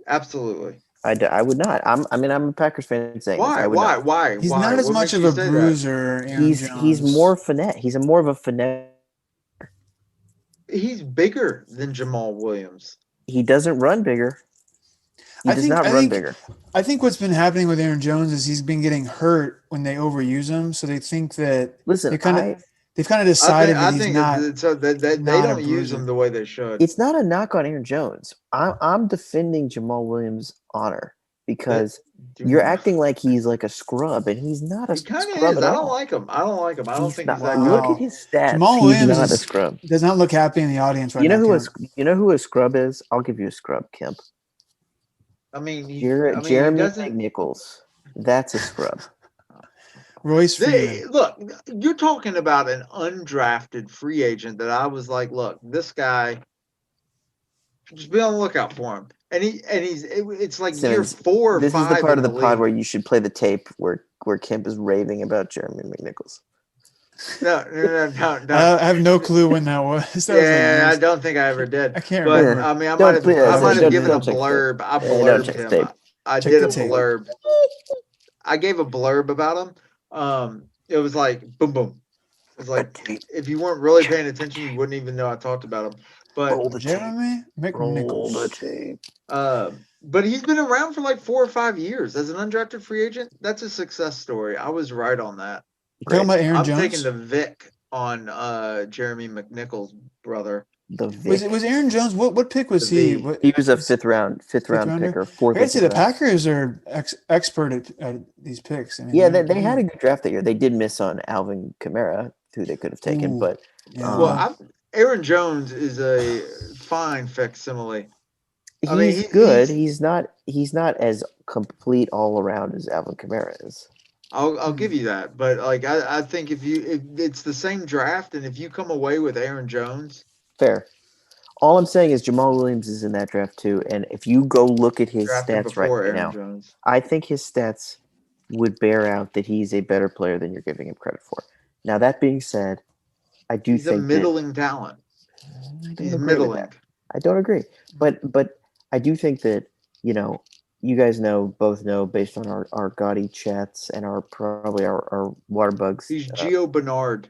Absolutely. I would not. I'm a Packers fan saying why? This. Why? He's not as much of a bruiser. He's more finesse. He's more of a finesse. He's bigger than Jamal Williams. He doesn't run bigger. He does not run bigger. I think what's been happening with Aaron Jones is he's been getting hurt when they overuse him, so they think that they've kind of decided that he's not. They don't use him the way they should. It's not a knock on Aaron Jones. I'm defending Jamal Williams' honor because you're acting like he's like a scrub, and he's not a scrub at all. I don't like him. I don't think he's that good. Look at his stats. Jamal Williams not a scrub. Does not look happy in the audience right now. You know who a scrub is? I'll give you a scrub, Kemp. I mean, Jeremy McNichols. That's a scrub. Royce Freeman. Look, you're talking about an undrafted free agent that I was like, look, this guy, just be on the lookout for him. And it's like Simmons, year 4 or 5. This is the part of the pod where you should play the tape where Kemp is raving about Jeremy McNichols. No. I have no clue when that was. I don't think I ever did. I can't remember. I mean, I might have given a blurb. I blurbed him. I did a blurb. I gave a blurb about him. It was like boom, boom. It was like if you weren't really paying attention, you wouldn't even know I talked about him. But Jeremy McNichols. But he's been around for like 4 or 5 years as an undrafted free agent. That's a success story. I was right on that. Talking about Aaron Jones? I'm taking the Vic on Jeremy McNichols' brother. Was Aaron Jones? What pick was he? He was a fifth round picker. Fourth. I say the Packers are expert at these picks. I mean, they had a good draft that year. They did miss on Alvin Kamara, who they could have taken, but Aaron Jones is a fine facsimile. He's good. He's not as complete all around as Alvin Kamara is. I'll give you that, but like I think if it's the same draft, and if you come away with Aaron Jones, fair. All I'm saying is Jamal Williams is in that draft too, and if you go look at his stats right now, Jones. I think his stats would bear out that he's a better player than you're giving him credit for. Now that being said, I do think he's a middling talent. He's middling. I don't agree, but I do think that you guys both know based on our Gaudy chats and our water bugs. He's Gio Bernard.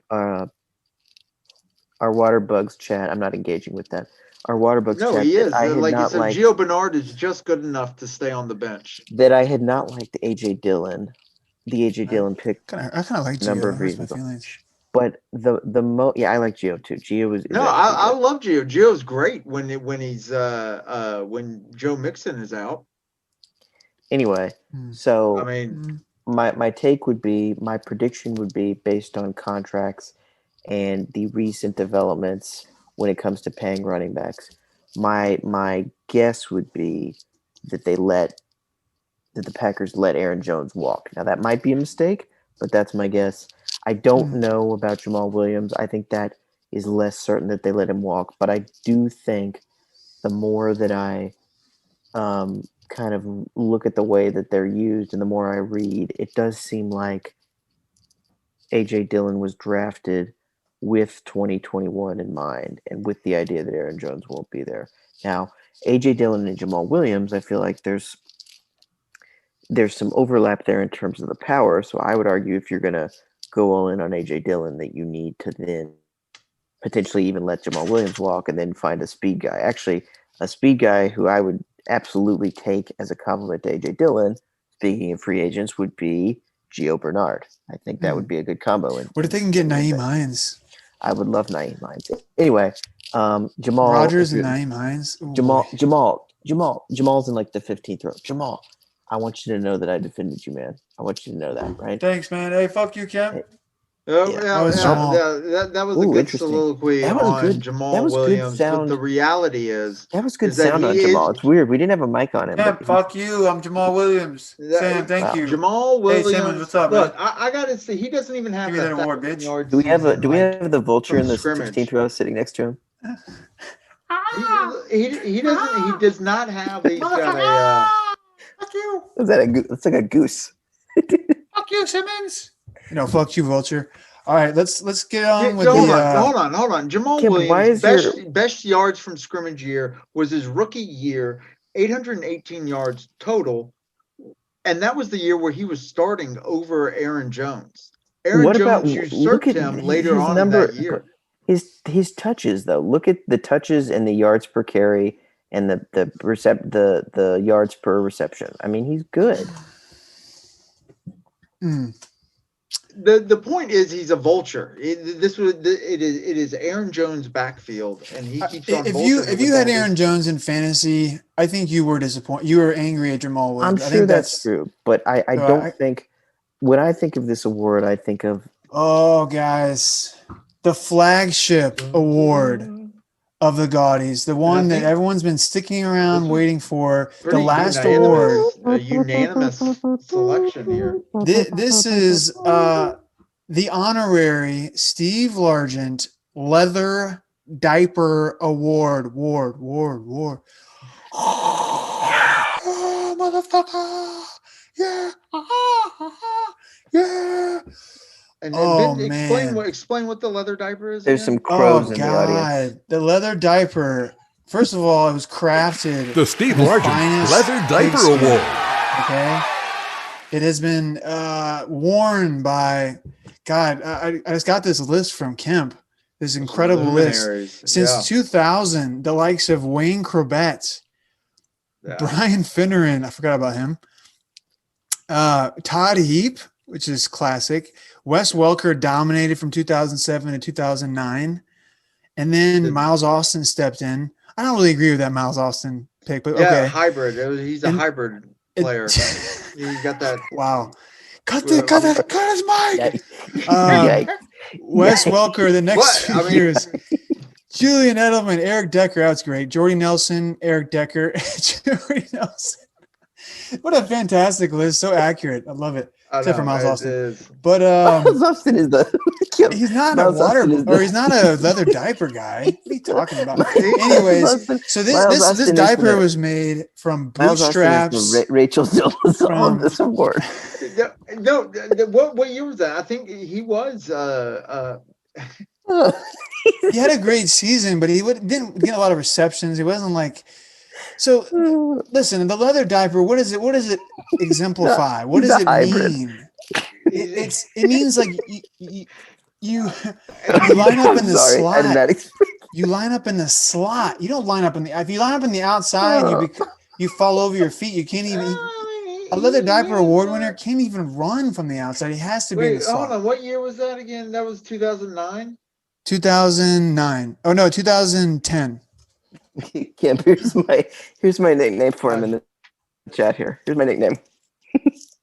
Our water bugs chat. I'm not engaging with that. our water books No, chat he that is. I had Like you not said, liked Gio Bernard is just good enough to stay on the bench. that I had not liked AJ Dillon, the AJ Dillon pick I kind of like for a number Gio. of Hurts my reasons. feelings. But I like Gio too. Gio is No, actually I good. love Gio. Gio's great when Joe Mixon is out. Anyway, Hmm. so I mean, my take would be, my prediction would be based on contracts and the recent developments when it comes to paying running backs. My guess would be that the Packers let Aaron Jones walk. Now that might be a mistake, but that's my guess. I don't know about Jamal Williams. I think that is less certain that they let him walk, but I do think the more that I kind of look at the way that they're used and the more I read, it does seem like AJ Dillon was drafted with 2021 in mind and with the idea that Aaron Jones won't be there. Now, AJ Dillon and Jamal Williams, I feel like there's some overlap there in terms of the power. So I would argue, if you're going to go all in on AJ Dillon, that you need to then potentially even let Jamal Williams walk and then find a speed guy. Actually, a speed guy who I would absolutely take as a compliment to AJ Dillon, speaking of free agents, would be Gio Bernard. I think that would be a good combo. What if they can get Naeem Hines? I would love Naeem Hines. Anyway, Jamal Rodgers and Naeem Hines. Ooh, Jamal's in like the 15th row. Jamal, I want you to know that I defended you, man. I want you to know that, right? Thanks, man. Hey, fuck you, Kim. Hey, That was Jamal. that was a Ooh, good interesting. soliloquy That was on good. Jamal That was good Williams. But sound. the reality is That was good is that sound on he Jamal. is It's weird. We didn't have a mic on him. Kim, But fuck you. I'm Jamal Williams. Sam, thank Wow. you. Jamal Hey, Williams. Simmons, what's up, Look, man? I gotta say, he doesn't even have Give me that award, 1,000 bitch. yard do we have season, like, the vulture from in the scrimmage. 16th row sitting next to him? He does not have. He's got a. Fuck you. Is that it's like a goose. Fuck you, Simmons. No, fuck you, Vulture. All right, let's get on with Hold the. hold on. Jamal Kim, why Williams' is best yards from scrimmage year was his rookie year, 818 yards total, and that was the year where he was starting over Aaron Jones. What about Jones look usurped at him later his on number? in that year. His touches though. Look at the touches and the yards per carry and the yards per reception. I mean, he's good. The point is, he's a vulture. It is Aaron Jones' backfield, and he keeps on. If you had Aaron Jones in fantasy, I think you were disappointed. You were angry at Jamal Williams. I'm I sure think that's true, but I don't think. When I think of this award, I think of guys, the flagship award of the Gaudies, the one that everyone's been sticking around waiting for, the last award. A unanimous selection here. This is the honorary Steve Largent Leather Diaper Award. Ward. Oh, motherfucker! Yeah, yeah. And man, explain what the leather diaper is. There's again? some crows in the audience. The leather diaper. First of all, it was crafted. The Steve Largent Leather Diaper Award. Okay. It has been worn by God. I just got this list from Kemp. This incredible list. Since 2000, the likes of Wayne Corbett, Brian Finneran, I forgot about him. Todd Heap, which is classic. Wes Welker dominated from 2007 to 2009. And then Miles Austin stepped in. I don't really agree with that Miles Austin pick, but okay. Hybrid. He's a hybrid player. You got that. Wow. Cut his mic. Wes Welker, the next 2 years. Julian Edelman, Eric Decker. That's great. Jordy Nelson, Eric Decker, Jordy Nelson. What a fantastic list. So accurate. I love it. Except for Miles Austin. But Miles Austin is he's not he's not a leather diaper guy. What are you talking about? Anyways, so this diaper was made from bootstraps. Rachel Dillon's on this award. No, what year was that? I think he was he had a great season, but he didn't get a lot of receptions. He wasn't like. So listen, the leather diaper. What is it? What does it exemplify? What does it mean? It means like you line up in the slot. You line up in the slot. You don't line up in the. If you line up in the outside, you fall over your feet. You can't even. A leather diaper award winner can't even run from the outside. He has to be in the Wait, hold slot. on. What year was that again? That was 2009. 2009. Oh no, 2010. Camp, here's my nickname for him in the chat here. Here's my nickname. It's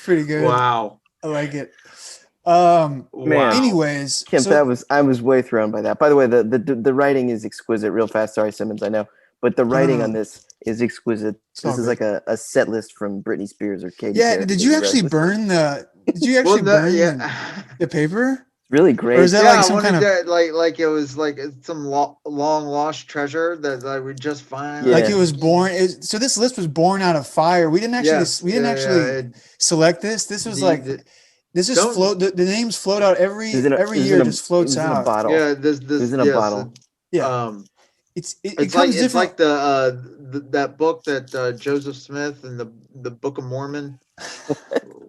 pretty good. Wow. I like it. Man. Anyways, Kemp, I was way thrown by that. By the way, the writing is exquisite. Real fast, sorry, Simmons, I know, but the writing on this is exquisite. This is like a set list from Britney Spears or Katy Perry. Did you actually burn the? Did you actually burn the paper? Really great. Or is that like some kind of like it was like some long lost treasure that I would just find? Like it was born. So this list was born out of fire. We didn't actually select this. This was this just float. The names float out every year. Just floats out. In a bottle. Yeah, this is in a bottle. Yeah. It's like that book that Joseph Smith and the Book of Mormon.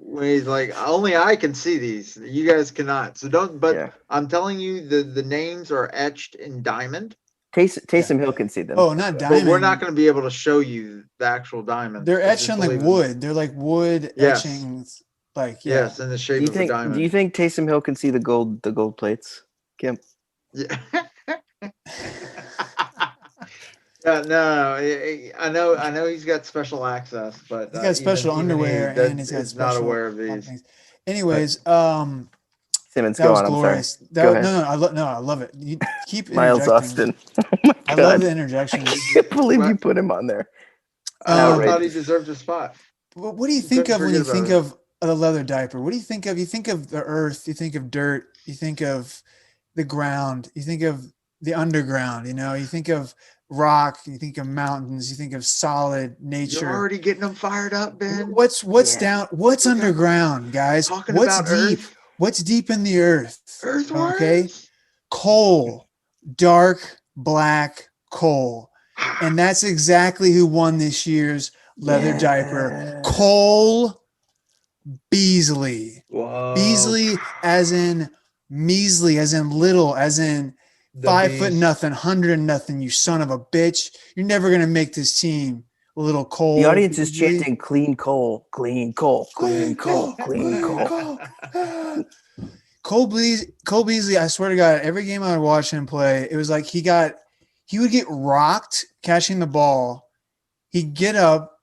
When he's like, only I can see these. You guys cannot. So don't. But I'm telling you, the names are etched in diamond. Taysom Hill can see them. Oh, not diamond. But we're not going to be able to show you the actual diamond. They're etched on like wood. They're like wood etchings. Like yes, in the shape of a diamond. Do you think Taysom Hill can see the gold plates, Kim? Yeah. No, I know he's got special access, but he's got special underwear and he's got special. Not aware of these. Anyways, Simmons, that go was on. Glorious. I'm sorry. I love it. You keep Miles Austin. Oh my God. I love the interjections. I can't believe you put him on there. I thought he deserved a spot. What do you think of when you think of the leather diaper? What do you think of? You think of the earth. You think of dirt. You think of the ground. You think of the underground. You think of rock, you think of mountains, you think of solid nature. You're already getting them fired up, Ben. What's underground, guys? What's deep? Earth. What's deep in the earth? Earthworms. Okay. Coal, dark black coal. And that's exactly who won this year's leather diaper. Cole Beasley. Whoa. Beasley as in measly, as in little, as in 5 foot nothing, 100 nothing, you son of a bitch. You're never going to make this team, little Cole. The audience is chanting clean coal, clean coal, clean coal, clean coal. Cole Beasley, I swear to God, every game I would watch him play, it was like he would get rocked catching the ball. He'd get up.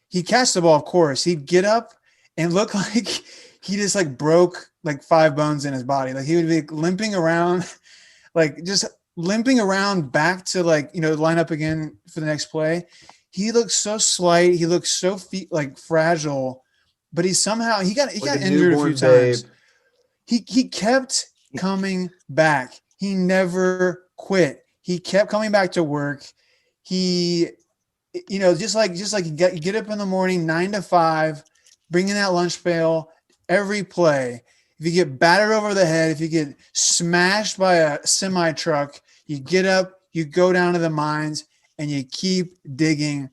He'd catch the ball, of course. He'd get up and look like he just like broke like 5 bones in his body. Like he would be limping around. Like just limping around back to line up again for the next play. He looks so slight. He looks so fragile, but he got injured a few times. He kept coming back. He never quit. He kept coming back to work. He, just like you get up in the morning, 9 to 5, bring in that lunch pail every play. If you get battered over the head, if you get smashed by a semi truck, you get up, you go down to the mines, and you keep digging.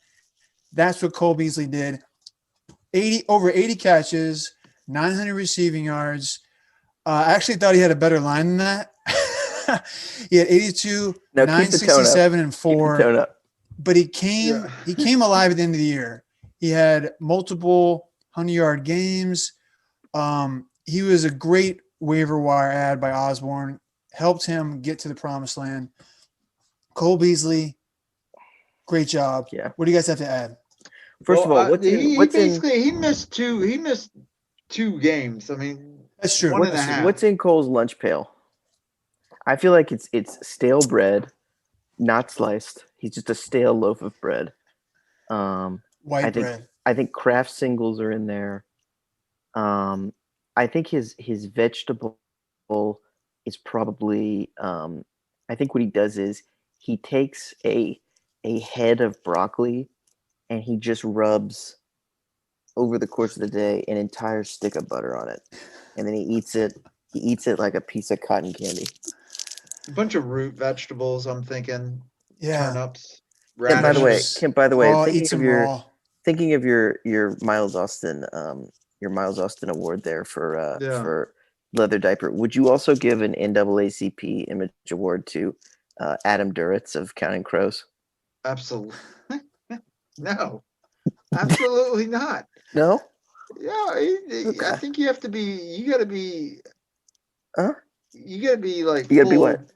That's what Cole Beasley did. Over 80 catches, 900 receiving yards. I actually thought he had a better line than that. He had 82, 967, and 4. But he came alive at the end of the year. He had multiple 100-yard games. He was a great waiver wire ad by Osborne, helped him get to the promised land. Cole Beasley, great job. Yeah. What do you guys have to add? First of all, he missed 2 games. I mean, that's true. What's in Cole's lunch pail? I feel like it's stale bread, not sliced. He's just a stale loaf of bread. White bread. I think Kraft singles are in there. I think his vegetable is probably I think what he does is he takes a head of broccoli and he just rubs over the course of the day an entire stick of butter on it. And then he eats it like a piece of cotton candy. A bunch of root vegetables, I'm thinking. Yeah. Turnips, radishes. Kim, by the way, thinking of your Miles Austin award there for Leather Diaper. Would you also give an NAACP Image Award to Adam Duritz of Counting Crows? Absolutely. No, absolutely not. No. Yeah, Okay. I think you have to be. You got to be. Huh? You got to be like. You gotta be full, what?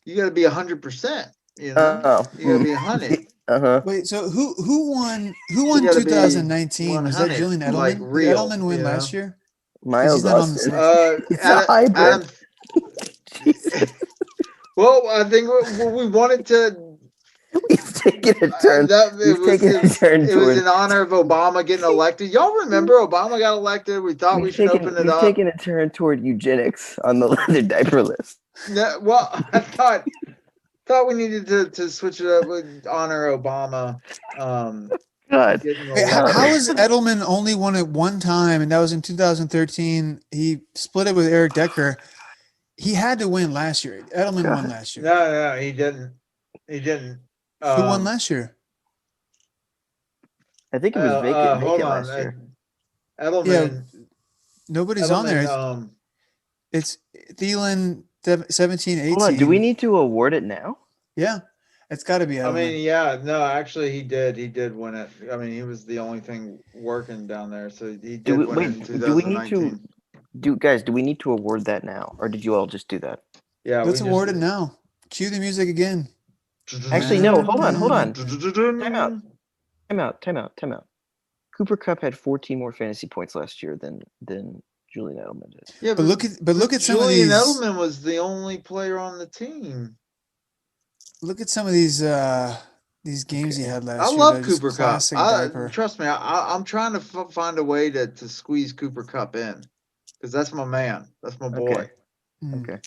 You got to be 100%. You know, Oh. you got to be 100. Uh-huh. Wait, so who won You gotta be 2019? Was that 100, Julian like Edelman? Did real. Edelman win You know? last year? Because he's Miles not on this Austin. list. It's a hybrid. Adam. Jesus. Well, I think we wanted to. We've taken a turn. We've taken a turn It was toward. in honor of Obama getting elected. Y'all remember Obama got elected? We thought we should open it We've up. taken a turn toward eugenics on the Leather Diaper list. No, well, I thought we needed to switch it up with honor Obama. God. Getting Wait, elected. how has Edelman only won it one time, and that was in 2013? He split it with Eric Decker. He had to win last year. Edelman won last year. No, he didn't. He didn't. Who won last year? I think it was vacant Hold on. last year. Edelman. Nobody's on there. It's Thielen 17, 18. Hold on. Do we need to award it now? Yeah, it's got to be Edelman. I mean, yeah, no, actually, he did. He did win it. I mean, he was the only thing working down there, so he did win it in 2019. Do we need to? Do we need to award that now, or did you all just do that? Yeah, let's award it now. Cue the music again. Actually, no. Hold on. Time out. Cooper Kupp had 14 more fantasy points last year than Julian Edelman did. Yeah, but look at some of these. Julian Edelman was the only player on the team. Look at some of these games he had last year. I love Cooper Kupp. Trust me, I'm trying to find a way to squeeze Cooper Kupp in because that's my man. That's my boy. Okay.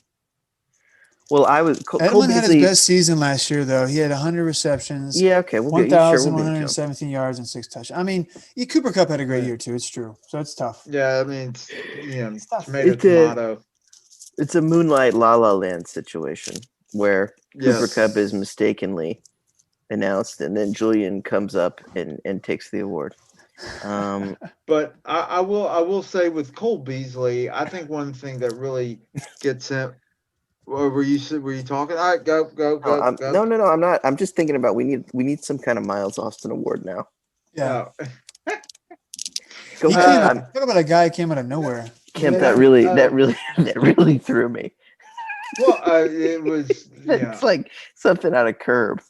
Well, Edelman had his best season last year, though. He had 100 receptions. Yeah, okay. 1,117 yards and 6 touchdowns. I mean, Cooper Kupp had a great year too. It's true, so it's tough. Yeah, I mean, it's tomato. It's a Moonlight La La Land situation where Cooper Kupp is mistakenly announced, and then Julian comes up and takes the award. But I will say with Cole Beasley, I think one thing that really gets him. Or were you talking? All right, go. No, I'm not. I'm just thinking about we need some kind of Miles Austin award now. Yeah. Go ahead. Talk about a guy who came out of nowhere. Kemp, that really threw me. Well, it was. It's like something out of Curb.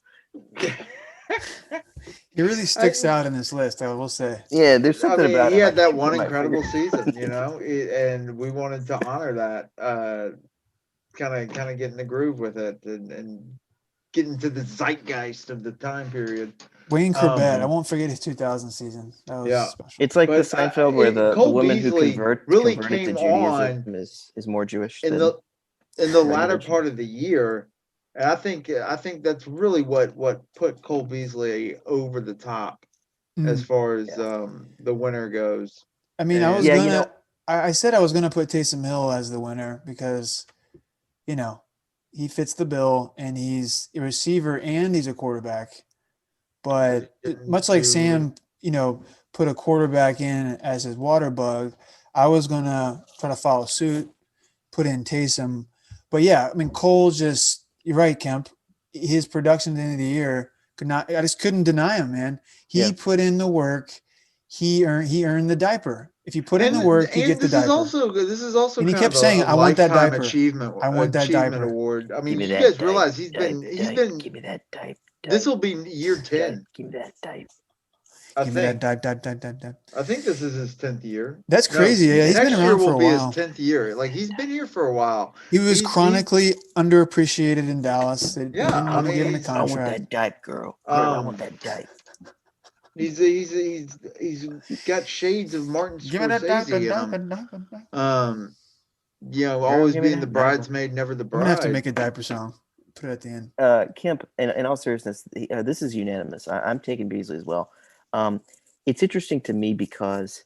He really sticks out in this list, I will say. Yeah, there's something about he had that one incredible season, and we wanted to honor that. Kind of get in the groove with it and get into the zeitgeist of the time period. Wayne Corbett, I won't forget his 2000 season. That was special. It's like the Seinfeld where the woman who converted to Judaism is more Jewish in the latter part of the year. And I think that's really what put Cole Beasley over the top as far as the winner goes. I mean, I said I was gonna put Taysom Hill as the winner because he fits the bill and he's a receiver and he's a quarterback. But much like Sam, put a quarterback in as his water bug, I was going to try to follow suit, put in Taysom. But yeah, I mean, Cole you're right, Kemp. His production at the end of the year I just couldn't deny him, man. He put in the work. He earned the diaper. If you put in the work, you get the diaper. This is also. And he kept saying, "I want that diaper. I want that diaper award." I mean, you guys realize he's been. Give me that diaper. This will be year 10. Give me that diaper. Give me that diaper. I think this is his 10th year. That's crazy. Yeah, he's been around for a while. Next year will be his 10th year. Like he's been here for a while. He was chronically underappreciated in Dallas. They didn't want to give him the contract. I want that diaper, girl. I want that diaper. He's got shades of Martin Scorsese in him. Always being the bridesmaid, never the bride. I'm gonna have to make a diaper song. Put it at the end. Kemp, in all seriousness, this is unanimous. I'm taking Beasley as well. It's interesting to me because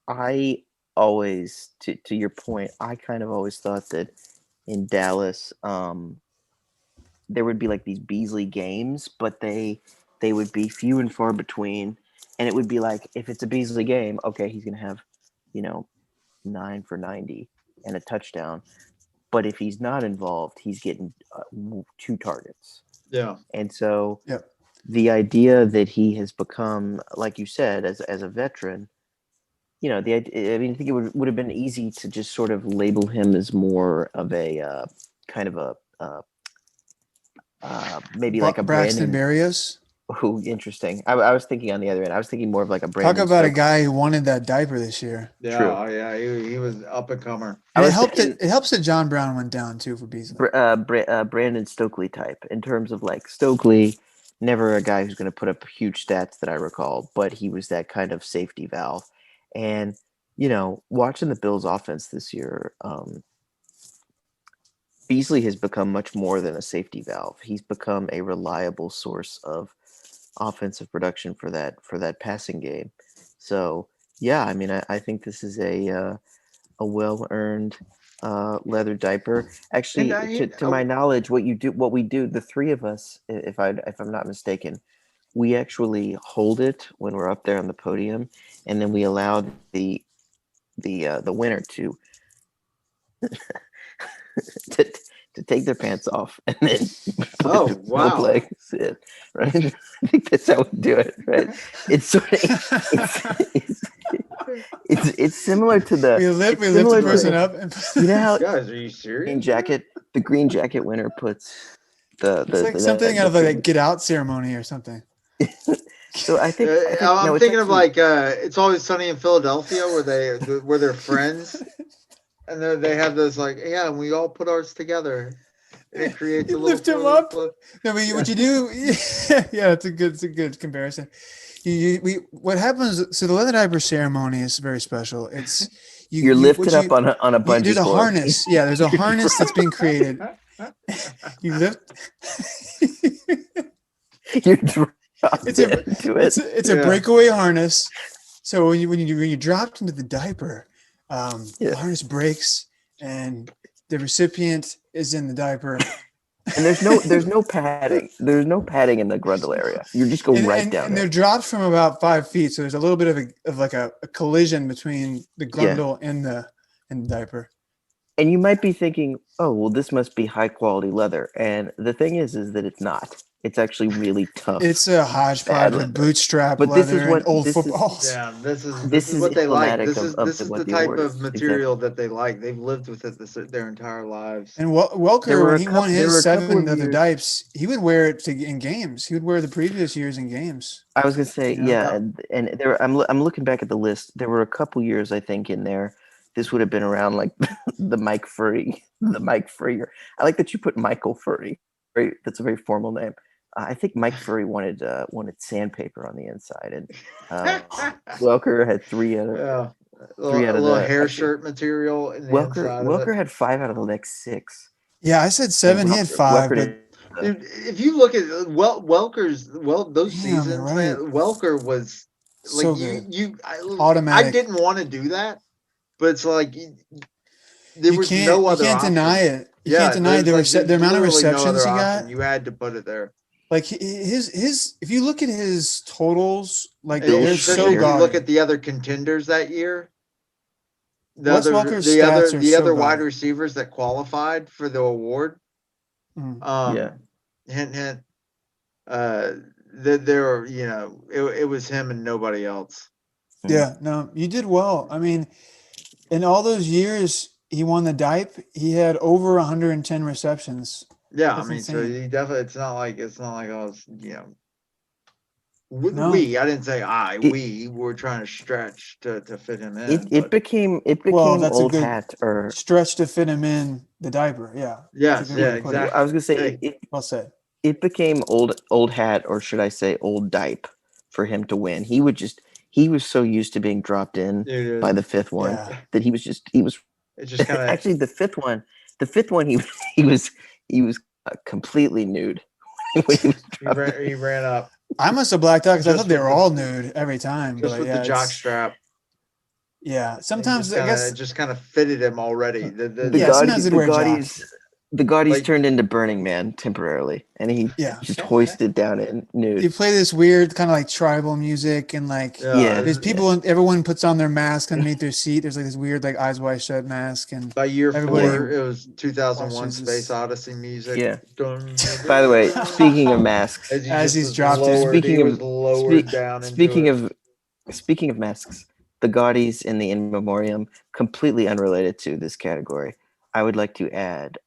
I always, to your point, I kind of always thought that in Dallas, there would be like these Beasley games, but they would be few and far between. And it would be like, if it's a Beasley game, okay, he's going to have, 9 for 90 and a touchdown. But if he's not involved, he's getting 2 targets. Yeah. And so Yep. the idea that he has become, like you said, as a veteran, you know, I think it would have been easy to just sort of label him as more of a kind of a maybe like a Braxton Brandon. Berrios. Oh, interesting. I was thinking on the other end. I was thinking more of like a Brandon. Talk about a Stokes. guy who wanted that diaper this year. Yeah, True. oh, yeah, he was up and comer. And it helps that John Brown went down too for Beasley. Brandon Stokely type in terms of like Stokely, never a guy who's going to put up huge stats that I recall, but he was that kind of safety valve. And you know, watching the Bills' offense this year, Beasley has become much more than a safety valve. He's become a reliable source of offensive production for that passing game. So yeah, I mean, I think this is a well-earned leather diaper. Actually, to my knowledge, what we do, the three of us, if I'm not mistaken, we actually hold it when we're up there on the podium, and then we allow the winner to to take their pants off and then wow, both legs in, right? I think that's how we do it, right? It's sort of it's similar to the we lift the person up and you know how guys, are you serious? The green jacket winner puts it's like something out of like a get out ceremony or something. So I think I'm thinking of like It's Always Sunny in Philadelphia, where they're friends, and they have this like, yeah, and we all put ours together. And it creates you a lift him up. No, but what you do, yeah, it's a good comparison. What happens? So the leather diaper ceremony is very special. It's you're lifted up on a bungee There's a cord. harness. Yeah, there's a harness that's being created. You lift. You're dropped into it. It's a breakaway harness. So when you dropped into the diaper, the harness breaks and the recipient is in the diaper. And there's no padding. There's no padding in the grundle area. You just go right down. And they're dropped from about 5 feet, so there's a little bit of a collision between the grundle and the diaper. And you might be thinking, oh, well, this must be high quality leather. And the thing is that it's not. It's actually really tough. It's a hodgepodge of bootstrap leather and old footballs. Yeah, this is what they like. This is the type of material that they like. They've lived with it their entire lives. And Welker, when he won his 7 leather dipes, he would wear it in games. He would wear the previous years in games. I was gonna say, and there. I'm looking back at the list. There were a couple years, I think, in there. This would have been around like the Mike Furry. I like that you put Michael Furry. Right, that's a very formal name. I think Mike Furry wanted sandpaper on the inside, and Welker had 3 out of little hair shirt material. Welker had 5 out of the next 6. Yeah, I said 7. He had 5. Dude, if you look at those seasons, man, Welker was like automatic. I didn't want to do that, but it's like there was no other. You can't deny it. You can't deny the amount of receptions he got. You had to put it there. Like his if you look at his totals, like they're so gaudy. If you look at the other contenders that year, the other wide receivers that qualified for the award. Hint, hint. There, it was him and nobody else. Yeah, no, you did well. I mean, in all those years he won the dipe, he had over 110 receptions. Yeah, that's insane. So he definitely. It's not like I was, we. I didn't say I. We were trying to stretch to fit him in. It became old hat or stretch to fit him in the diaper. Yeah. Yes. Yeah. Exactly. I was gonna say well said. It became old hat, or should I say old dipe, for him to win. He was so used to being dropped in by the 5th one that he was. It just kind of actually the fifth one he was completely nude. he ran up. I must have blacked out because I thought they were all nude every time. Just with the jock strap. Yeah, sometimes I guess it just kind of fitted him already. The The Gaudis Like- turned into Burning Man temporarily, and he just hoisted down in nude. You play this weird kind of like tribal music, and like there's people, and everyone puts on their mask underneath their seat. There's like this weird like eyes wide shut mask, and by year everybody 4, it was 2001 watches Space this. Odyssey music. Yeah. Dun, dun, By the way, dun. speaking of masks, As, As he's was dropped in. lowered, Speaking he of- was lowered down speaking into it. speaking of masks, the Gaudis in the In Memoriam, completely unrelated to this category. I would like to add,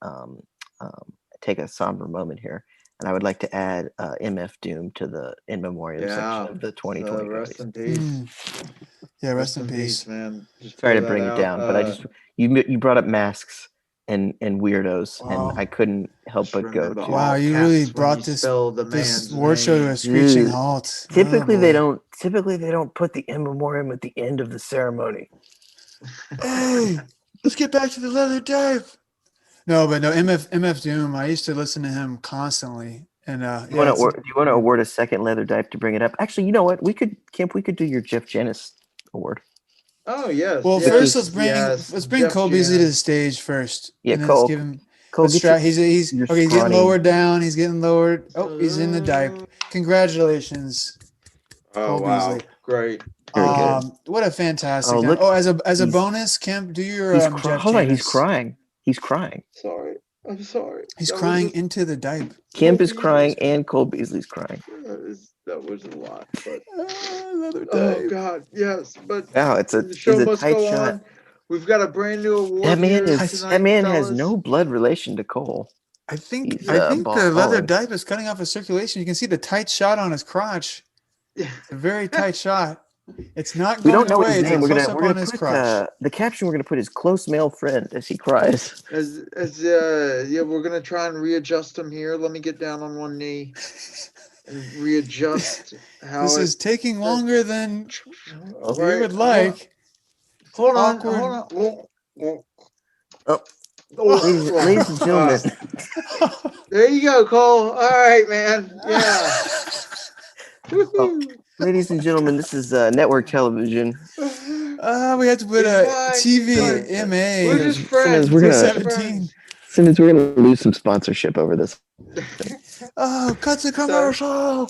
take a somber moment here, and I would like to add MF Doom to the In Memoriam section of the 2020 rest Gaudis. in peace. Yeah, rest in peace. Man. Just Sorry throw to bring that it out. down, but I just you brought up masks and weirdos, Wow. and I couldn't help but go remember to. Wow, you caps really when brought you this spell the this man's award show to name. a screeching Dude, halt. Typically Oh, they boy. don't put the In Memoriam at the end of the ceremony. Hey, let's get back to the leather dive. No, but no, MF Doom. I used to listen to him constantly, and Do you want to award a second leather dive to bring it up? Actually, you know what? We could do your Jeff Janis award. Oh yes. Well, yes, first yes. let's bring Jeff Cole Beasley to the Janis. stage first. Yeah, and then Cole. let's give him. Cole, Let's get try. your- He's your okay. He's getting scrawny- lowered down. He's getting lowered. Oh, he's in the dive. Congratulations, Oh Cole wow, Beasley. great. Very good. What a fantastic! Oh, time. look, Oh, as a he's- bonus, Kemp, do your He's Jeff hold on, he's Janis. crying. He's crying. Sorry, I'm sorry. He's That crying was into the dive. Kemp is Cole crying Beasley's- and Cole Beasley's crying. that was a lot, but Another oh dive. god, yes. But Wow, it's the show a must tight go shot. on. We've got a brand new award. That man here is tonight, that man has fellas. no blood relation to Cole. I think He's, the leather balling. dive is cutting off his circulation. You can see the tight shot on his crotch. Yeah. A very tight shot. It's not We going don't know away. his It's a name. We're close-up gonna on his put crotch. the caption. We're gonna put his close male friend as he cries. We're gonna try and readjust him here. Let me get down on one knee and readjust how This it- is taking longer than we Right, would like. Hold on, Awkward. hold on. Oh, ladies and gentlemen, There you go, Cole. All right, man. Yeah. Woohoo. ladies and gentlemen, this is network television. We have to put He's a fine, TVMA. We're just friends. we're for gonna- 17. Simmons, we're gonna lose some sponsorship over this. Oh, cut the commercial.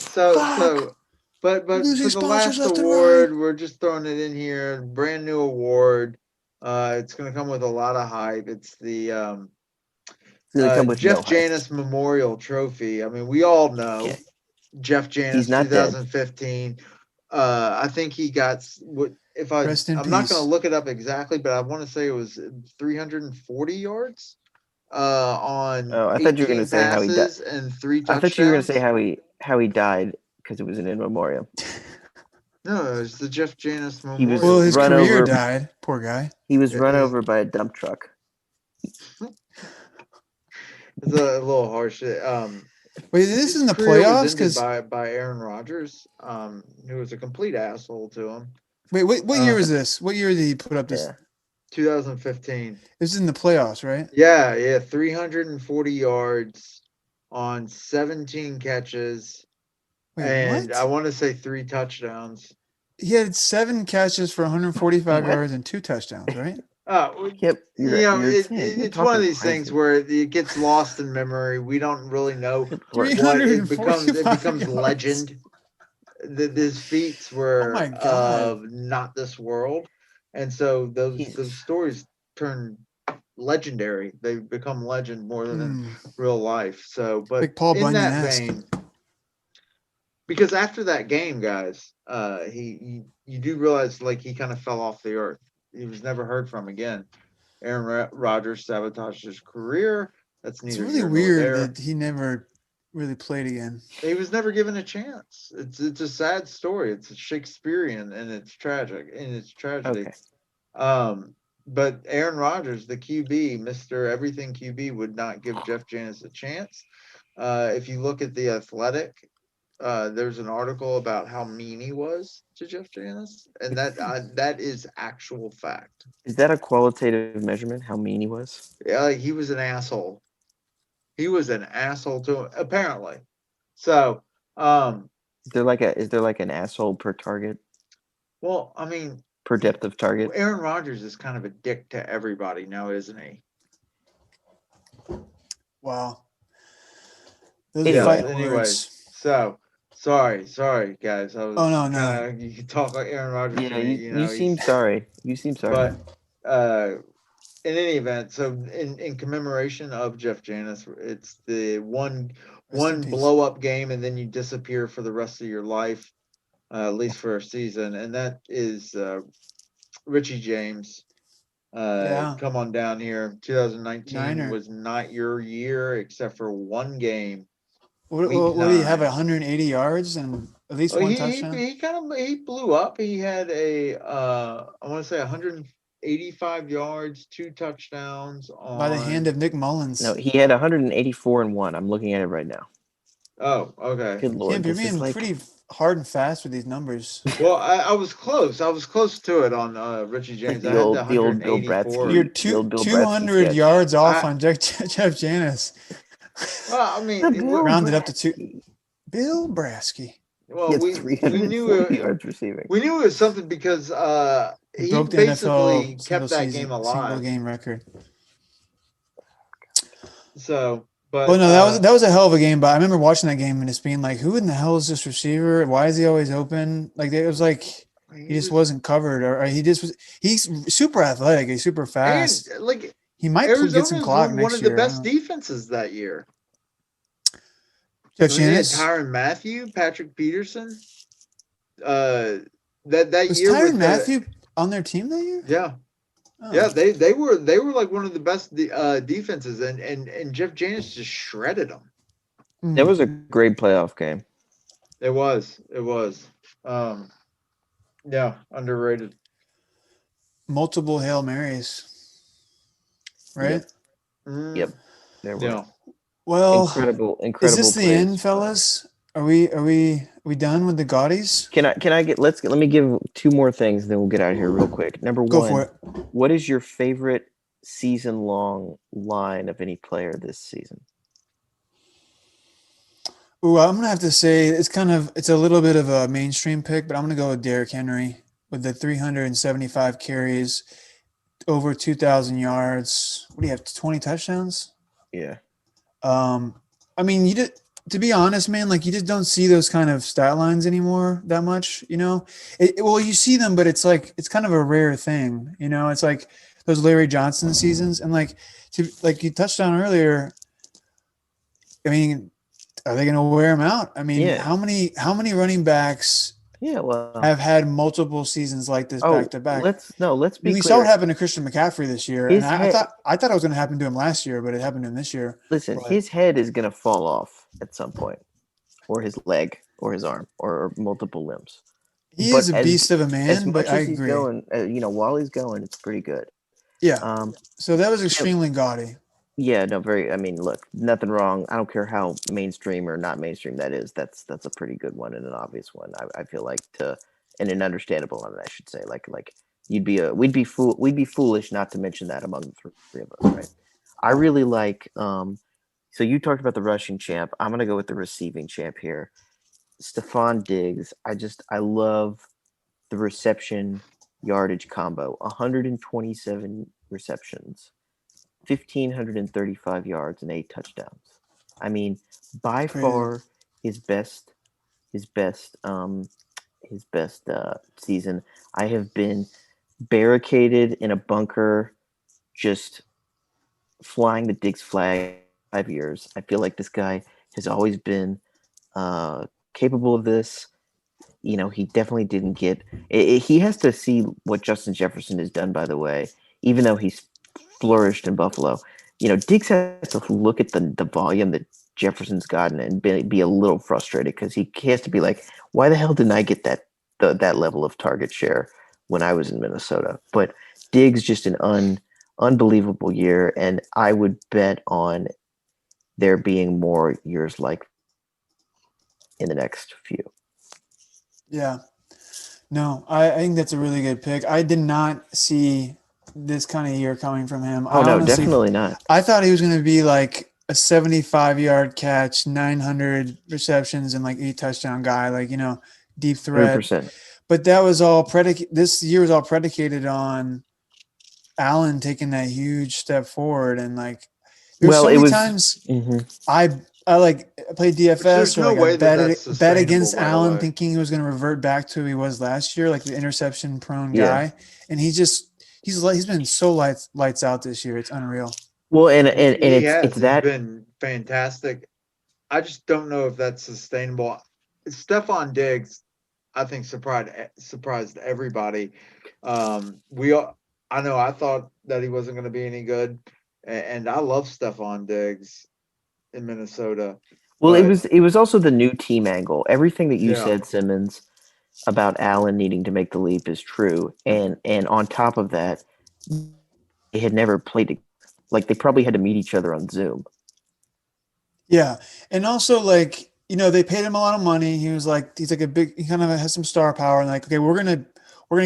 But Losing for the last sponsors left and award, we're just throwing it in here. Brand new award. It's gonna come with a lot of hype. It's the It's gonna come with Jeff no hype. Janis Memorial Trophy. I mean, we all know Okay. Jeff Janis, He's not dead. 2015. I think he got what if I Rest in I'm not peace. going to look it up exactly, but I want to say it was 340 yards on. Oh, I thought you were gonna 18 say how he died. passes and 3 touchdowns. I thought you were gonna say how he died because it was an in memoriam. No, it was the Jeff Janis He was- Memorial. Well, his Run career over- died. Poor guy. He was It run is- over by a dump truck. It's a little harsh. Wait, this is in the his career was playoffs? ended Because by Aaron Rodgers, who was a complete asshole to him. wait, what year was this? What year did he put up this? Yeah. 2015. This is in the playoffs, right? Yeah, 340 yards on 17 catches, Wait, and what? I want to say 3 touchdowns. He had 7 catches for 145 What? yards and 2 touchdowns, right? Oh, Yep. You're it's insane. You're one of talking these things crazy. where it gets lost in memory. We don't really know what it 345 becomes yards. legend. His feats were Oh my God. of not this world, and so those stories turn legendary. They become legend more than in real life. So, but Like Paul in that Bunyan-esque. vein, because after that game, guys, you do realize like he kind of fell off the earth. He was never heard from again. Aaron Rodgers sabotaged his career. That's It's neither really here nor weird there. that he never really played again. He was never given a chance. It's a sad story. It's Shakespearean and it's tragic and it's tragedy. Okay. But Aaron Rodgers, the QB, Mr. Everything QB, would not give Jeff Janis a chance. If you look at The Athletic, there's an article about how mean he was to Jeff Janis, and that is actual fact. Is that a qualitative measurement? How mean he was? Yeah, like he was an asshole. He was an asshole to him, apparently. So, Is there like an asshole per target, well, I mean, per depth of target? Aaron Rodgers is kind of a dick to everybody now, isn't he? Wow. Those Anyway. fight Anyways, words. so sorry guys. I was Oh, no. kind of, you can talk like Aaron Rodgers Yeah, to me, you seem sorry. You seem sorry. but in any event, so in commemoration of Jeff Janis, it's the one blow up game, and then you disappear for the rest of your life, at least for a season, and that is Richie James. Come on down here. 2019 Niner. was not your year, except for one game. What Week did he have? 9. 180 yards and at least one touchdown? He kind of blew up. He had a I want to say 185 yards, 2 touchdowns By the hand on. of Nick Mullins. No, he had 184 and 1. I'm looking at it right now. Oh, okay. Good Lord. Camp, you're This is being like pretty hard and fast with these numbers. Well, I was close. I was close to it on Richie James. the I had old- the the old Bill 184. Bradsky. You're The old Bill Bradsky 200 sketch. yards off on Jeff Janis. Well, I mean, The Bill rounded up to Bradsky. Bill Brasky. Well, He had we 340 knew yards receiving. we knew it was something because he Broke the basically NFL kept that game single alive. game record. So, but Well, no, that was a hell of a game. But I remember watching that game and just being like, "Who in the hell is this receiver? Why is he always open?" Like it was like he just wasn't covered, or he just was. He's super athletic. He's super fast. And like He might Arizona get some clock one next of the year. best defenses that year. Jeff So they had Janis. Tyrann Mathieu, Patrick Peterson. That Was year Tyrann with Mathieu on their team that year? yeah. Oh. Yeah, they were like one of the best defenses, and Jeff Janis just shredded them. That was a great playoff game. It was. Yeah, underrated. Multiple Hail Marys. Right? Yep. There were. Yeah. Well, incredible. Is this the plays. end, fellas? Are we done with the Gaudies? Can I get let me give 2 more things, then we'll get out of here real quick. Number Go 1, for it. what is your favorite season-long line of any player this season? Ooh, I'm gonna have to say it's a little bit of a mainstream pick, but I'm gonna go with Derrick Henry with the 375 carries, over 2,000 yards. What do you have? 20 touchdowns? Yeah. I mean, to be honest, man, like you just don't see those kind of stat lines anymore that much, you know. Well, you see them, but it's like it's kind of a rare thing, you know. It's like those Larry Johnson seasons, and like you touched on earlier. I mean, are they going to wear him out? I mean, how many running backs? Yeah, well, have had multiple seasons like this back to back. Let's be we clear. saw what happened to Christian McCaffrey this year, His and I thought it was going to happen to him last year, but it happened to him this year. Listen, his head is going to fall off at some point, or his leg, or his arm, or multiple limbs. He is a beast of a man, but I he's agree. Going, while he's going, it's pretty good. Yeah. So that was extremely gaudy. Yeah, no, very. I mean, look, nothing wrong. I don't care how mainstream or not mainstream that is. That's a pretty good one and an obvious one. I feel like and an understandable one, I should say. Like we'd be foolish not to mention that among the three of us, right? I really like. So you talked about the rushing champ. I'm gonna go with the receiving champ here, Stephon Diggs. I love the reception yardage combo. 127 receptions. 1,535 yards and 8 touchdowns. I mean, by far his best season. I have been barricaded in a bunker, just flying the Diggs flag 5 years. I feel like this guy has always been capable of this. You know, he definitely didn't get. He has to see what Justin Jefferson has done. By the way, even though he's flourished in Buffalo, you know, Diggs has to look at the volume that Jefferson's gotten and be a little frustrated because he has to be like, why the hell didn't I get that level of target share when I was in Minnesota? But Diggs just an unbelievable year, and I would bet on there being more years like in the next few. Yeah. No, I think that's a really good pick. I did not see this kind of year coming from him. Oh, no, definitely not. I thought he was going to be like a 75-yard catch, 900 receptions, and like 8 touchdown guy, like, you know, deep threat. 100%. But that was all this year was all predicated on Allen taking that huge step forward. And like, There's Well, so it many was. times Mhm. I I played Which DFS there's or no like I way that that's bet sustainable, against by the Allen way. thinking he was going to revert back to who he was last year, like the interception prone Yeah. guy, and he's been so lights out this year. It's unreal. Well, and He it's has. He's that. been fantastic. I just don't know if that's sustainable. Stephon Diggs, I think surprised everybody. We all, I know I thought that he wasn't going to be any good, and I love Stephon Diggs in Minnesota, Well, but it was also the new team angle. Everything that you yeah, said, Simmons, about Allen needing to make the leap is true, and on top of that, they had never played together. Like they probably had to meet each other on Zoom. Yeah, and also like they paid him a lot of money. He's like a big. He kind of has some star power, and like okay, we're gonna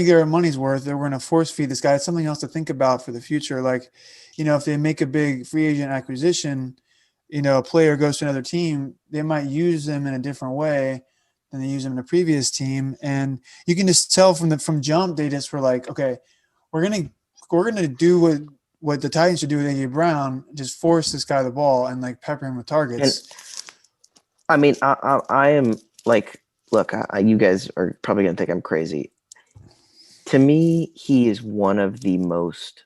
get our money's worth. And we're gonna force feed this guy. It's something else to think about for the future. Like, if they make a big free agent acquisition, a player goes to another team, they might use them in a different way than they use them in a previous team, and you can just tell from jump they just were like, okay, we're gonna we're gonna do what the Titans should do with AJ Brown, just force this guy the ball and like pepper him with And targets. I mean, I am like, look, you guys are probably gonna think I'm crazy. To me, he is one of the most,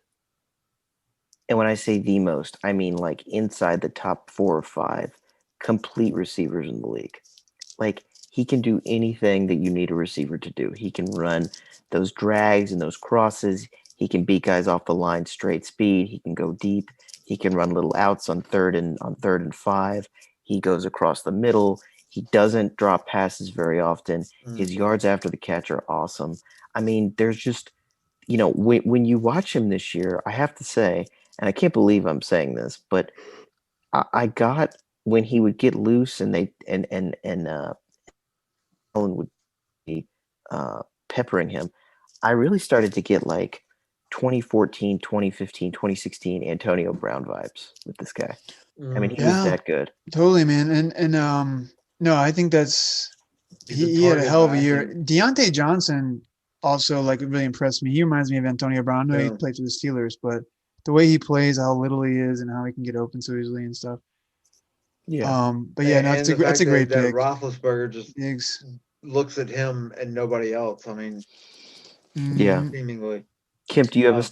and when I say the most, I mean like inside the top 4 or 5 complete receivers in the league. Like he can do anything that you need a receiver to do. He can run those drags and those crosses. He can beat guys off the line straight speed. He can go deep. He can run little outs on third and 5. He goes across the middle. He doesn't drop passes very often. mm, His yards after the catch are awesome. I mean, there's just when you watch him this year, I have to say, and I can't believe I'm saying this, but I got when he would get loose and they and Allen would be peppering him, I really started to get like 2014, 2015, 2016 Antonio Brown vibes with this guy. I mean, he was Yeah, that good. totally, man. And no, I think he's a he had a target hell of a year. vacuum. Deontay Johnson also like really impressed me. He reminds me of Antonio Brown. I know he Yeah. played for the Steelers, but the way he plays, how little he is, and how he can get open so easily and stuff. Yeah. But yeah, no, And the that's fact a great that pick. Roethlisberger just Diggs. looks at him and nobody else. I mean, Yeah. Mm-hmm. seemingly. Kemp, do you have a Um,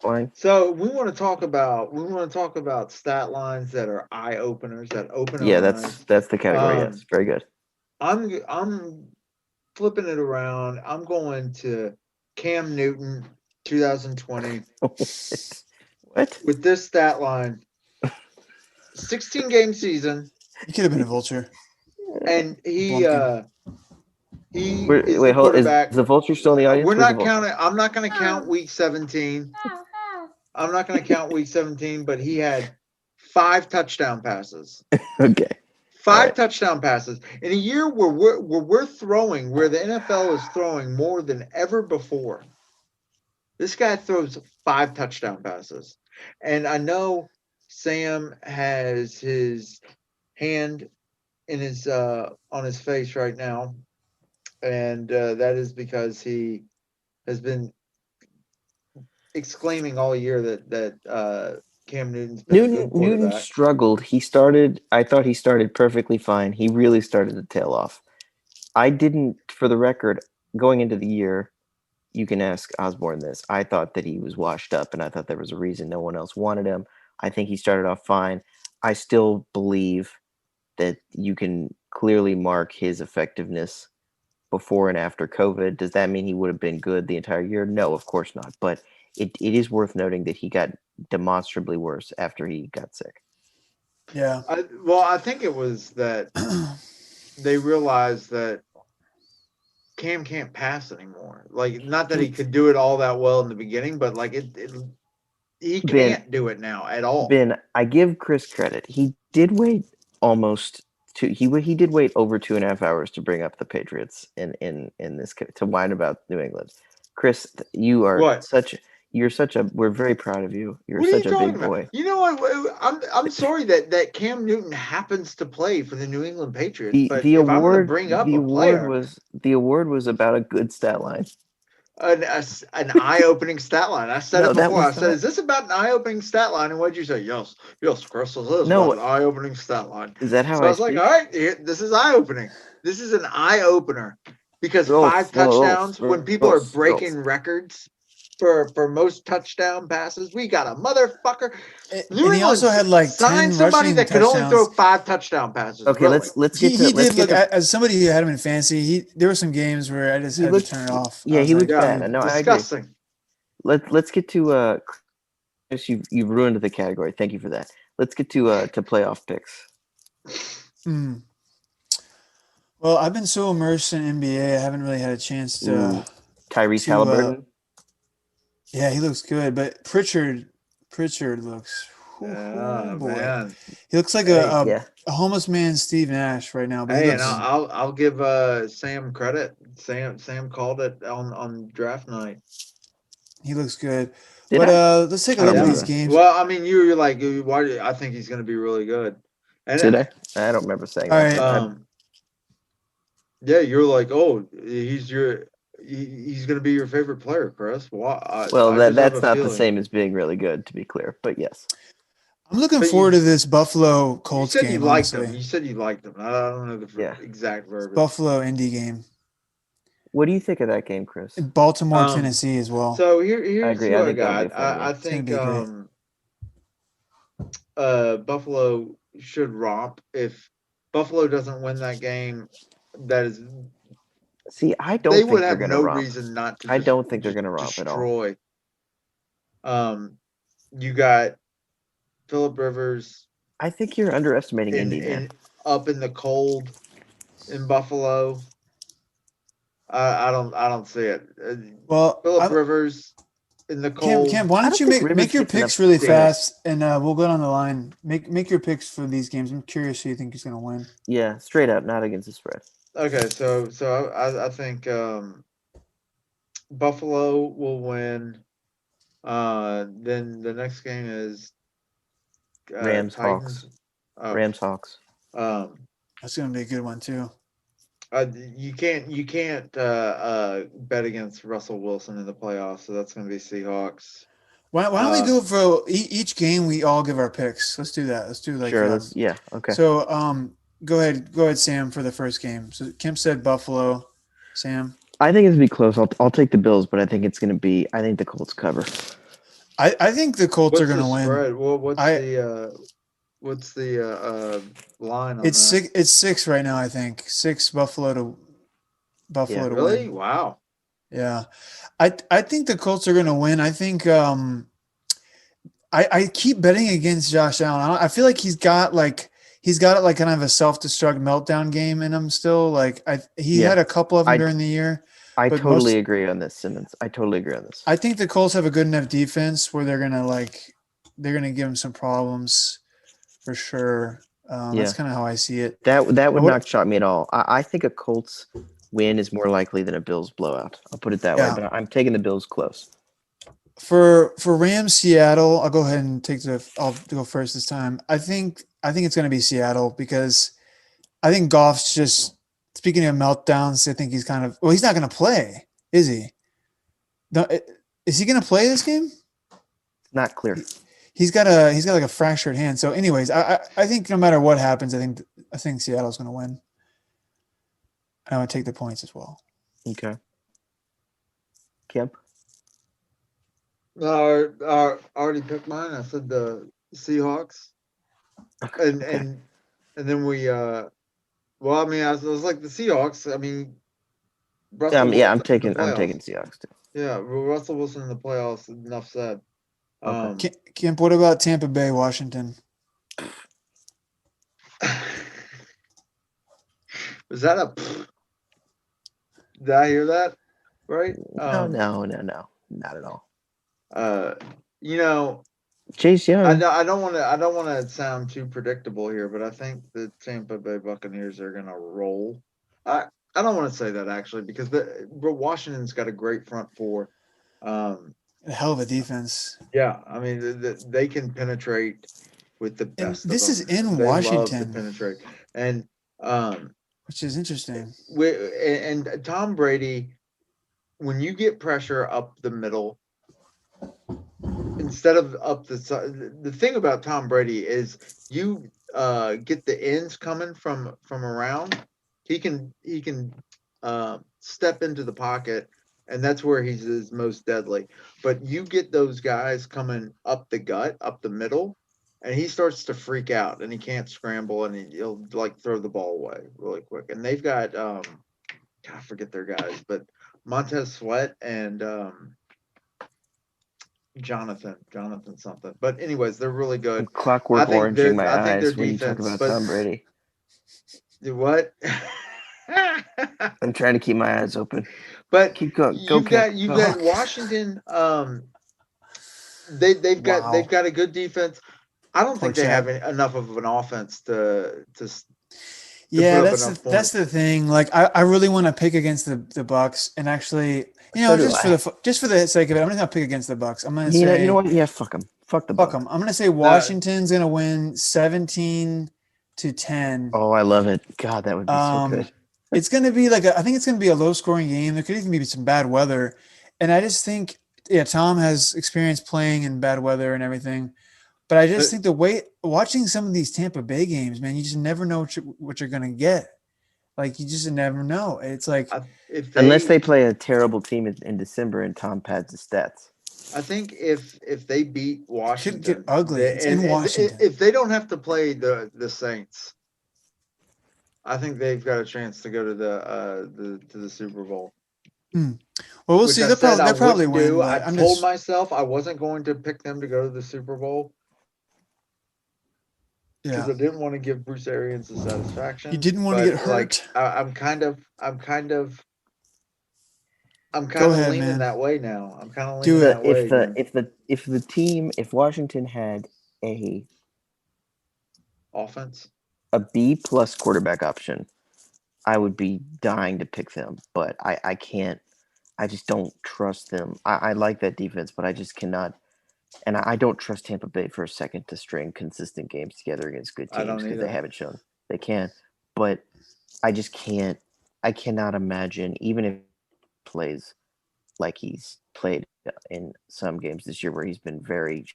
line? so we want to talk about stat lines that are eye openers, that open Yeah, our eyes. that's the category. Yes, very good. I'm flipping it around. I'm going to Cam Newton, 2020, What? with this stat line: 16 game season, He could have been a vulture. and Blumpkin. he Wait, is the is quarterback. the vulture still in the audience? We're Where's the not vulture? counting. I'm not going to count week 17. I'm not going to count week 17, but he had 5 touchdown passes. Okay. Five right. touchdown passes in a year where we're throwing, where the NFL is throwing more than ever before. This guy throws 5 touchdown passes. And I know Sam has his hand in his on his face right now, and that is because he has been exclaiming all year that Cam Newton's been a good Newton quarterback. struggled. I thought he started perfectly fine. He really started to tail off. I didn't, for the record, going into the year, you can ask Osborne this. I thought that he was washed up, and I thought there was a reason no one else wanted him. I think he started off fine. I still believe that you can clearly mark his effectiveness before and after COVID. Does that mean he would have been good the entire year? No, of course not. But it is worth noting that he got demonstrably worse after he got sick. Yeah. I think it was that they realized that Cam can't pass anymore. Like, not that he could do it all that well in the beginning, but like he can't do it now at all. Ben, I give Chris credit. He did wait almost he did wait over 2.5 hours to bring up the Patriots in this to whine about New England. Chris, you are What? we're very proud of you. You're What are you such a talking big about? boy. You know what? I'm sorry that Cam Newton happens to play for the New England Patriots, but The if I'm going to award bring up a player, was about a good stat line. an eye-opening stat line. I said No, it that before. I was said, not. "Is this about an eye-opening stat line?" And what did you say? Yes, Chris, this is No. about an eye-opening stat line. Is that how So I I was like, speak? "All right, this is eye-opening. This is an eye-opener because 5 touchdowns when people are breaking records for most touchdown passes. We got a motherfucker. New And he England also had like signed 10 somebody rushing that could only throw touchdowns. 5 touchdown passes. Okay, Really? let's He get to let's did get look, to. as somebody who had him in fantasy, there were some games where I just He had to looked. turn it off. I Yeah, was he like, looked Yeah, bad. dude, No, I agree. disgusting. Let's get to Chris, you've ruined the category. Thank you for that. Let's get to playoff picks. Well, I've been so immersed in NBA, I haven't really had a chance Ooh, Tyrese to Halliburton. yeah, he looks good, but Pritchard looks, Yeah, boy, man. he looks like Hey, Yeah. a homeless man, Steve Nash, right now. But he Hey, and looks, I'll give Sam credit. Sam called it on draft night. he looks good. Did But I? let's take a I don't look at Yeah. these remember. games. Well, I mean, you're like, why? I think he's going to be really good. And Did I? I don't remember saying All that. right. But yeah, you're like, oh, he's going to be your favorite player, Chris. Well, well, I just have that's a not the feeling. same as being really good, to be clear. But yes. I'm looking But forward you- to this Buffalo You Colts said you game, liked honestly. him. You said you liked him. I don't know the Yeah. exact verbiage. Buffalo Indy game. What do you think of that game, Chris? Baltimore, Tennessee as well. So here's agree. who I I think that'll be a got. fun I game. It's gonna think be great. Buffalo should romp. If Buffalo doesn't win that game, that is See, I don't they think would they're have going to no romp. reason not to. I don't think they're going to romp at all. Destroy. You got Phillip Rivers I think you're underestimating Indy, man. in up in the cold in Buffalo. I don't see it. Well, Phillip Rivers in the cold. Cam, why I don't don't you think make Rivers your gets enough picks really credit. fast, and we'll go down the line. Make your picks for these games. I'm curious who you think is going to win. Yeah, straight up, not against the spread. Okay, so I think Buffalo will win. Then the next game is Rams, Titans. Hawks. Rams, Hawks. That's going to be a good one too. You can't bet against Russell Wilson in the playoffs, so that's going to be Seahawks. Why don't we go for each game? We all give our picks. Let's do that. Let's do like Sure. Okay. So go ahead, Sam, for the first game. So Kim said Buffalo. Sam, I think it's gonna be close. I'll take the Bills, but I think it's gonna be. I think the Colts cover. I think the Colts What's are going to the win. spread? What's the line on It's that? It's 6 right now. I think 6 Buffalo to Yeah. to Really? win. Wow. Yeah, I think the Colts are going to win. I think I keep betting against Josh Allen. I feel like he's got like kind of a self-destruct meltdown game in him still. Like he had a couple of them during the year. I but totally agree on this, Simmons. I totally agree on this. I think the Colts have a good enough defense where they're gonna give him some problems for sure. That's kind of how I see it. That would not shock me at all. I think a Colts win is more likely than a Bills blowout. I'll put it that way. But I'm taking the Bills close. For Rams Seattle, I'll go ahead and I'll go first this time. I think it's going to be Seattle because I think Goff's just, speaking of meltdowns, I think he's he's not going to play, is he? No, is he going to play this game? Not clear. He's got like a fractured hand. So anyways, I think no matter what happens, I think Seattle's going to win. And I would take the points as well. Okay. Kemp? I already picked mine. I said the Seahawks. And then we well, I mean, I was like the Seahawks. I mean, I'm taking Seahawks too. Yeah, Russell Wilson in the playoffs. Enough said. Kemp, what about Tampa Bay, Washington? Was that a? Did I hear that right? No, not at all. Chase Young. I don't want to sound too predictable here, but I think the Tampa Bay Buccaneers are gonna roll. I don't want to say that actually because but Washington's got a great front four. A hell of a defense. Yeah, I mean they can penetrate with the best. And this is in they Washington. love to penetrate, and. Which is interesting. And Tom Brady when you get pressure up the middle instead of up the side. The thing about Tom Brady is you get the ends coming from around. He can step into the pocket, and that's where he's his most deadly. But you get those guys coming up the gut, up the middle, and he starts to freak out, and he can't scramble, and he'll like throw the ball away really quick. And they've got I forget their guys, but Montez Sweat and Jonathan something. But anyways, they're really good. I'm clockwork oranging my eyes when you talk defense, about but Tom Brady. what? I'm trying to keep my eyes open. But keep going. You've got Washington. They've got a good defense. I don't think they have enough of an offense to yeah, that's the thing. Like, I really want to pick against the Bucks, and actually, just for the sake of it, I'm just gonna pick against the Bucks. I'm gonna say, you know what? Yeah, fuck them. Fuck the Bucks. Fuck them. I'm gonna say Washington's gonna win 17-10. Oh, I love it. God, that would be so good. It's gonna be I think it's gonna be a low scoring game. There could even be some bad weather, and I just think, Tom has experience playing in bad weather and everything. But I just think watching some of these Tampa Bay games, man, you just never know what you're gonna get. Like, you just never know. It's like unless they play a terrible team in December and Tom pads the stats. I think if they beat Washington, it could get ugly. It's in Washington. If they don't have to play the Saints, I think they've got a chance to go to the Super Bowl. Well, we'll see. They'll probably win. I told myself I wasn't going to pick them to go to the Super Bowl. Because I didn't want to give Bruce Arians the satisfaction. You didn't want to get hurt. I'm kind of leaning that way now. I'm kind of leaning that way. If Washington had a offense, a B+ quarterback option, I would be dying to pick them, but I can't. I just don't trust them. I like that defense, but I just cannot. And I don't trust Tampa Bay for a second to string consistent games together against good teams because they haven't shown they can. But I just can't. I cannot imagine, even if he plays like he's played in some games this year where he's been very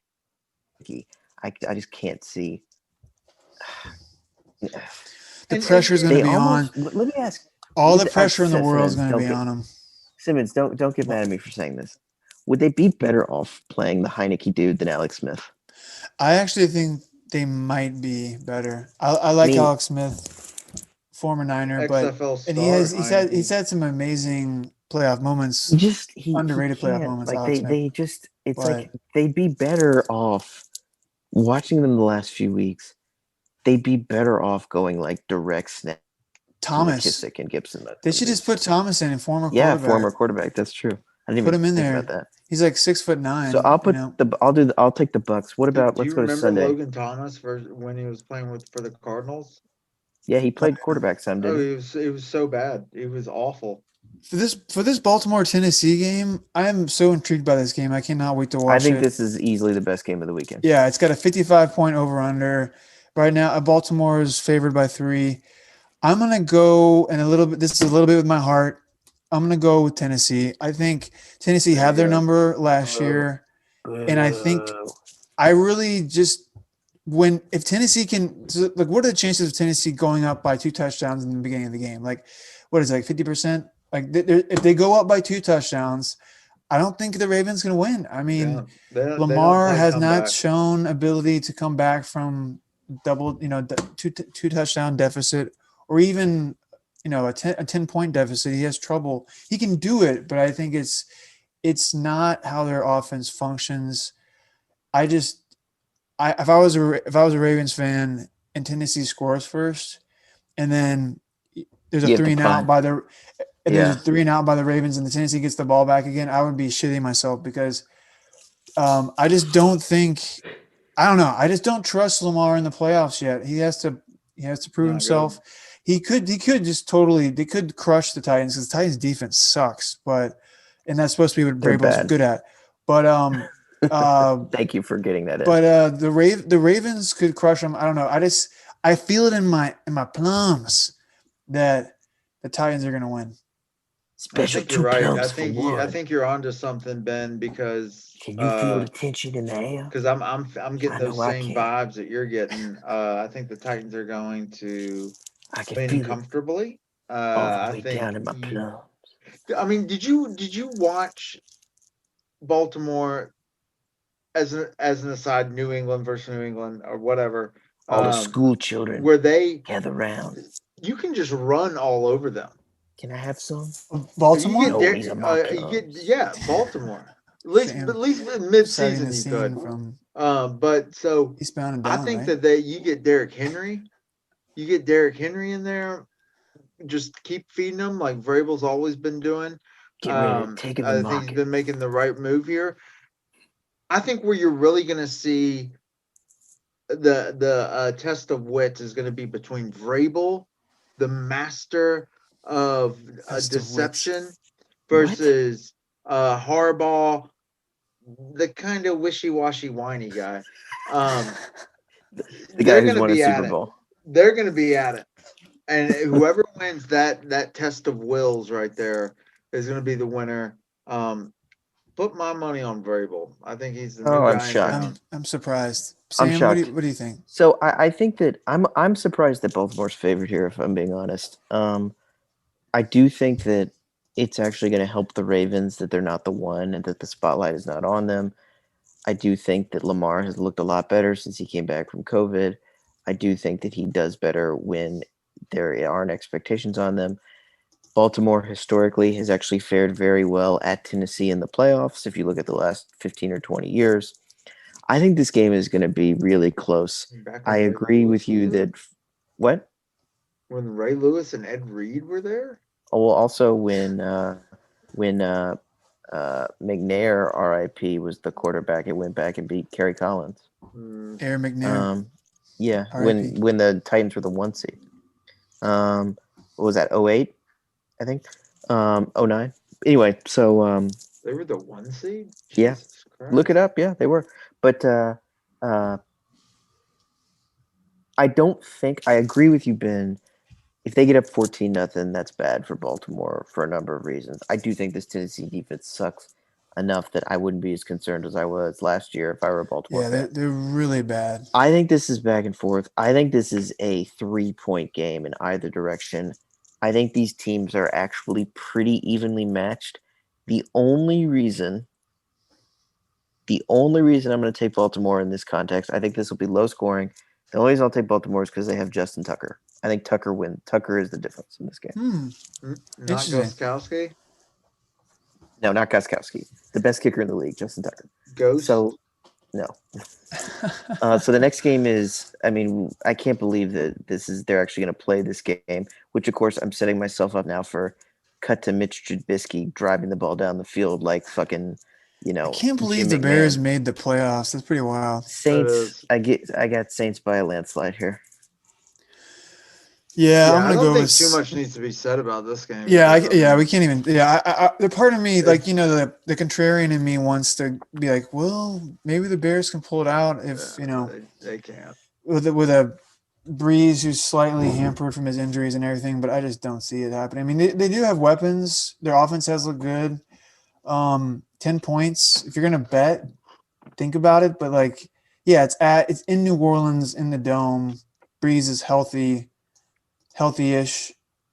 shaky. I just can't see. The pressure is going to be on. Let me ask. All the pressure in the world is going to be on him. Simmons, don't get mad at me for saying this. Would they be better off playing the Heineke dude than Alex Smith? I actually think they might be better. I like Alex Smith, former Niner, he's had some amazing playoff moments. Underrated playoff moments. Like they'd be better off watching them the last few weeks. They'd be better off going like direct snap. Thomas, McKissick, and Gibson. They should just put Thomas in, former quarterback. Yeah, former quarterback. That's true. I didn't put even him in think there. about that. He's like 6'9". So I'll take the Bucks. What about let's go to Sunday? Logan Thomas when he was playing for the Cardinals? Yeah, he played quarterback some, didn't he? It was so bad. It was awful. For this Baltimore Tennessee game, I am so intrigued by this game. I cannot wait to watch it. I think this is easily the best game of the weekend. Yeah, it's got a 55-point over/under. Right now, Baltimore is favored by 3. I'm gonna go this is a little bit with my heart. I'm gonna go with Tennessee. I think Tennessee had their number last year, and I think I really just if Tennessee can, like, what are the chances of Tennessee going up by 2 touchdowns in the beginning of the game? Like, what is it, like 50%? Like, if they go up by 2 touchdowns, I don't think the Ravens going to win. I mean, Lamar has not shown ability to come back from two touchdown deficit, or even, a 10-point deficit. He has trouble. He can do it, but I think it's not how their offense functions. If I was a Ravens fan and Tennessee scores first, and then there's a 3-and-out by the Ravens, and the Tennessee gets the ball back again, I would be shitting myself, because I just don't think – I don't know. I just don't trust Lamar in the playoffs yet. He has to prove himself. They could crush the Titans, because the Titans defense sucks, and that's supposed to be what Vrabel's good at. But thank you for getting that in. But the Ravens could crush them. I don't know. I feel it in my plums that the Titans are going to win. I Special think you're 2 right. pounds for I one. think you're onto something, Ben, because Can you feel the tension in the air? because I'm getting I those know I same can. vibes that you're getting. I think the Titans are going to I can win feel it comfortably. all the I way think down in my plums. I mean, did you watch Baltimore as an aside, New England versus New England or whatever, All the school children where they gather round. you can just run all over them. Can I have some? Baltimore. No, these are my You get plums. Baltimore. Sam, At least in citing the mid-season you scene could. from But so Eastbound and I Down, think right? that you get Derrick Henry. You get Derrick Henry in there. Just keep feeding him like Vrabel's always been doing. Get ready to take in the I think he's market. been making the right move here. I think where you're really going to see the test of wits is going to be between Vrabel, the master of Test of wits. deception, versus Harbaugh, the kind of wishy-washy, whiny guy. The guy They're who's going to won a be at Super it. Bowl. They're going to be at it, and whoever wins that test of wills right there is going to be the winner. Put my money on Vrabel. I think he's the new Oh, I'm guy in shocked. town. I'm surprised. I'm Sam, shocked. what do you think? So I think that I'm surprised that Baltimore's favored here, if I'm being honest. I do think that it's actually going to help the Ravens that they're not the one and that the spotlight is not on them. I do think that Lamar has looked a lot better since he came back from COVID. I do think that he does better when there aren't expectations on them. Baltimore historically has actually fared very well at Tennessee in the playoffs. If you look at the last 15 or 20 years, I think this game is going to be really close. Back I when Ray agree Lewis with you was there? that what? When Ray Lewis and Ed Reed were there? Oh, well, also when McNair, RIP, was the quarterback, it went back and beat Kerry Collins. Air McNair. Yeah, R.I.P. when the Titans were the 1 seed. What was that? 08, I think. 09. Anyway, so They were the 1 seed? yeah, Jesus Christ. look it up. Yeah, they were. But I don't think I agree with you, Ben. If they get up 14-0, that's bad for Baltimore for a number of reasons. I do think this Tennessee defense sucks enough that I wouldn't be as concerned as I was last year if I were a Baltimore fan. They're really bad. I think this is back and forth. I think this is a 3-point game in either direction. I think these teams are actually pretty evenly matched. The only reason I'm going to take Baltimore in this context, I think this will be low scoring. The only reason I'll take Baltimore is because they have Justin Tucker. I think Tucker wins. Tucker is the difference in this game. Not Interesting. Gostkowski? No, not Gostkowski. The best kicker in the league, Justin Tucker. Ghost? So, no. So the next game is, I mean, I can't believe that they're actually going to play this game, which of course I'm setting myself up now for cut to Mitch Trubisky driving the ball down the field like fucking, I can't believe Jim the Bears McMahon. made the playoffs. That's pretty wild. Saints. I got Saints by a landslide here. Yeah, I'm I gonna don't go think with. too much needs to be said about this game. Yeah, we can't even. Yeah, the part of me, like the contrarian in me, wants to be like, well, maybe the Bears can pull it out if they can't with a Breeze who's slightly hampered from his injuries and everything, but I just don't see it happening. I mean, they do have weapons. Their offense has looked good. 10 points. If you're gonna bet, think about it. But like, yeah, it's in New Orleans in the Dome. Breeze is healthy-ish.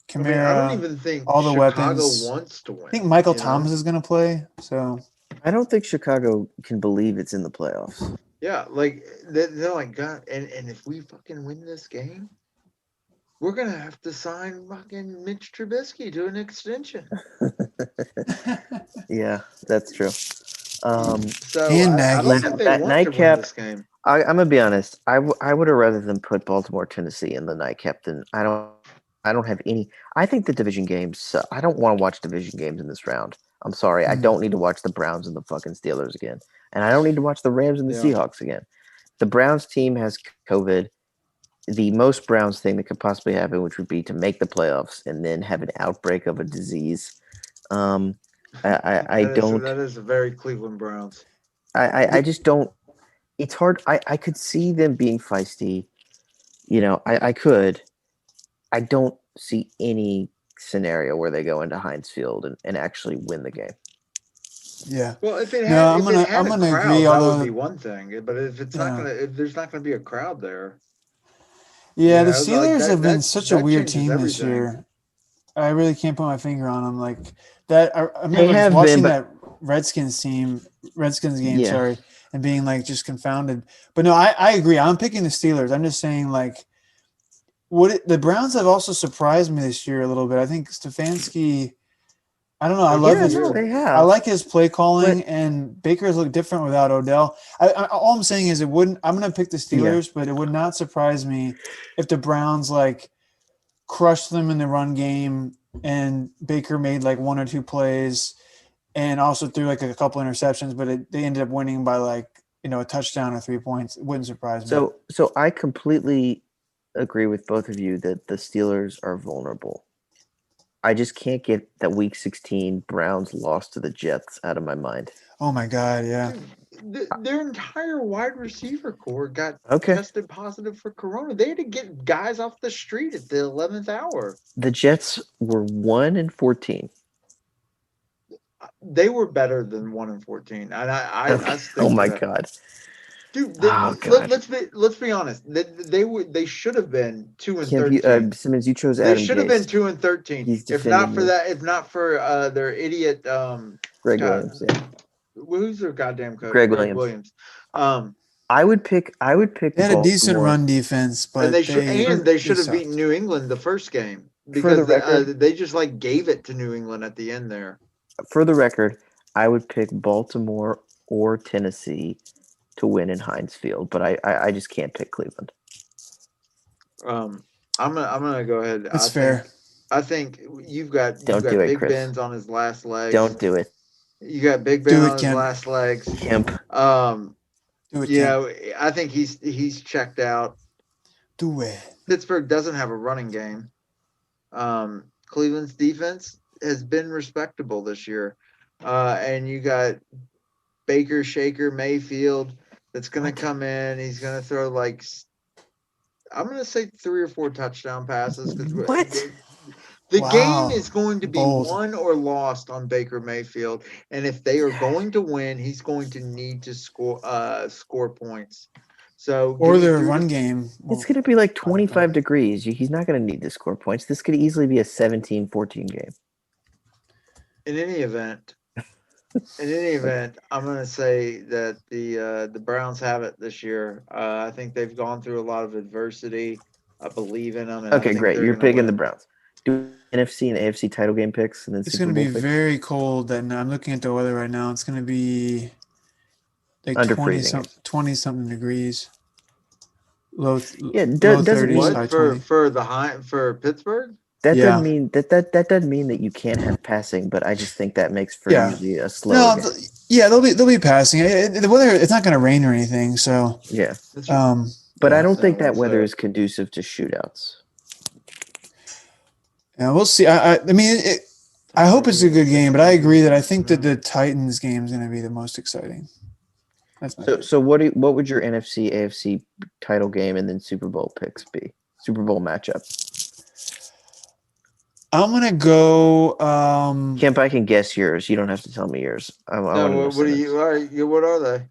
Kamara, I don't even think all the Chicago weapons. wants to win. I think Michael Thomas is going to play. So I don't think Chicago can believe it's in the playoffs. Yeah, like they're like, God, and if we fucking win this game, we're gonna have to sign fucking Mitch Trubisky to an extension. Yeah, that's true. So and I don't think they want to win this game. I'm gonna be honest. I would have rather than put Baltimore, Tennessee in the nightcap than I don't have any. I think the division games. I don't want to watch division games in this round. I'm sorry. I don't need to watch the Browns and the fucking Steelers again, and I don't need to watch the Rams and the Seahawks again. The Browns team has COVID. The most Browns thing that could possibly happen, which would be to make the playoffs and then have an outbreak of a disease. I don't. That is a very Cleveland Browns. I just don't. It's hard. I could see them being feisty. I could. I don't see any scenario where they go into Heinz Field and actually win the game. Yeah. Well, if it No, had, I'm a gonna crowd, agree. that Although, would be one thing. But if it's not gonna, if there's not gonna be a crowd there, yeah, the like Steelers have been such a that weird changes team this everything. year. I really can't put my finger on them. Like that, I They remember just have watching been, that Redskins game, yeah. sorry, and being like just confounded. But no, I agree. I'm picking the Steelers. I'm just saying like the Browns have also surprised me this year a little bit. I think Stefanski. I don't know. I love Yeah, his. no, they have. I like his play calling, But- and Baker's look different without Odell. All I'm saying is it wouldn't. I'm going to pick the Steelers, but it would not surprise me if the Browns like crushed them in the run game, and Baker made like one or two plays, and also threw like a couple interceptions, but they ended up winning by like a touchdown or 3 points. It wouldn't surprise me. So I completely agree with both of you that the Steelers are vulnerable. I just can't get that Week 16 Browns lost to the Jets out of my mind. Oh my God, yeah. Dude, their entire wide receiver core got Okay. tested positive for corona. They had to get guys off the street at the 11th hour. The Jets were 1-14. They were better than 1-14, and I stick Oh my to that. God. Dude, Oh, God. let's be honest. They should have been 2-13. Simmons, you chose They Adam should have Gase. been 2-13. He's If not defending for you. that, if not for their idiot Greg God, Williams. Yeah. who's their goddamn coach? Greg Williams. I would pick. They had a decent Baltimore. run defense, but and they should have sucked. beaten New England the first game For because the record- they just like gave it to New England at the end there. For the record, I would pick Baltimore or Tennessee to win in Heinz Field, but I just can't pick Cleveland. I'm gonna go ahead. That's fair. I think you've got Don't do it, Big Chris. Ben's on his last legs. Don't do it, You got Big Ben on his Kemp. last legs. Kemp. Do it, Kemp. I think he's checked out. Do it. Pittsburgh doesn't have a running game. Cleveland's defense has been respectable this year. And you got Baker, Shaker, Mayfield that's going to come in. He's going to throw like, I'm going to say 3 or 4 touchdown passes. What? The Wow. game is going to be won or lost on Baker Mayfield. And if they are going to win, he's going to need to score points. So Or their run game. It's going to be like 25 degrees. He's not going to need to score points. This could easily be a 17-14 game. In any event, I'm going to say that the Browns have it this year. I think they've gone through a lot of adversity. I believe in them. And Okay, great. You're picking the Browns. Do NFC and AFC title game picks, and then It's Super going to Bowl be picks? very cold. And I'm looking at the weather right now. It's going to be like Under 20 freezing. something degrees. Low doesn't 30s, What high for 20. for Pittsburgh? That Yeah. doesn't mean that doesn't mean that you can't have passing, but I just think that makes for Yeah. usually a slow No, game. they'll be passing. The weather, it's not going to rain or anything. So, Yeah, yeah, but I don't think so that it's weather a- is conducive to shootouts. yeah, we'll see. I mean, I hope it's a good game, but I agree that I think that the Titans game is going to be the most exciting. That's my pick. So what would your NFC AFC title game and then Super Bowl picks be? Super Bowl matchup. I'm going to go. Kemp, I can guess yours. You don't have to tell me yours. I wanna know What are you? What are they?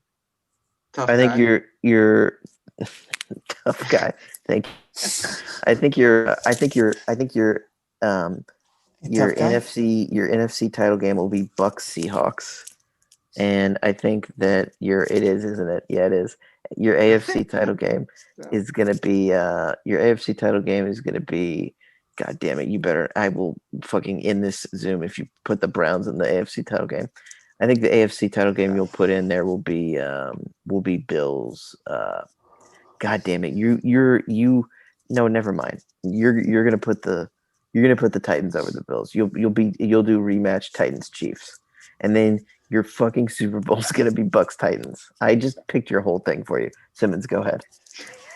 Tough I think guy. you're tough guy. Thank you. I think your Tough guy? NFC title game will be Bucks Seahawks. And I think that it is, isn't it? Yeah, it is. Your AFC title game is gonna be God damn it, I will fucking end this Zoom if you put the Browns in the AFC title game. I think the AFC title game you'll put in there will be Bills. God damn it. No, never mind. You're gonna put the Titans over the Bills. You'll do rematch Titans Chiefs. And then your fucking Super Bowl is gonna be Bucks Titans. I just picked your whole thing for you. Simmons, go ahead.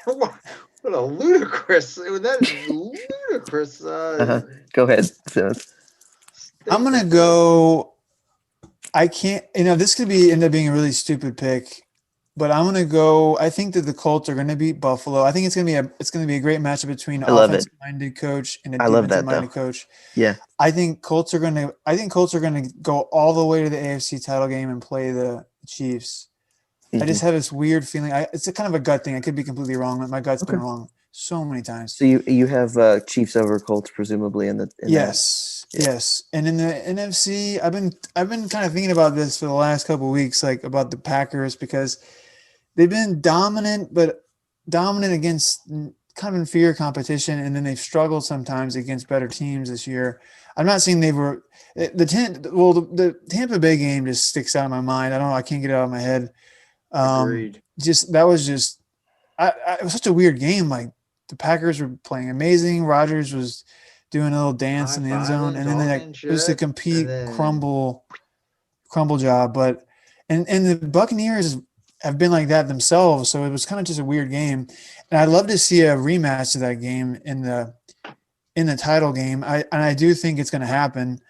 What a ludicrous! That is ludicrous. Go ahead, Simmons. I'm going to go. I can't. This could end up being a really stupid pick. but I'm gonna go. I think that the Colts are gonna beat Buffalo. I think it's gonna be a great matchup between an I love it. offensive minded coach and a I love defensive that though. minded coach. Yeah. I think Colts are gonna go all the way to the AFC title game and play the Chiefs. I just have this weird feeling. It's a kind of a gut thing. I could be completely wrong. My gut's been Okay. wrong so many times. So you have Chiefs over Colts presumably in Yes, Yeah. yes. And in the NFC, I've been kind of thinking about this for the last couple of weeks, like about the Packers, because they've been dominant, but dominant against kind of inferior competition, and then they've struggled sometimes against better teams this year. I'm not saying they were the Tampa Bay game just sticks out in my mind. I don't know. I can't get it out of my head. Agreed. Just that was just it was such a weird game. Like the Packers were playing amazing. Rodgers was doing a little dance in the end zone, High-fiving, and then talking it was a shit, complete and then crumble job. But and the Buccaneers have been like that themselves, so it was kind of just a weird game. And I'd love to see a rematch of that game in the title game. I do think it's going to happen.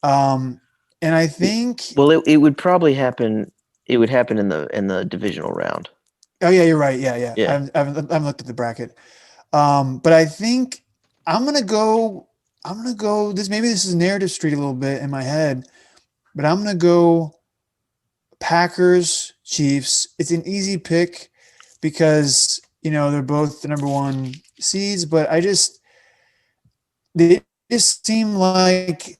And I think Well, it would probably happen. It would happen in the divisional round. oh yeah, you're right. Yeah. Yeah. I haven't looked at the bracket. But I think I'm gonna go. This is narrative street a little bit in my head, but I'm gonna go Packers Chiefs. It's an easy pick because they're both the number one seeds, but they just seem like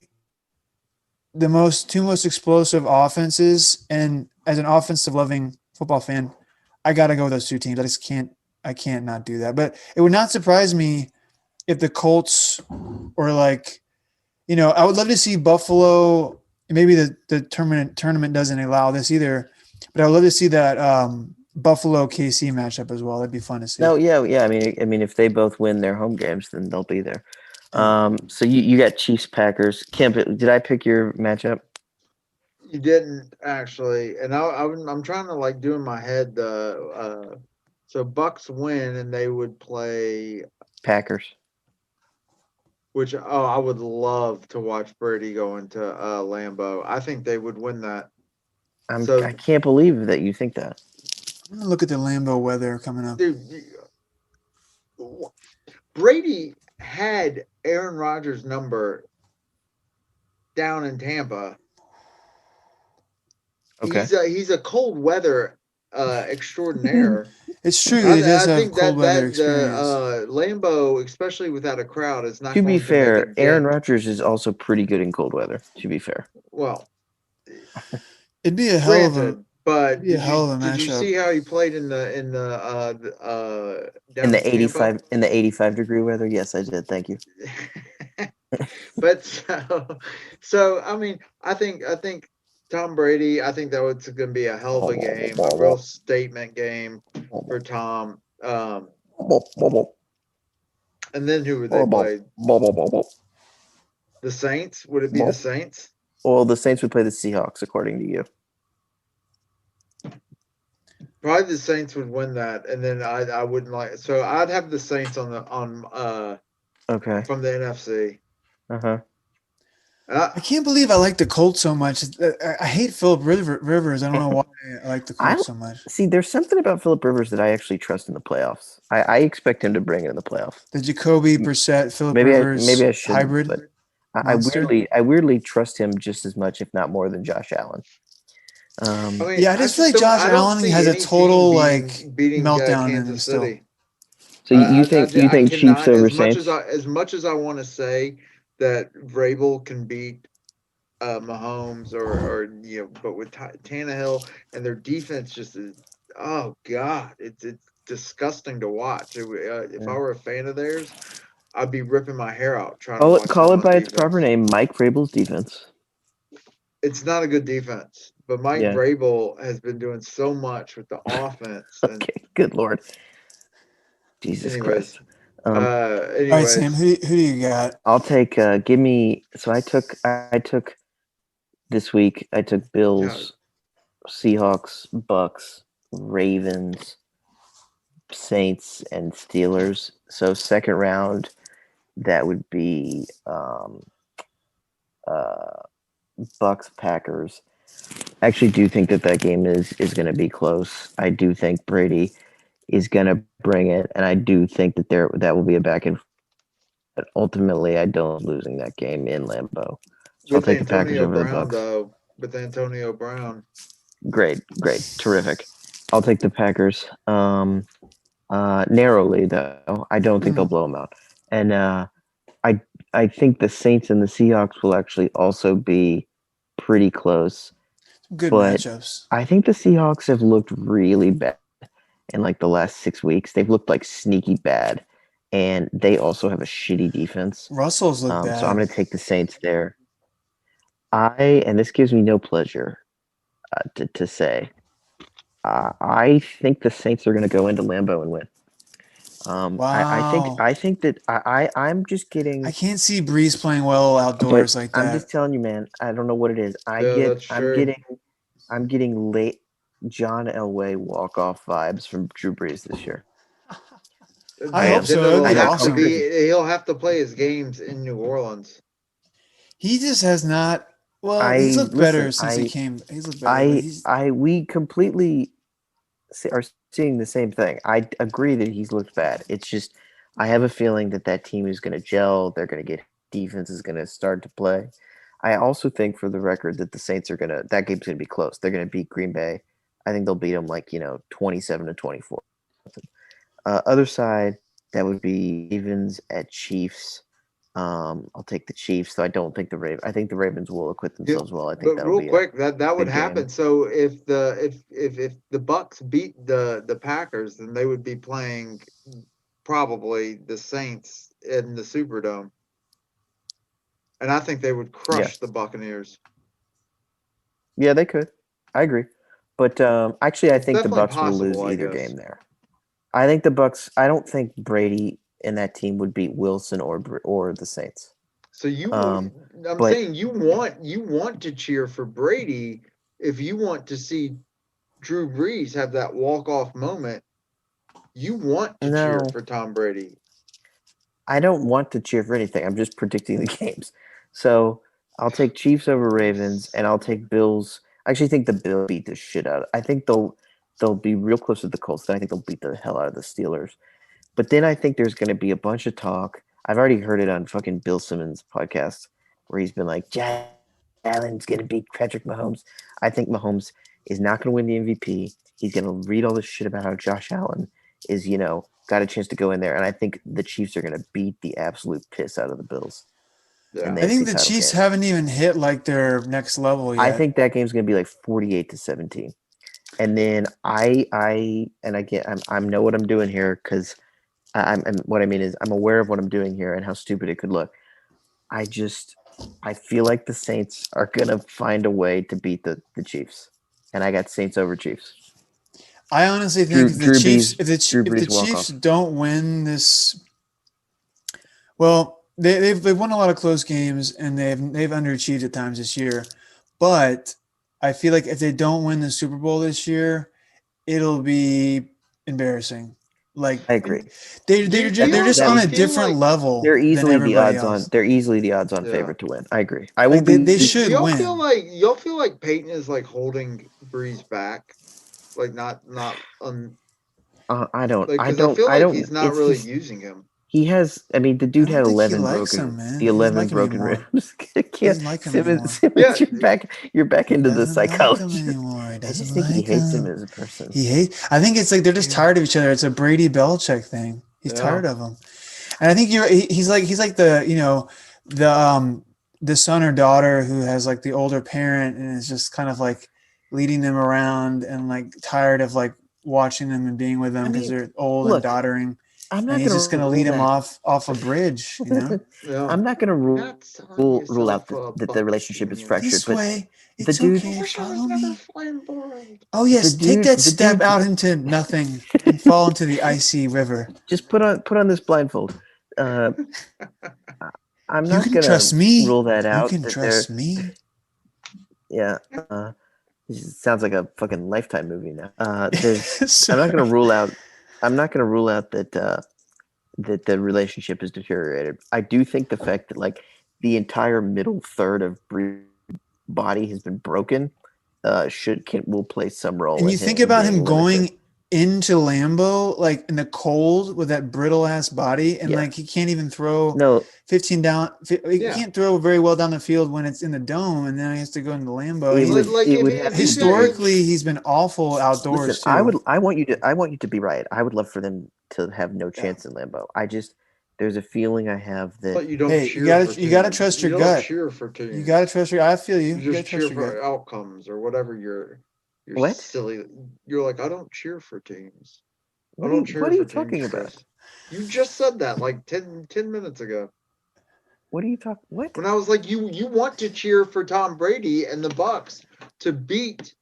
the two most explosive offenses. And as an offensive loving football fan, I gotta go with those two teams. I can't not do that. But it would not surprise me if the Colts or I would love to see Buffalo. Maybe the tournament doesn't allow this either, but I would love to see that Buffalo KC matchup as well. That'd be fun to see. No, yeah. I mean, if they both win their home games, then they'll be there. So you got Chiefs Packers. Kemp, did I pick your matchup? you didn't actually. And I'm trying to do in my head so Bucks win and they would play Packers. Which I would love to watch Brady go into Lambeau. I think they would win that. I can't believe that you think that. I'm gonna look at the Lambeau weather coming up. Dude, Brady had Aaron Rodgers' number down in Tampa. Okay. He's a cold weather extraordinaire. It's true. He does have cold weather experience. Lambeau, especially without a crowd, is not. To going be fair, make Aaron Rodgers is also pretty good in cold weather. To be fair. Well, it'd be a hell of a. But did you see how he played in the 85 degree weather? Yes, I did. Thank you. But so I mean, I think Tom Brady. I think that was going to be a hell of a game, a real statement game for Tom. And then who would they play? The Saints? Would it be the Saints? Well, the Saints would play the Seahawks, according to you. Probably the Saints would win that, and then I wouldn't like. So I'd have the Saints on okay from the NFC. I can't believe I like the Colts so much. I hate Philip Rivers. I don't know why I like the Colts so much. See, there's something about Philip Rivers that I actually trust in the playoffs. I expect him to bring it in the playoffs. The Jacoby Brissett, Philip Rivers maybe I shouldn't, hybrid. But I weirdly trust him just as much, if not more, than Josh Allen. I mean, I just feel like Josh Allen has a total beating meltdown in him Kansas still. City. So you think Chiefs over Saints? As much as I want to say that Vrabel can beat Mahomes or but with Tannehill and their defense just is, oh God, it's disgusting to watch. If I were a fan of theirs, I'd be ripping my hair out trying to call it by its proper name, Mike Vrabel's defense. It's not a good defense, but Mike Vrabel has been doing so much with the offense. Okay, good Lord. Jesus Christ. All right, Sam, who do you got? I'll take give me I took this week, I took Bills, Seahawks, Bucks, Ravens, Saints, and Steelers. So second round, that would be Bucks, Packers. actually do think that game is going to be close. I do think Brady is going to bring it, and I do think that that will be a back and forth. But ultimately, I don't losing that game in Lambeau. So I'll With take the Packers Antonio over the Brown, Bucks. though, with Antonio Brown. Great, terrific. I'll take the Packers. Narrowly though, I don't think they'll blow them out, and I think the Saints and the Seahawks will actually also be pretty close. Good But matchups. I think the Seahawks have looked really bad in like the last 6 weeks. They've looked like sneaky bad, and they also have a shitty defense. Russell's look bad. So I'm going to take the Saints there. And this gives me no pleasure to say, I think the Saints are going to go into Lambeau and win. Wow. I think that I'm just getting. I can't see Breeze playing well outdoors like that. I'm just telling you, man. I don't know what it is. That's true. I'm getting late John Elway walk off vibes from Drew Brees this year. I hope so. That'd be awesome. He'll have to play his games in New Orleans. He just has not. Well, he's looked better since he came. He's looked better. We completely are seeing the same thing. I agree that he's looked bad. It's just I have a feeling that team is going to gel. They're going to get defense is going to start to play. I also think, for the record, that the Saints are that game's going to be close. They're going to beat Green Bay. I think they'll beat them 27-24. Other side, that would be Ravens at Chiefs. I'll take the Chiefs, though I don't think the Ravens. I think the Ravens will acquit themselves well. I think that'll be quick. That would happen. Game. So if the Bucks beat the Packers, then they would be playing probably the Saints in the Superdome, and I think they would crush the Buccaneers. Yeah, they could. I agree, but actually, I think the Bucks will lose either game there. I think the Bucks. I don't think Brady and that team would beat Wilson or the Saints. So I'm saying you want to cheer for Brady if you want to see Drew Brees have that walk-off moment. You want to cheer for Tom Brady. I don't want to cheer for anything. I'm just predicting the games. So I'll take Chiefs over Ravens, and I'll take Bills. I actually think the Bills beat the shit out of. I think they'll be real close to the Colts. Then I think they'll beat the hell out of the Steelers. But then I think there's going to be a bunch of talk. I've already heard it on fucking Bill Simmons' podcast where he's been like, Josh Allen's going to beat Patrick Mahomes. I think Mahomes is not going to win the MVP. He's going to read all this shit about how Josh Allen is, got a chance to go in there. And I think the Chiefs are going to beat the absolute piss out of the Bills. Yeah. I think the Chiefs haven't even hit like their next level yet. I think that game's going to be like 48-17. And then I know what I'm doing here because what I mean is I'm aware of what I'm doing here and how stupid it could look. I feel like the Saints are gonna find a way to beat the Chiefs, and I got Saints over Chiefs. I honestly think if the Chiefs don't win this, well, they've won a lot of close games and they've underachieved at times this year, but I feel like if they don't win the Super Bowl this year, it'll be embarrassing. Like I agree, they're just on a different level. They're easily the odds on. They're easily the odds on favorite to win. I agree. I will. They should win. Y'all feel like Peyton is like holding Breeze back, like not. I don't. Like, I don't. feel like I don't. He's not really using him. He has. I mean, the dude had 11 broken. The 11 broken ribs. Doesn't like him Simmons, you're back into the psychology. Like him anymore. I just think he hates him as a person. I think it's like they're just tired of each other. It's a Brady Belichick thing. He's tired of him, and I think he's like the the son or daughter who has like the older parent and is just kind of like leading them around and like tired of like watching them and being with them because they're old and doddering. He's just going to lead him off a bridge, I'm not going to rule out that the relationship is fractured. This way, it's the dude, okay. Follow me. Oh yes, take that step out into nothing and fall into the icy river. Just put on this blindfold. I'm not going to rule that out. You can trust me. Yeah. This sounds like a fucking Lifetime movie now. I'm not going to rule out. I'm not going to rule out that that the relationship is deteriorated. I do think the fact that like the entire middle third of Bree's body has been broken will play some role. And in you think him about being him limited. going into Lambeau, like in the cold with that brittle ass body, and Yeah. like he can't even throw No, 15 down. He Yeah. can't throw very well down the field when it's in the dome, and then he has to go into Lambeau. it He- would Like, it would if have he's to be historically, he's been awful outdoors Listen, too. I want you to be right. I would love for them to have no chance in Lambeau. There's a feeling I have that But you don't Hey, cheer for you gotta teams. trust You your don't gut. cheer for teams. You gotta trust your. I feel you. You You gotta just cheer trust your for gut. outcomes or whatever your what? silly. You're like, I don't cheer for teams. I What are don't you cheer what are for you talking teams, about? Chris. You just said that like 10 minutes ago. What are you talking? What? When I was like, you want to cheer for Tom Brady and the Bucks to beat.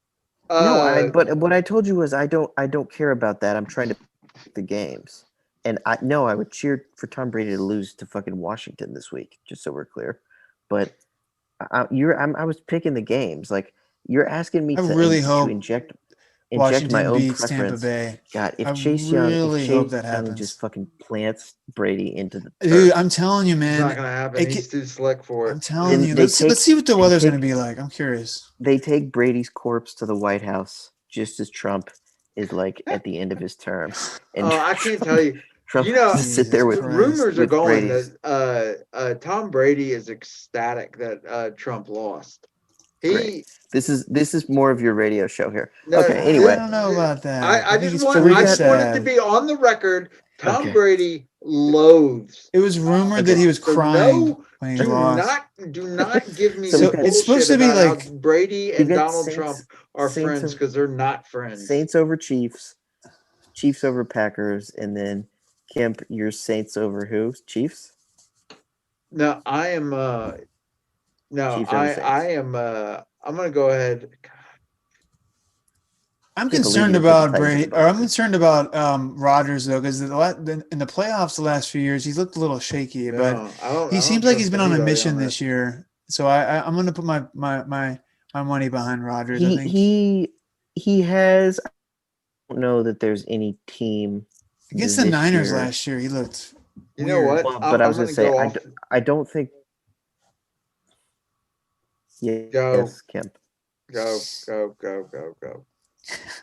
No, but what I told you was I don't care about that. I'm trying to pick the games. And I would cheer for Tom Brady to lose to fucking Washington this week, just so we're clear. But I was picking the games. Like you're asking me I to really to hope inject my Washington own beats Tampa preference. Bay. God, I if Chase really hope that Young happens. just fucking plants Brady into the Dude, turf, I'm telling you, it's man. not gonna happen. it He's ca- too slick for it. I'm telling Then you. they Let's see what the they weather's gonna take be like. I'm curious. they take Brady's corpse to the White House just as Trump is like at the end of his term, and I can't tell you. Trump You know, has to sit there Jesus with Christ. rumors are with going Brady's. that Tom Brady is ecstatic that Trump lost. Great. This is more of your radio show here. No, Okay. I Anyway, don't know about that. I think he's So pretty we've I got- just want it to sad. be on the record. Tom Okay. Brady loathes. It was rumored that Okay. he was So crying when he do lost. not give me So the we've got- It's supposed bullshit to be about like how Brady we've and got Donald Trump are Saints friends over- because they're not friends. Saints over Chiefs, Chiefs over Packers, and then Kemp, your Saints over who? Chiefs. No, I am. No, Chiefs over Saints. I am. I'm gonna go ahead. I'm Can't believe concerned you put the about Titans at Brady, the or I'm bottom. concerned about Rodgers though, because in the playoffs the last few years he's looked a little shaky, but No, I don't. he I seems don't like he's trust been on a anybody mission that. this year. So I'm going to put my money behind Rodgers. I think He has. I don't know that there's any team against the this Niners year. last year he looked. You weird. know what? Well, but I was I'm going to say go off. I don't think. Yes, Kemp. Go.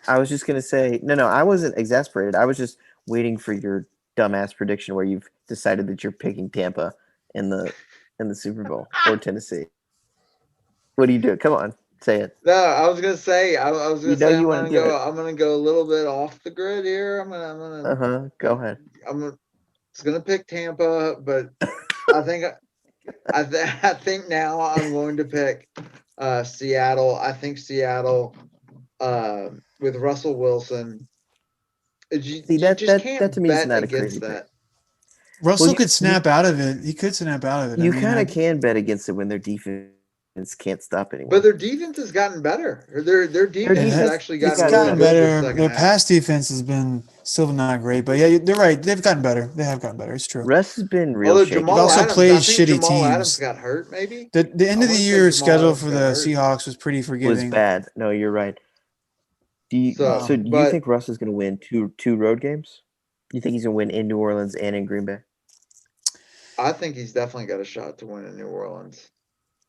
I was just gonna say no. I wasn't exasperated. I was just waiting for your dumbass prediction where you've decided that you're picking Tampa in the Super Bowl or Tennessee. What do you do? Come on, say it. No, I was gonna say. I was gonna You know say. you want to do it. I'm gonna go a little bit off the grid here. I'm gonna. Go ahead. It's gonna pick Tampa, but I think I think now I'm going to pick Seattle. I think Seattle with Russell Wilson. See, You just can't that to me is bet not a against crazy that. Russell Well, could snap out of it. He could snap out of it. You I mean, kind of can bet against it when their defense can't stop anyone. But their defense has gotten better. Their defense has defense- actually it's gotten gotten really good better. this second Their half. pass defense has been still not great, but yeah, they're right. They've gotten better. They have gotten better. It's true. Russ has been real Although shaky. Jamal also Adams, plays I think shitty Jamal Adams teams. got hurt. Maybe The end I of the wanna say year Jamal schedule Adams for got the hurt. Seahawks was pretty Was forgiving. bad. No, you're right. Do you So, do you but- think Russ is going to win two road games? You think he's going to win in New Orleans and in Green Bay? I think he's definitely got a shot to win in New Orleans.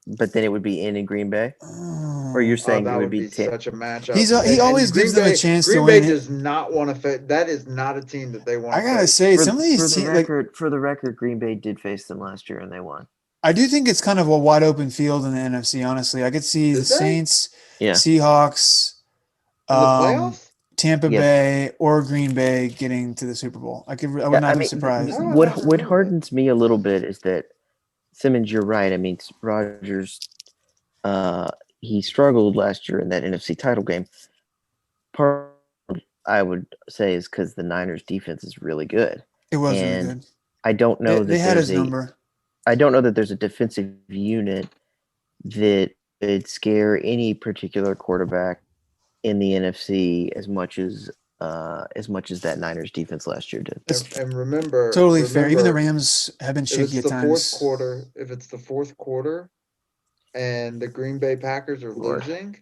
But then it would be in Green Bay, or you're Oh, saying that it would be Tampa? such a matchup. He always Green gives them a Bay- chance to Green win. Bay does not want to fit. That is not a team that they want. I gotta face. say, For, some of these for the teams, like record, for the record, Green Bay did face them last year and they won. I do think it's kind of a wide open field in the NFC. Honestly, I could see the Is that- Saints, Yeah. Seahawks, in the playoffs. Tampa Yes. Bay, or Green Bay getting to the Super Bowl. I would not be surprised. What hardens me a little bit is that Simmons, you're right. I mean, Rodgers, he struggled last year in that NFC title game. Part I would say is because the Niners' defense is really good. It was really And good. I don't know that They had there's his number. I don't know that there's a defensive unit that would scare any particular quarterback in the NFC as much as that Niners defense last year did. And remember, Totally fair. Even the Rams have been if shaky it's at the times. fourth quarter, if it's the fourth quarter, and the Green Bay Packers are Lord. losing,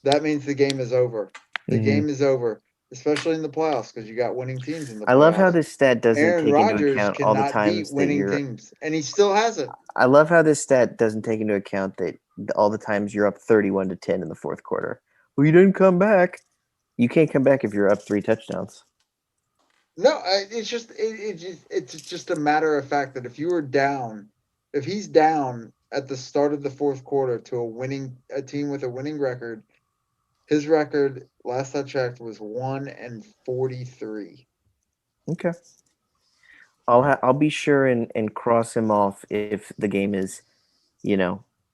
that means the game is over. The Mhm. game is over. especially in the playoffs, because you got winning teams in the playoffs. I love how this stat doesn't Aaron take into Rodgers account all the cannot beat times that winning you're. teams, and he still hasn't. I love how this stat doesn't take into account that all the times you're up 31-10 in the fourth quarter. Well, you didn't come back. You can't come back if you're up 3 touchdowns. No, it's just a matter of fact that if he's down at the start of the fourth quarter to a team with a winning record, his record last I checked was 1-43. Okay. I'll be sure and cross him off if the game is,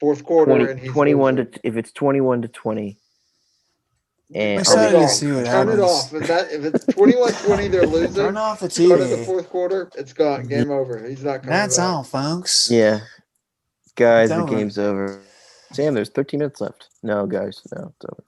fourth quarter 20, and he's 21 losing. to if it's 21-20. And I'm Turn excited it to off. see what Turn it happens. off. If it's 21-20, they're losing. Turn off the Start of the TV. fourth quarter, it's gone. Game over. He's not coming That's back. all, folks. Yeah, guys, It's the over. game's over. Sam, there's 13 minutes left. No, guys, no, it's over.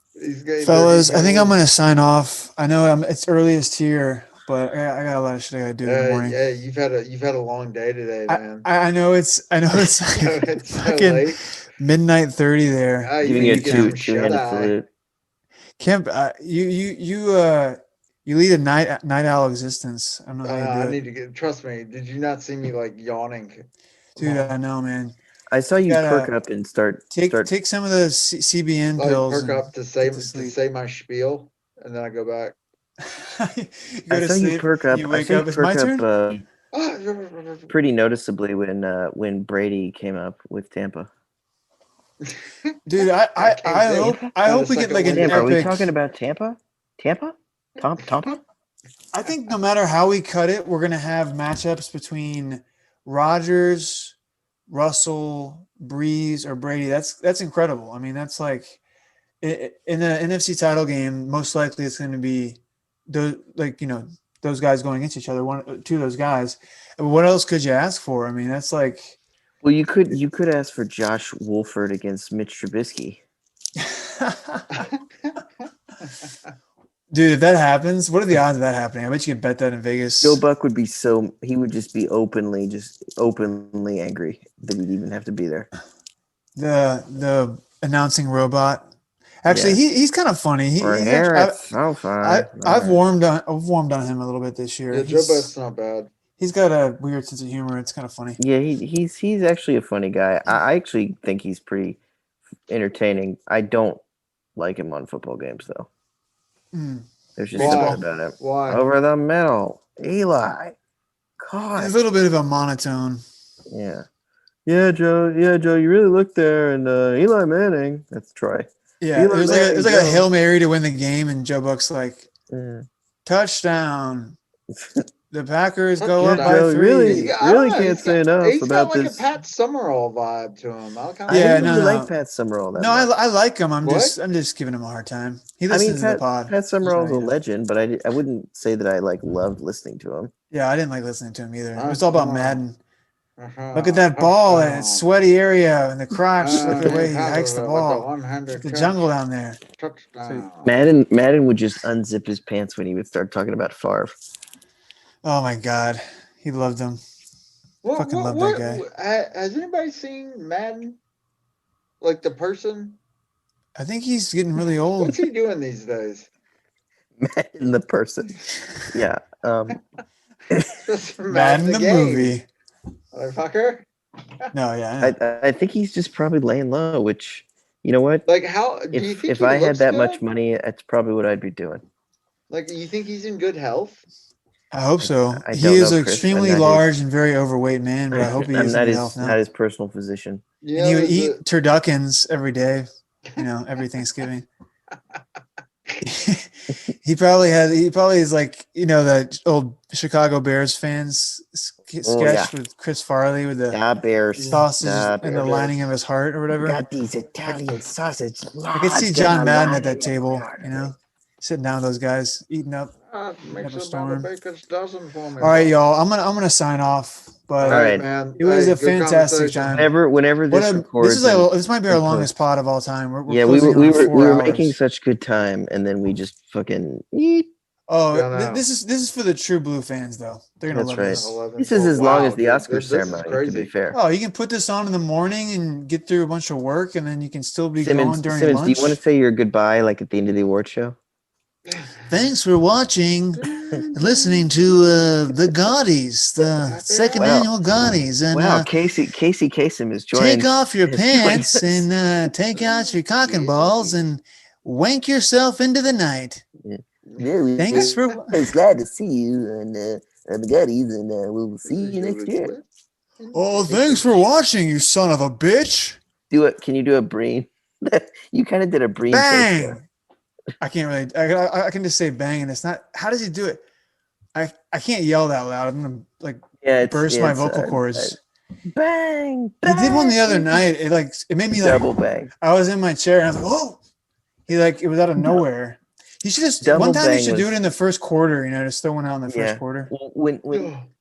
Fellas, I think I'm gonna sign off. I know it's earliest here, but I got a lot of shit I gotta do in the morning. Yeah, you've had a long day today, man. I know it's like It's so fucking late. midnight 30 there. Giving you a two-handed salute. Kemp, you lead a night owl existence. I don't know how you do I it. need to get. Trust me. Did you not see me like yawning? Dude, I know, man. I saw you perk up and start. Take some of the CBN pills. Perk up to say my spiel, and then I go back. I saw you perk up. You wake up. It's my turn. Pretty noticeably when Brady came up with Tampa. Dude, I hope we get like an epic. Are we talking about Tampa? Tampa? I think no matter how we cut it, we're gonna have matchups between Rodgers, Russell, Breeze, or Brady. That's incredible. I mean, that's like in the NFC title game. Most likely, it's going to be those guys going against each other. Two of those guys. What else could you ask for? I mean, that's like. Well, you could ask for Josh Wolford against Mitch Trubisky. Dude, if that happens, what are the odds of that happening? I bet you could bet that in Vegas. Joe Buck would be he would just be openly angry that he'd even have to be there. The announcing robot. Actually, he's kind of funny. I've warmed on him a little bit this year. Yeah, Joe Buck's not bad. He's got a weird sense of humor. It's kind of funny. Yeah, he's actually a funny guy. I actually think he's pretty entertaining. I don't like him on football games though. There's just something about him. Why? Over the middle, Eli. God, a little bit of a monotone. Yeah, Joe. You really look there, and Eli Manning. That's Troy. Yeah, it was like a Hail Mary to win the game, and Joe Buck's like, touchdown. The Packers go up by 3. Really can't say enough he's about got like this. a Pat Summerall vibe to him. I like Pat Summerall. I like him. I'm just giving him a hard time. He listens to the pod. Pat Summerall's a legend, but I wouldn't say that I loved listening to him. Yeah, I didn't like listening to him either. It was all about Madden. Look at that ball and its sweaty area and the crotch. Look at the way he hikes the ball. The jungle down there. Madden would just unzip his pants when he would start talking about Favre. Oh my God, he loved him. Fucking love that guy. Has anybody seen Madden? Like the person? I think he's getting really old. What's he doing these days? Madden the person. Yeah. Madden the movie. Motherfucker. No, yeah. I think he's just probably laying low, which, you know what? Like how do you think if I had that good? much money, that's probably what I'd be doing. Like, you think he's in good health? I hope so. He is an extremely large and very overweight man, but I hope he is in good health now. Not his personal physician. Yeah, and he would eat turduckens every day, every Thanksgiving. he probably is like, that old Chicago Bears fans sketch with Chris Farley with the sausage and the lining of his heart or whatever. Got these Italian sausage. I could see John Madden at that table, sitting down with those guys, eating up. Makes about a baker's dozen for me. All right, y'all. I'm gonna sign off. But all right, man. It was a fantastic time. Whenever this records, this might be our longest pod of all time. We were making such good time, and then we just fucking eat. Oh, this is for the true blue fans, though. They're gonna love this. This is as long as the Oscar ceremony. To be fair. Oh, you can put this on in the morning and get through a bunch of work, and then you can still be going during lunch. Do you want to say your goodbye like at the end of the award show? Thanks for watching and listening to the Gaudies, the second annual Gaudies. And Casey Kasem is joining. take off your pants and take out your cock and balls and wank yourself into the night. Thanks for. It's glad to see you on the Gaudies, and we'll see you next year. Oh, thanks for watching, you son of a bitch. Do it. Can you do a Breen? You kind of did a Breen. Bang. I can't really. I can just say bang, and it's not. How does he do it? I can't yell that loud. I'm gonna burst my vocal cords. Bang, bang. He did one the other night. It made me double bang. I was in my chair and I was like, whoa. It was out of nowhere. He should just one time he should do it in the first quarter. Just throw one out in the first quarter. Well, when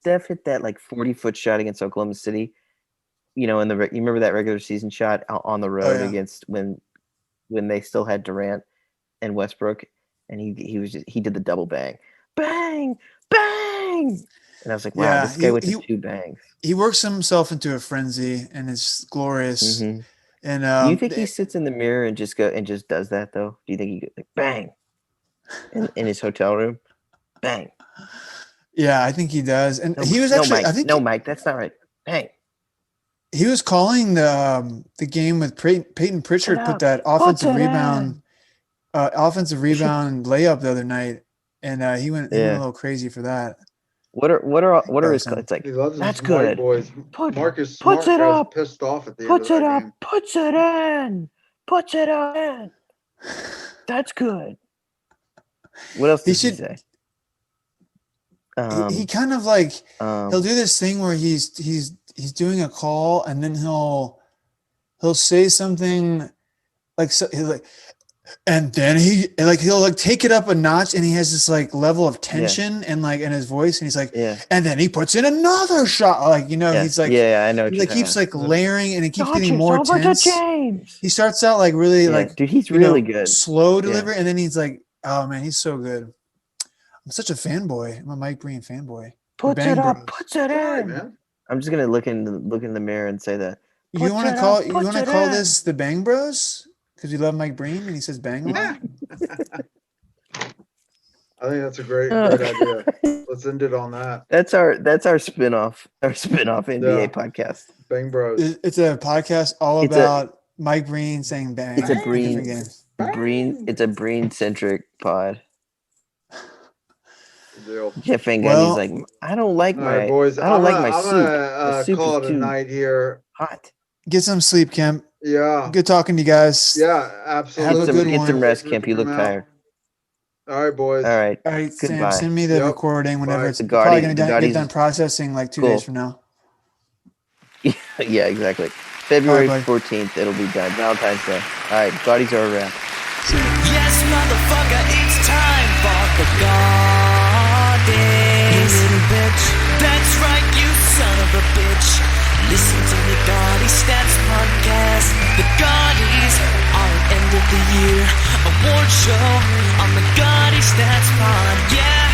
Steph hit that 40-foot shot against Oklahoma City, you remember that regular season shot on the road against when they still had Durant and Westbrook, and he did the double bang, bang, bang, and I was like, wow, this guy went to 2 bangs. He works himself into a frenzy, and it's glorious. Mm-hmm. And do you think he sits in the mirror and just does that though? Do you think he goes bang in his hotel room, bang? Yeah, I think he does. And he was actually, Mike, that's not right. Bang. He was calling the game with Peyton Pritchard put that offensive rebound layup the other night, and he went a little crazy for that. What are his? It's like that's good. Boys. Marcus Smart puts it up. Pissed off at the end of that game. Puts it in. Puts it in. That's good. What else did he say? He kind of he'll do this thing where he's doing a call, and then he'll say something and then he'll take it up a notch, and he has this level of tension and in his voice, and he's and then he puts in another shot, he's I know he keeps layering, and it keeps getting more tense. He starts out really dude, he's really good, slow delivery, and then he's oh man, he's so good. I'm such a fanboy. I'm a Mike Breen fanboy. Puts it up, puts it in. Man. I'm just gonna look in the mirror and say that. You want to call this the Bang Bros? Because you love Mike Breen and he says bang a lot? I think that's a great idea. Let's end it on that. That's our spin-off NBA podcast. Bang Bros. It's a podcast all about Mike Breen saying bang. It's a Breen centric pod. Jeff Van Gundy's I don't like my boys. I don't like my soup. I'm gonna call it a night here. Hot. Get some sleep, Kemp. Yeah. Good talking to you guys. Yeah, absolutely. Have a good one. Get some rest, Kemp. You look tired. All right, boys. All right. Sam, send me the recording whenever it's probably going to get done processing 2 days from now. Yeah, exactly. February 14th, it'll be done. Valentine's Day. All right, Gaudies are a wrap. Yes, motherfucker, it's time for the Gaudies. You little bitch. That's right, you son of a bitch. Listen to the Gaudy Stats Podcast. The Gaudies are an end of the year award show on the Gaudy Stats Pod. Yeah,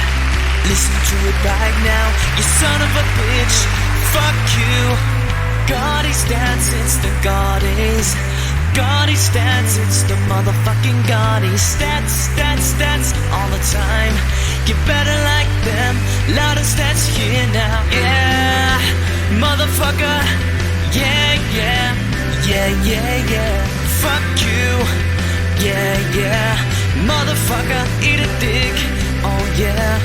listen to it right now, you son of a bitch. Fuck you. Gaudy Stats, it's the Gaudies. Gaudy Stats, it's the motherfucking Gaudy Stats, stats all the time. You better like them, louder stats here now. Yeah, motherfucker. Yeah. Fuck you. Yeah. Motherfucker, eat a dick. Oh yeah.